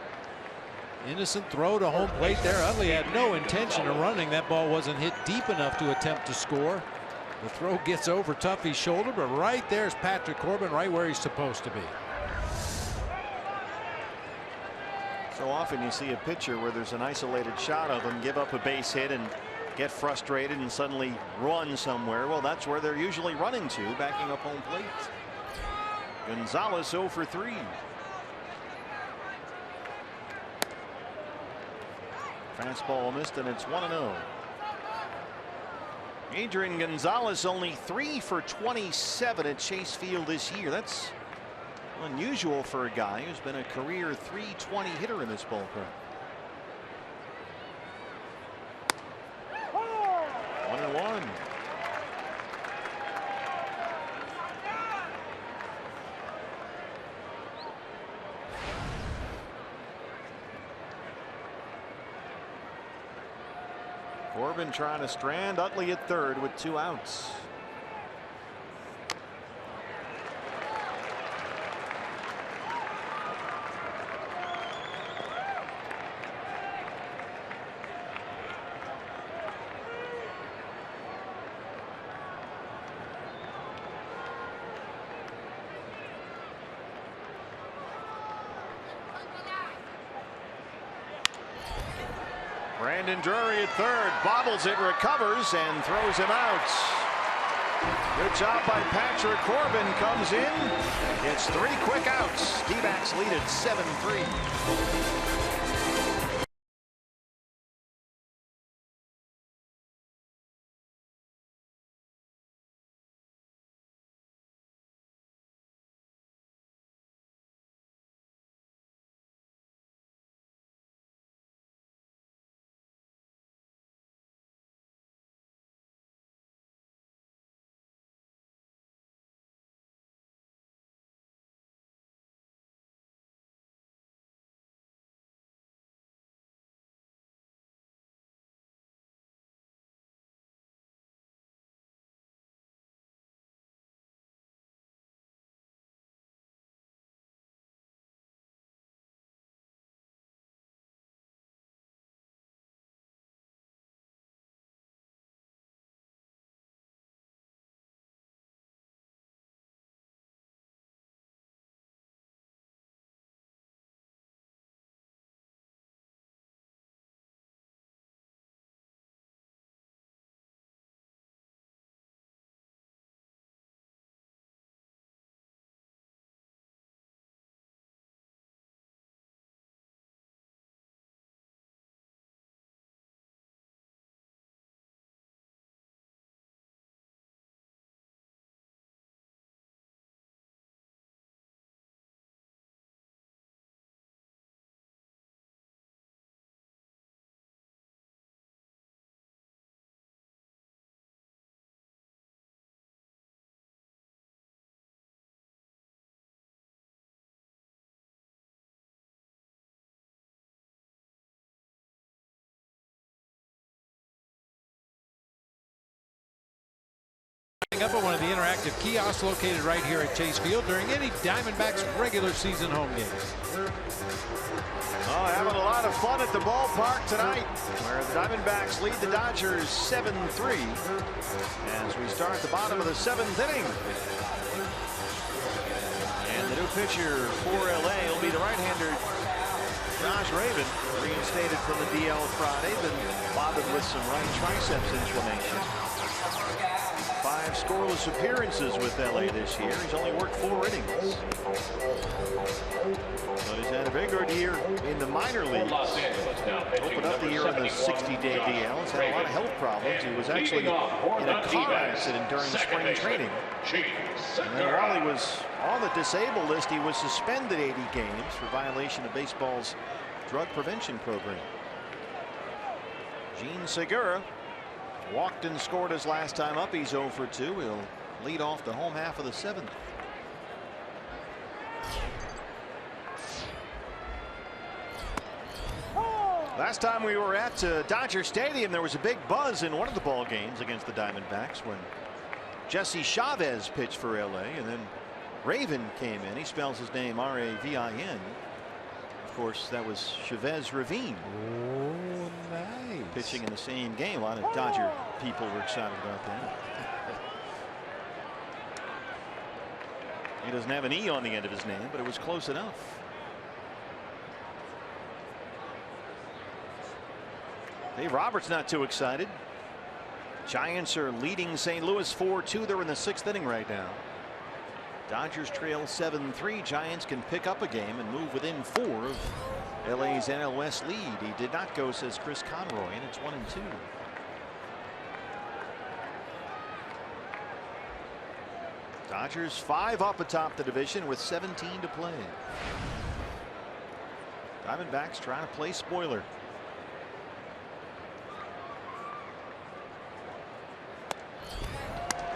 D: Innocent throw to home plate there. Utley had no intention of running. That ball wasn't hit deep enough to attempt to score. The throw gets over Tuffy's shoulder, but right there's Patrick Corbin, right where he's supposed to be.
C: So often you see a pitcher where there's an isolated shot of him give up a base hit and get frustrated and suddenly run somewhere. Well, that's where they're usually running to, backing up home plate. Gonzalez 0 for 3. Fastball missed, and it's 1-0. Adrian Gonzalez only 3 for 27 at Chase Field this year. That's unusual for a guy who's been a career .320 hitter in this ballpark. 1-1. Corbin trying to strand Utley at third with 2 outs. Brandon Drury at third, bobbles it, recovers, and throws him out. Good job by Patrick Corbin, comes in, gets 3 quick outs. D-backs lead at 7-3.
D: Up at one of the interactive kiosks located right here at Chase Field during any Diamondbacks regular season home games.
C: Oh, having a lot of fun at the ballpark tonight, where the Diamondbacks lead the Dodgers 7-3 as we start the bottom of the 7th inning. And the new pitcher for LA will be the right-hander Josh Raven, reinstated from the DL Friday, been bothered with some right triceps inflammation. 5 scoreless appearances with LA this year. He's only worked 4 innings. But he's had a very good year in the minor leagues. Opened up the year on the 60-day DL. He's had a lot of health problems. He was actually in a car accident during spring training. And then while he was on the disabled list, he was suspended 80 games for violation of baseball's drug prevention program. Gene Segura walked and scored his last time up. He's 0 for 2. He'll lead off the home half of the 7th. Last time we were at Dodger Stadium, there was a big buzz in one of the ball games against the Diamondbacks when Jesse Chavez pitched for LA, and then Raven came in. He spells his name R-A-V-I-N. Of course, that was Chavez Ravine.
D: Oh, nice.
C: Pitching in the same game. A lot of Dodger people were excited about that. He doesn't have an E on the end of his name, but it was close enough. Dave Roberts not too excited. Giants are leading St. Louis 4-2. They're in the 6th inning right now. Dodgers trail 7-3. Giants can pick up a game and move within 4 of LA's NL West lead. He did not go, says Chris Conroy, and it's 1-2. Dodgers 5 up atop the division with 17 to play. Diamondbacks trying to play spoiler.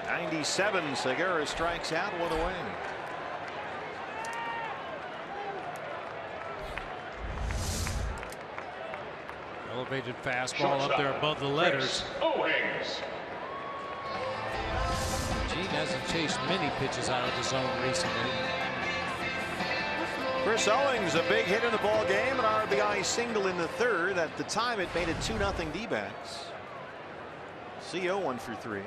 C: '97. Segura strikes out, 1 away.
D: Elevated fastball up there above the letters. Gene hasn't chased many pitches out of the zone recently.
C: Chris Owings, a big hit in the ball game, an RBI single in the 3rd. At the time, it made it 2-0 D-backs. CO 1 for 3.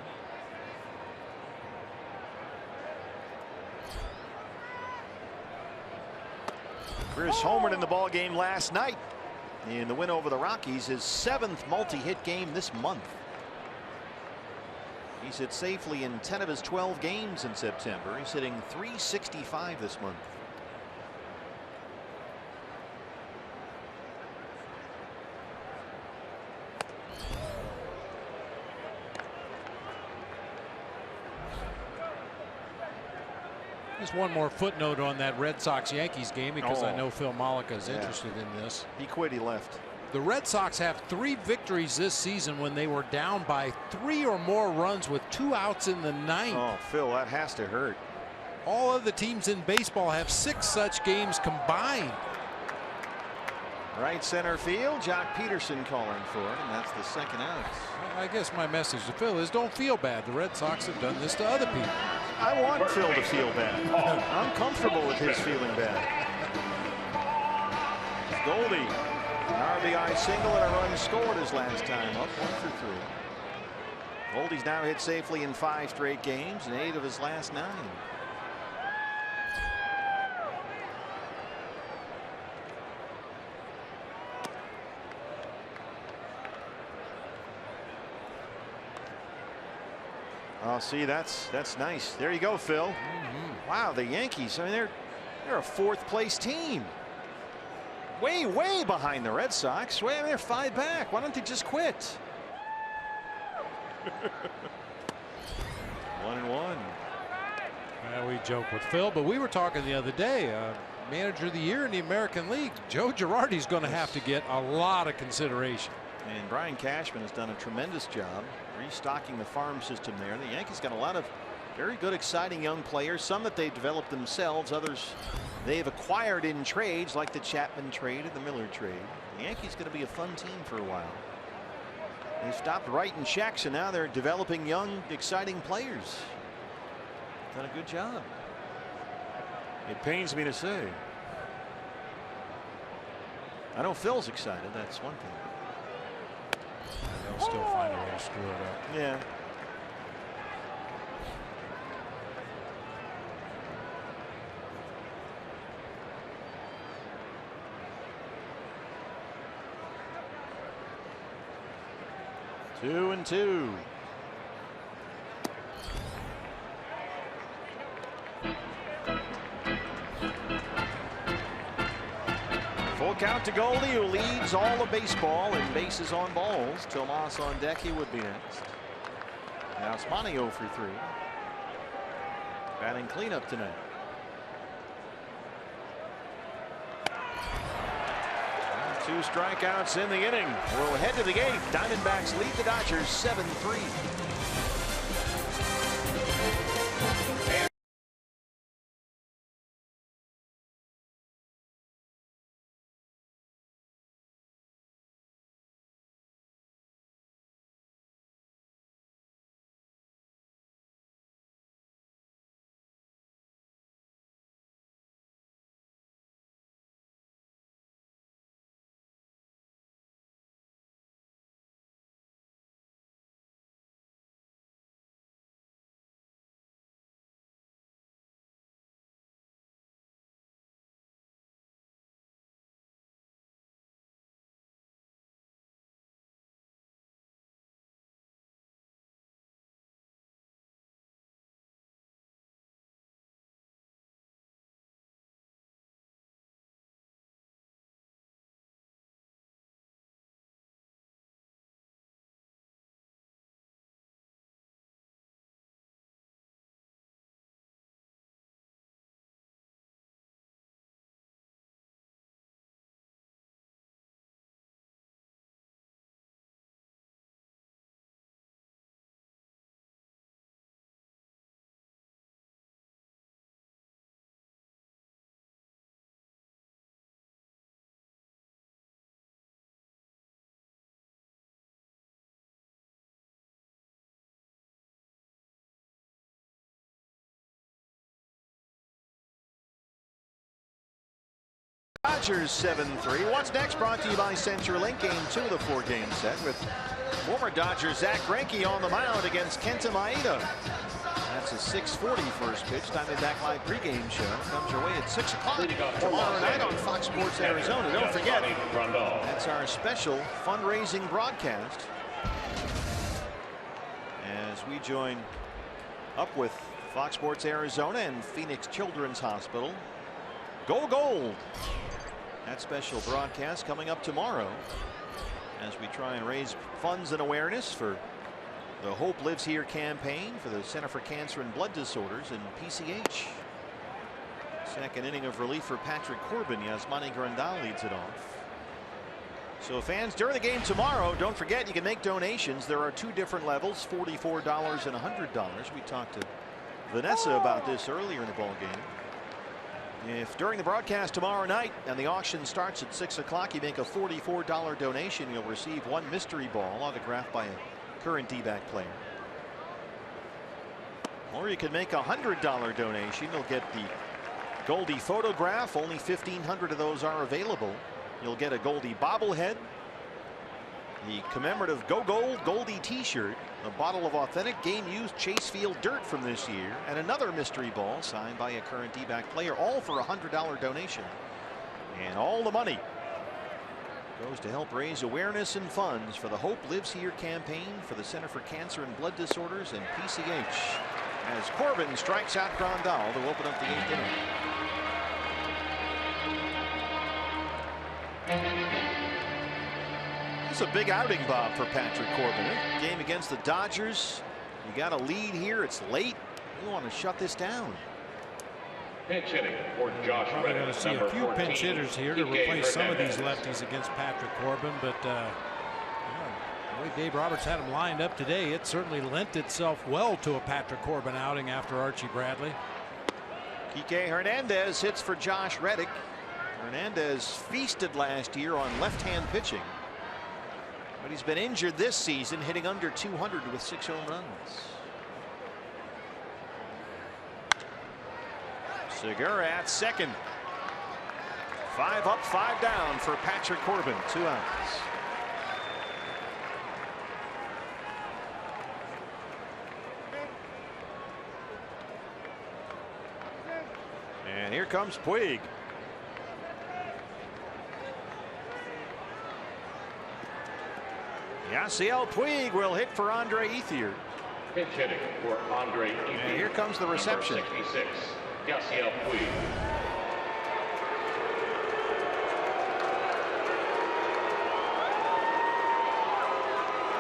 C: Chris homered in the ball game last night in the win over the Rockies, his 7th multi-hit game this month. He's hit safely in 10 of his 12 games in September. He's hitting .365 this month.
D: Just one more footnote on that Red Sox-Yankees game, because I know Phil Malika is interested in this.
C: He quit, he left.
D: The Red Sox have 3 victories this season when they were down by 3 or more runs with 2 outs in the 9th.
C: Oh, Phil, that has to hurt.
D: All of the teams in baseball have 6 such games combined.
C: Right center field, Jock Peterson calling for it, and that's the 2nd out.
D: I guess my message to Phil is don't feel bad. The Red Sox have done this to other people.
C: I want Phil to feel bad. I'm comfortable with his feeling bad. Goldie, an RBI single and a run scored his last time up, 1 for 3. Goldie's now hit safely in 5 straight games and 8 of his last 9. Oh, see, that's nice. There you go, Phil. Wow, the Yankees, I mean, they're a 4th place team. Way behind the Red Sox. I mean, they're 5 back. Why don't they just quit? 1-1.
D: Well, we joke with Phil, but we were talking the other day. Manager of the Year in the American League, Joe Girardi's going to have to get a lot of consideration.
C: And Brian Cashman has done a tremendous job restocking the farm system there. The Yankees got a lot of very good, exciting young players, some that they've developed themselves, others they've acquired in trades like the Chapman trade and the Miller trade. The Yankees going to be a fun team for a while. They stopped writing checks and now they're developing young, exciting players. Done a good job. It pains me to say. I know Phil's excited, that's one thing.
D: They'll still find a way to screw it up.
C: Yeah. Two and 2. Full count to Goldie, who leads all of baseball in bases on balls. Tomas on deck, he would be next. Now Spani 0 for 3. Batting cleanup tonight. Two strikeouts in the inning. We'll head to the 8th. Diamondbacks lead the Dodgers 7-3. Dodgers 7-3. What's next? Brought to you by CenturyLink. Game 2 of the 4-game set with former Dodger Zach Greinke on the mound against Kenta Maeda. That's a 6:40 first pitch. Diamondback Live pregame show comes your way at 6 o'clock tomorrow night on Fox Sports Arizona. Don't forget, that's our special fundraising broadcast as we join up with Fox Sports Arizona and Phoenix Children's Hospital. Go Gold! That special broadcast coming up tomorrow as we try and raise funds and awareness for the Hope Lives Here campaign for the Center for Cancer and Blood Disorders and PCH. Second inning of relief for Patrick Corbin. Yasmani Grandal leads it off. So fans, during the game tomorrow, don't forget you can make donations. There are 2 different levels, $44 and $100. We talked to Vanessa about this earlier in the ball game. If during the broadcast tomorrow night and the auction starts at 6 o'clock, you make a $44 donation, you'll receive 1 mystery ball autographed by a current D-back player. Or you can make a $100 donation. You'll get the Goldie photograph. Only 1,500 of those are available. You'll get a Goldie bobblehead, the commemorative Go Gold Goldie t-shirt, a bottle of authentic game-used Chase Field dirt from this year, and another mystery ball signed by a current D-back player, all for a $100 donation. And all the money goes to help raise awareness and funds for the Hope Lives Here campaign for the Center for Cancer and Blood Disorders and PCH. As Corbin strikes out Grandal to open up the 8th inning. It's a big outing, Bob, for Patrick Corbin. Game against the Dodgers. You got a lead here. It's late. You want to shut this down.
E: Pinch hitting for Josh Reddick.
D: We're going to see a few pinch hitters here to replace some of these lefties against Patrick Corbin, but the way Dave Roberts had him lined up today, it certainly lent itself well to a Patrick Corbin outing after Archie Bradley.
C: Kike Hernandez hits for Josh Reddick. Hernandez feasted last year on left-hand pitching, but he's been injured this season, hitting under 200 with 6 home runs. Segura at second. 5 up, 5 down for Patrick Corbin. 2 outs. And here comes Puig. Yasiel Puig will hit for Andre Ethier.
E: Pinch hitting for Andre Ethier.
C: And here comes the reception.
E: Number 66, Yasiel Puig.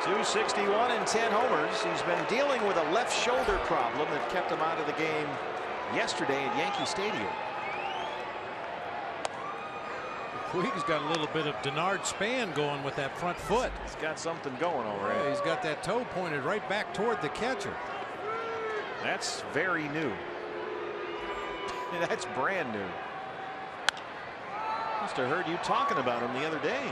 C: .261 and 10 homers. He's been dealing with a left shoulder problem that kept him out of the game yesterday at Yankee Stadium.
D: Puig's got a little bit of Denard Span going with that front foot.
C: He's got something going already.
D: Yeah, he's got that toe pointed right back toward the catcher.
C: That's very new. That's brand new. Must have heard you talking about him the other day.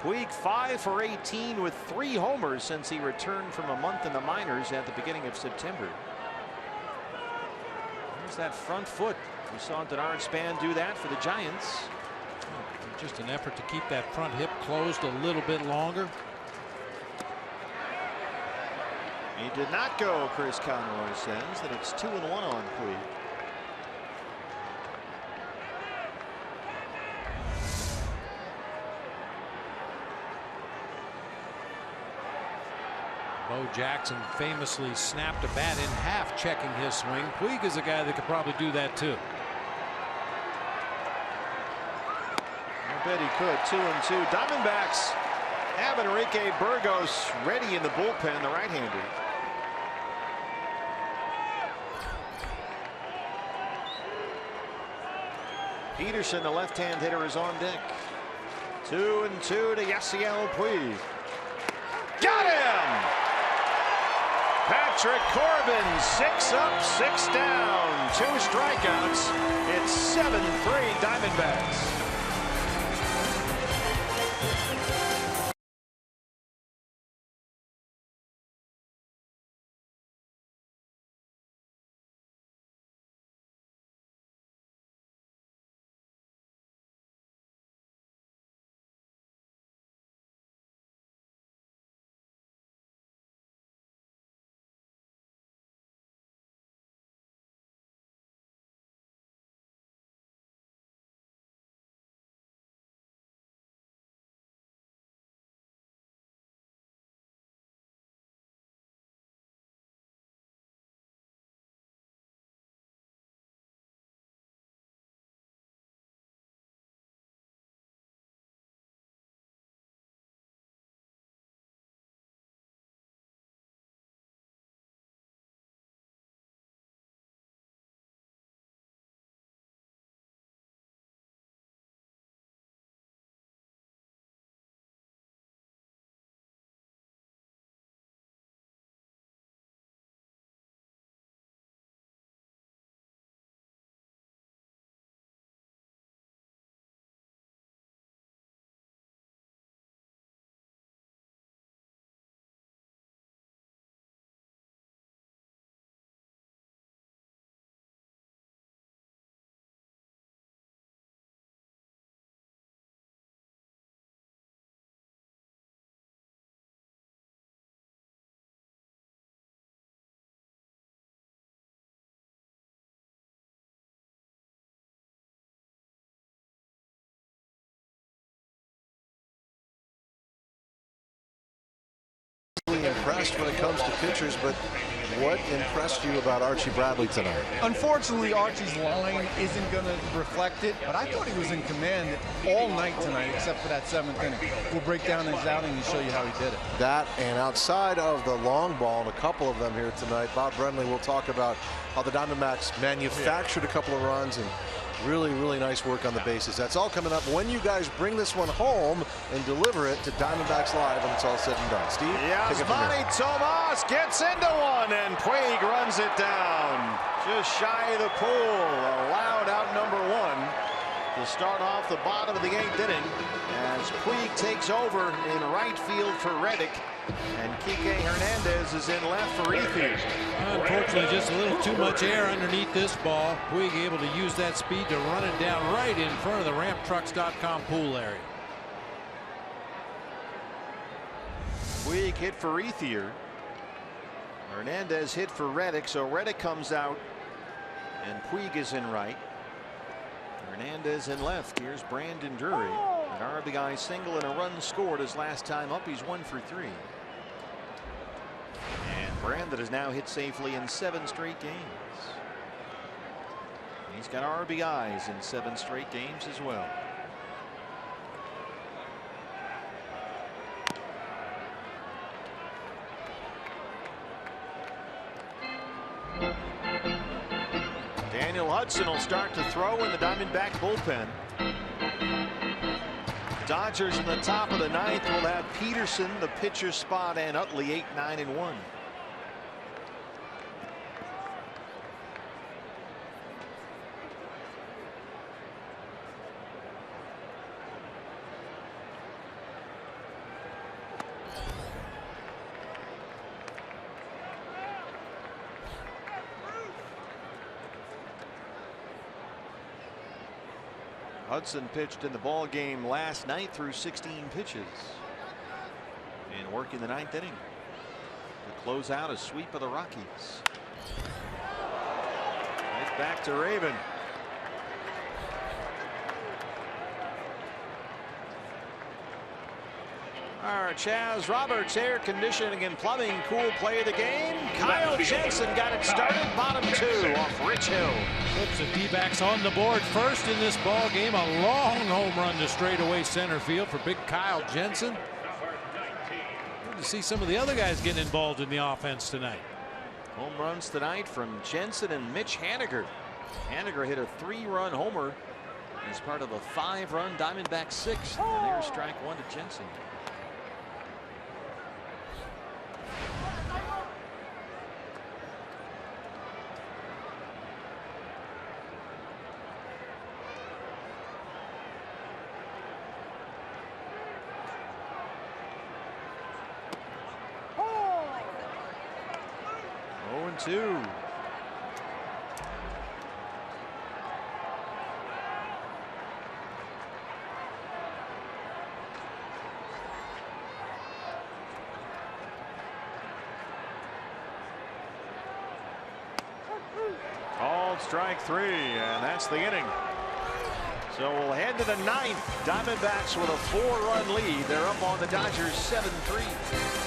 C: Puig 5 for 18 with 3 homers since he returned from a month in the minors at the beginning of September. There's that front foot. We saw Denard Span do that for the Giants.
D: Just an effort to keep that front hip closed a little bit longer.
C: He did not go, Chris Conroy says, that it's 2-1 on Puig.
D: Bo Jackson famously snapped a bat in half checking his swing. Puig is a guy that could probably do that too.
C: I bet he could. 2-2. Diamondbacks have Enrique Burgos ready in the bullpen, the right-hander. Peterson, the left-hand hitter, is on deck. 2-2 to Yasiel Puig. Got him! Patrick Corbin, 6 up, 6 down, 2 strikeouts. It's 7-3 Diamondbacks.
L: impressed when it comes to pitchers, but what impressed you about Archie Bradley tonight?
M: Unfortunately, Archie's line isn't going to reflect it, but I thought he was in command all night tonight, except for that 7th inning. We'll break down his outing and show you how he did it.
L: That, and outside of the long ball, and a couple of them here tonight, Bob Brenly will talk about how the Diamondbacks manufactured a couple of runs and really, really nice work on the bases. That's all coming up when you guys bring this one home and deliver it to Diamondbacks Live when it's all said and done. Steve,
C: Yasmani Tomas gets into one, and Puig runs it down. Just shy of the pool. Allowed out number 1 to start off the bottom of the 8th inning as Puig takes over in right field for Reddick. And Kike Hernandez is in left for Ethier.
D: Unfortunately, just a little too much air underneath this ball. Puig able to use that speed to run it down right in front of the ramptrucks.com pool area.
C: Puig hit for Ethier. Hernandez hit for Reddick, so Reddick comes out and Puig is in right. Hernandez in left. Here's Brandon Drury. An RBI single and a run scored his last time up. He's 1 for 3. And Brandon has now hit safely in 7 straight games. He's got RBIs in 7 straight games as well. Daniel Hudson will start to throw in the Diamondback bullpen. Dodgers in the top of the 9th will have Peterson, the pitcher spot, and Utley 8, 9, and 1. Hudson pitched in the ball game last night through 16 pitches and working the 9th inning to close out a sweep of the Rockies. Right back to Raven. Our Chaz Roberts air conditioning and plumbing cool play of the game. Kyle Jensen got it started, bottom 2 off Rich Hill.
D: Puts the D-backs on the board first in this ball game. A long home run to straightaway center field for big Kyle Jensen. Good to see some of the other guys getting involved in the offense tonight.
C: Home runs tonight from Jensen and Mitch Haniger. Haniger hit a 3-run homer as part of a 5-run Diamondback 6. And there's strike 1 to Jensen. Two. Called strike 3, and that's the inning. So we'll head to the 9th. Diamondbacks with a 4-run lead. They're up on the Dodgers 7-3.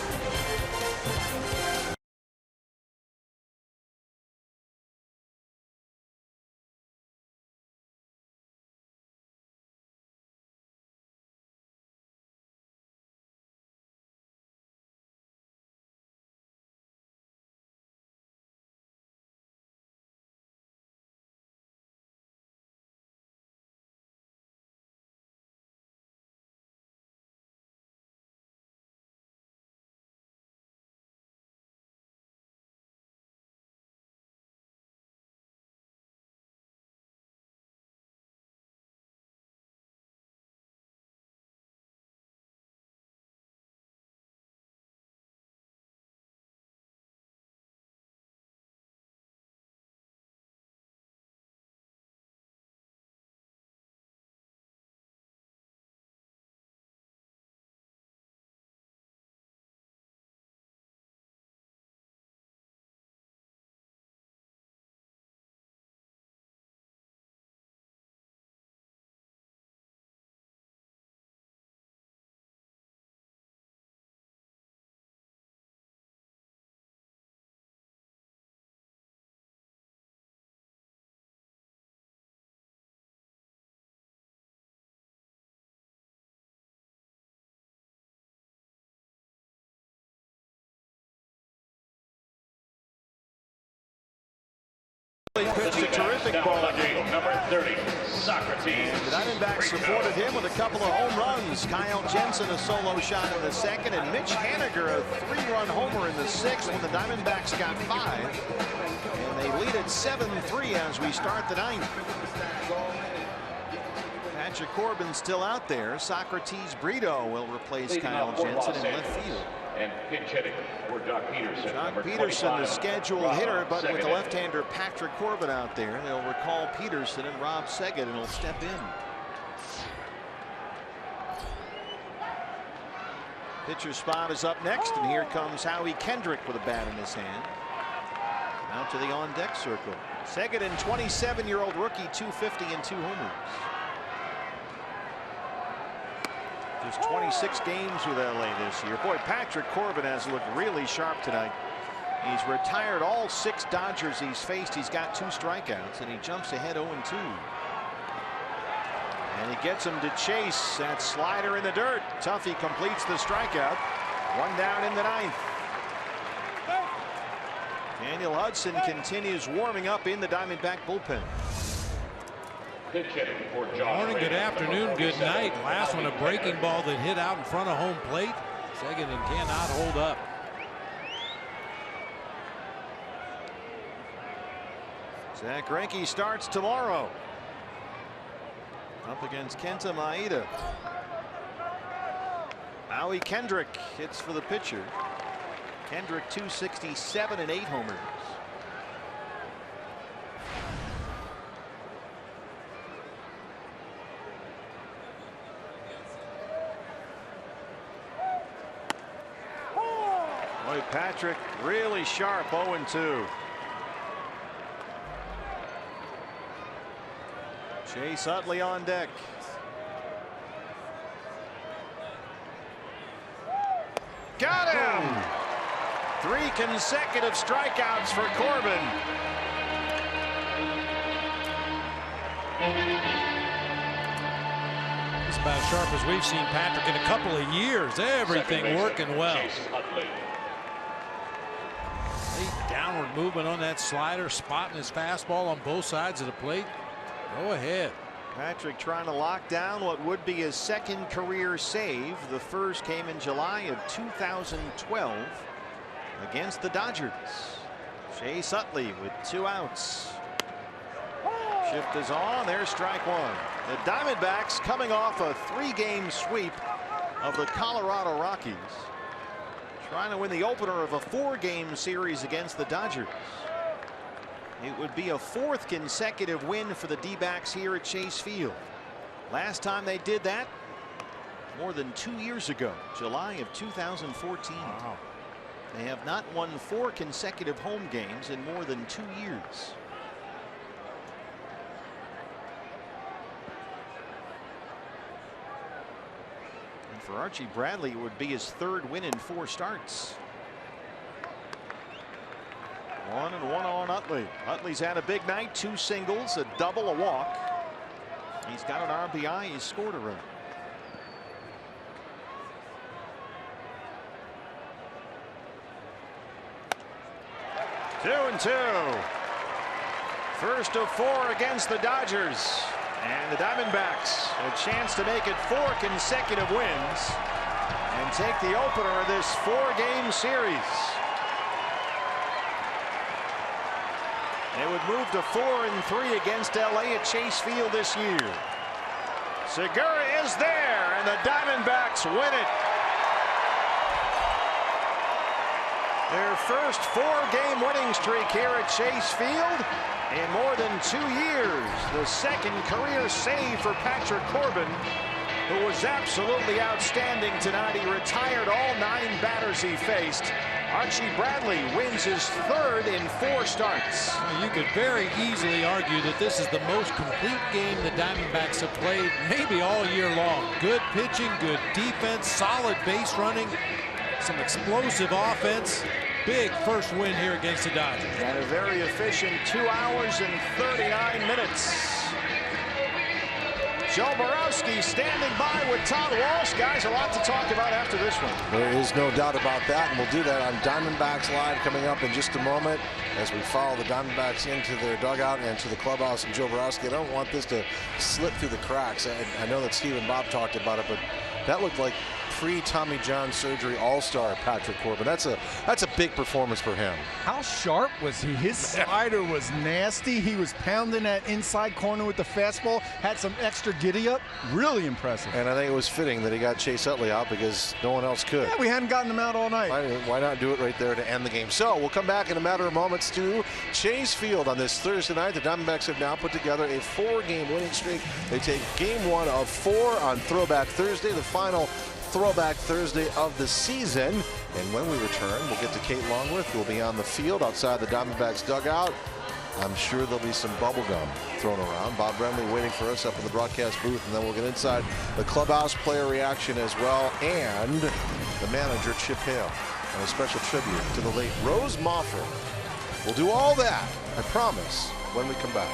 C: He pitched a terrific ball game.
E: Number 30, Socrates.
C: The Diamondbacks supported him with a couple of home runs. Kyle Jensen a solo shot in the second, and Mitch Haniger a 3-run homer in the sixth when the Diamondbacks got 5. And they lead at 7-3 as we start the ninth. Patrick Corbin still out there. Socrates Brito will replace Kyle Jensen in left field.
E: And pinch hitting for Jock Peterson.
C: Jock Peterson, the scheduled hitter, but with the left-hander Patrick Corbin out there, they'll recall Peterson, and Rob Seged will step in. Pitcher spot is up next, and here comes Howie Kendrick with a bat in his hand. Out to the on-deck circle. Seged, 27-year-old rookie, 250 and 2 homers. Just 26 games with LA this year. Boy, Patrick Corbin has looked really sharp tonight. He's retired all 6 Dodgers he's faced. He's got 2 strikeouts, and he jumps ahead 0-2. And he gets him to chase that slider in the dirt. Tuffy completes the strikeout. 1 down in the ninth. Daniel Hudson continues warming up in the Diamondback bullpen.
E: Good
D: morning, good afternoon, good night. Last one, a breaking ball that hit out in front of home plate. Seged cannot hold up.
C: Zach Greinke starts tomorrow. Up against Kenta Maeda. Howie Kendrick hits for the pitcher. Kendrick 267 and 8 homers. Patrick really sharp, 0-2. Chase Utley on deck. Got him! 3 consecutive strikeouts for Corbin.
D: It's about as sharp as we've seen Patrick in a couple of years. Everything working well. Downward movement on that slider, spotting his fastball on both sides of the plate. Go ahead.
C: Patrick trying to lock down what would be his 2nd career save. The first came in July of 2012 against the Dodgers. Chase Utley with 2 outs. Shift is on. There's strike 1. The Diamondbacks coming off a 3-game sweep of the Colorado Rockies. Trying to win the opener of a 4-game series against the Dodgers. It would be a 4th consecutive win for the D-backs here at Chase Field. Last time they did that, more than 2 years ago, July of 2014.
D: Wow.
C: They have not won 4 consecutive home games in more than 2 years. For Archie Bradley, it would be his 3rd win in 4 starts. 1-1 on Utley. Utley's had a big night, 2 singles, a double, a walk. He's got an RBI. He's scored a run. Two and 2. First of 4 against the Dodgers. And the Diamondbacks a chance to make it 4 consecutive wins and take the opener of this 4-game series. They would move to 4-3 against LA at Chase Field this year. Segura is there, and the Diamondbacks win it. Their first 4-game winning streak here at Chase Field in more than 2 years. The 2nd career save for Patrick Corbin, who was absolutely outstanding tonight. He retired all 9 batters he faced. Archie Bradley wins his 3rd in 4 starts.
D: You could very easily argue that this is the most complete game the Diamondbacks have played maybe all year long. Good pitching, good defense, solid base running, some explosive offense. Big first win here against the Dodgers.
C: And a very efficient 2 hours and 39 minutes. Joe Borowski standing by with Todd Walsh. Guys, a lot to talk about after this one.
L: There is no doubt about that, and we'll do that on Diamondbacks Live coming up in just a moment as we follow the Diamondbacks into their dugout and to the clubhouse and Joe Borowski. I don't want this to slip through the cracks. I know that Steve and Bob talked about it, but that looked like pre-Tommy John surgery all-star Patrick Corbin. That's a big performance for him.
M: How sharp was he? His slider was nasty. He was pounding that inside corner with the fastball, had some extra giddy-up. Really impressive.
L: And I think it was fitting that he got Chase Utley out because no one else could.
M: Yeah, we hadn't gotten him out all night.
L: Why not do it right there to end the game? So we'll come back in a matter of moments to Chase Field on this Thursday night. The Diamondbacks have now put together a 4-game winning streak. They take game 1 of 4 on Throwback Thursday, the final Throwback Thursday of the season. And when we return, we'll get to Kate Longworth, who will be on the field outside the Diamondbacks dugout. I'm sure there'll be some bubble gum thrown around. Bob Brenly waiting for us up in the broadcast booth, and then we'll get inside the clubhouse player reaction as well, and the manager, Chip Hale, and a special tribute to the late Rose Moffett. We'll do all that, I promise, when we come back.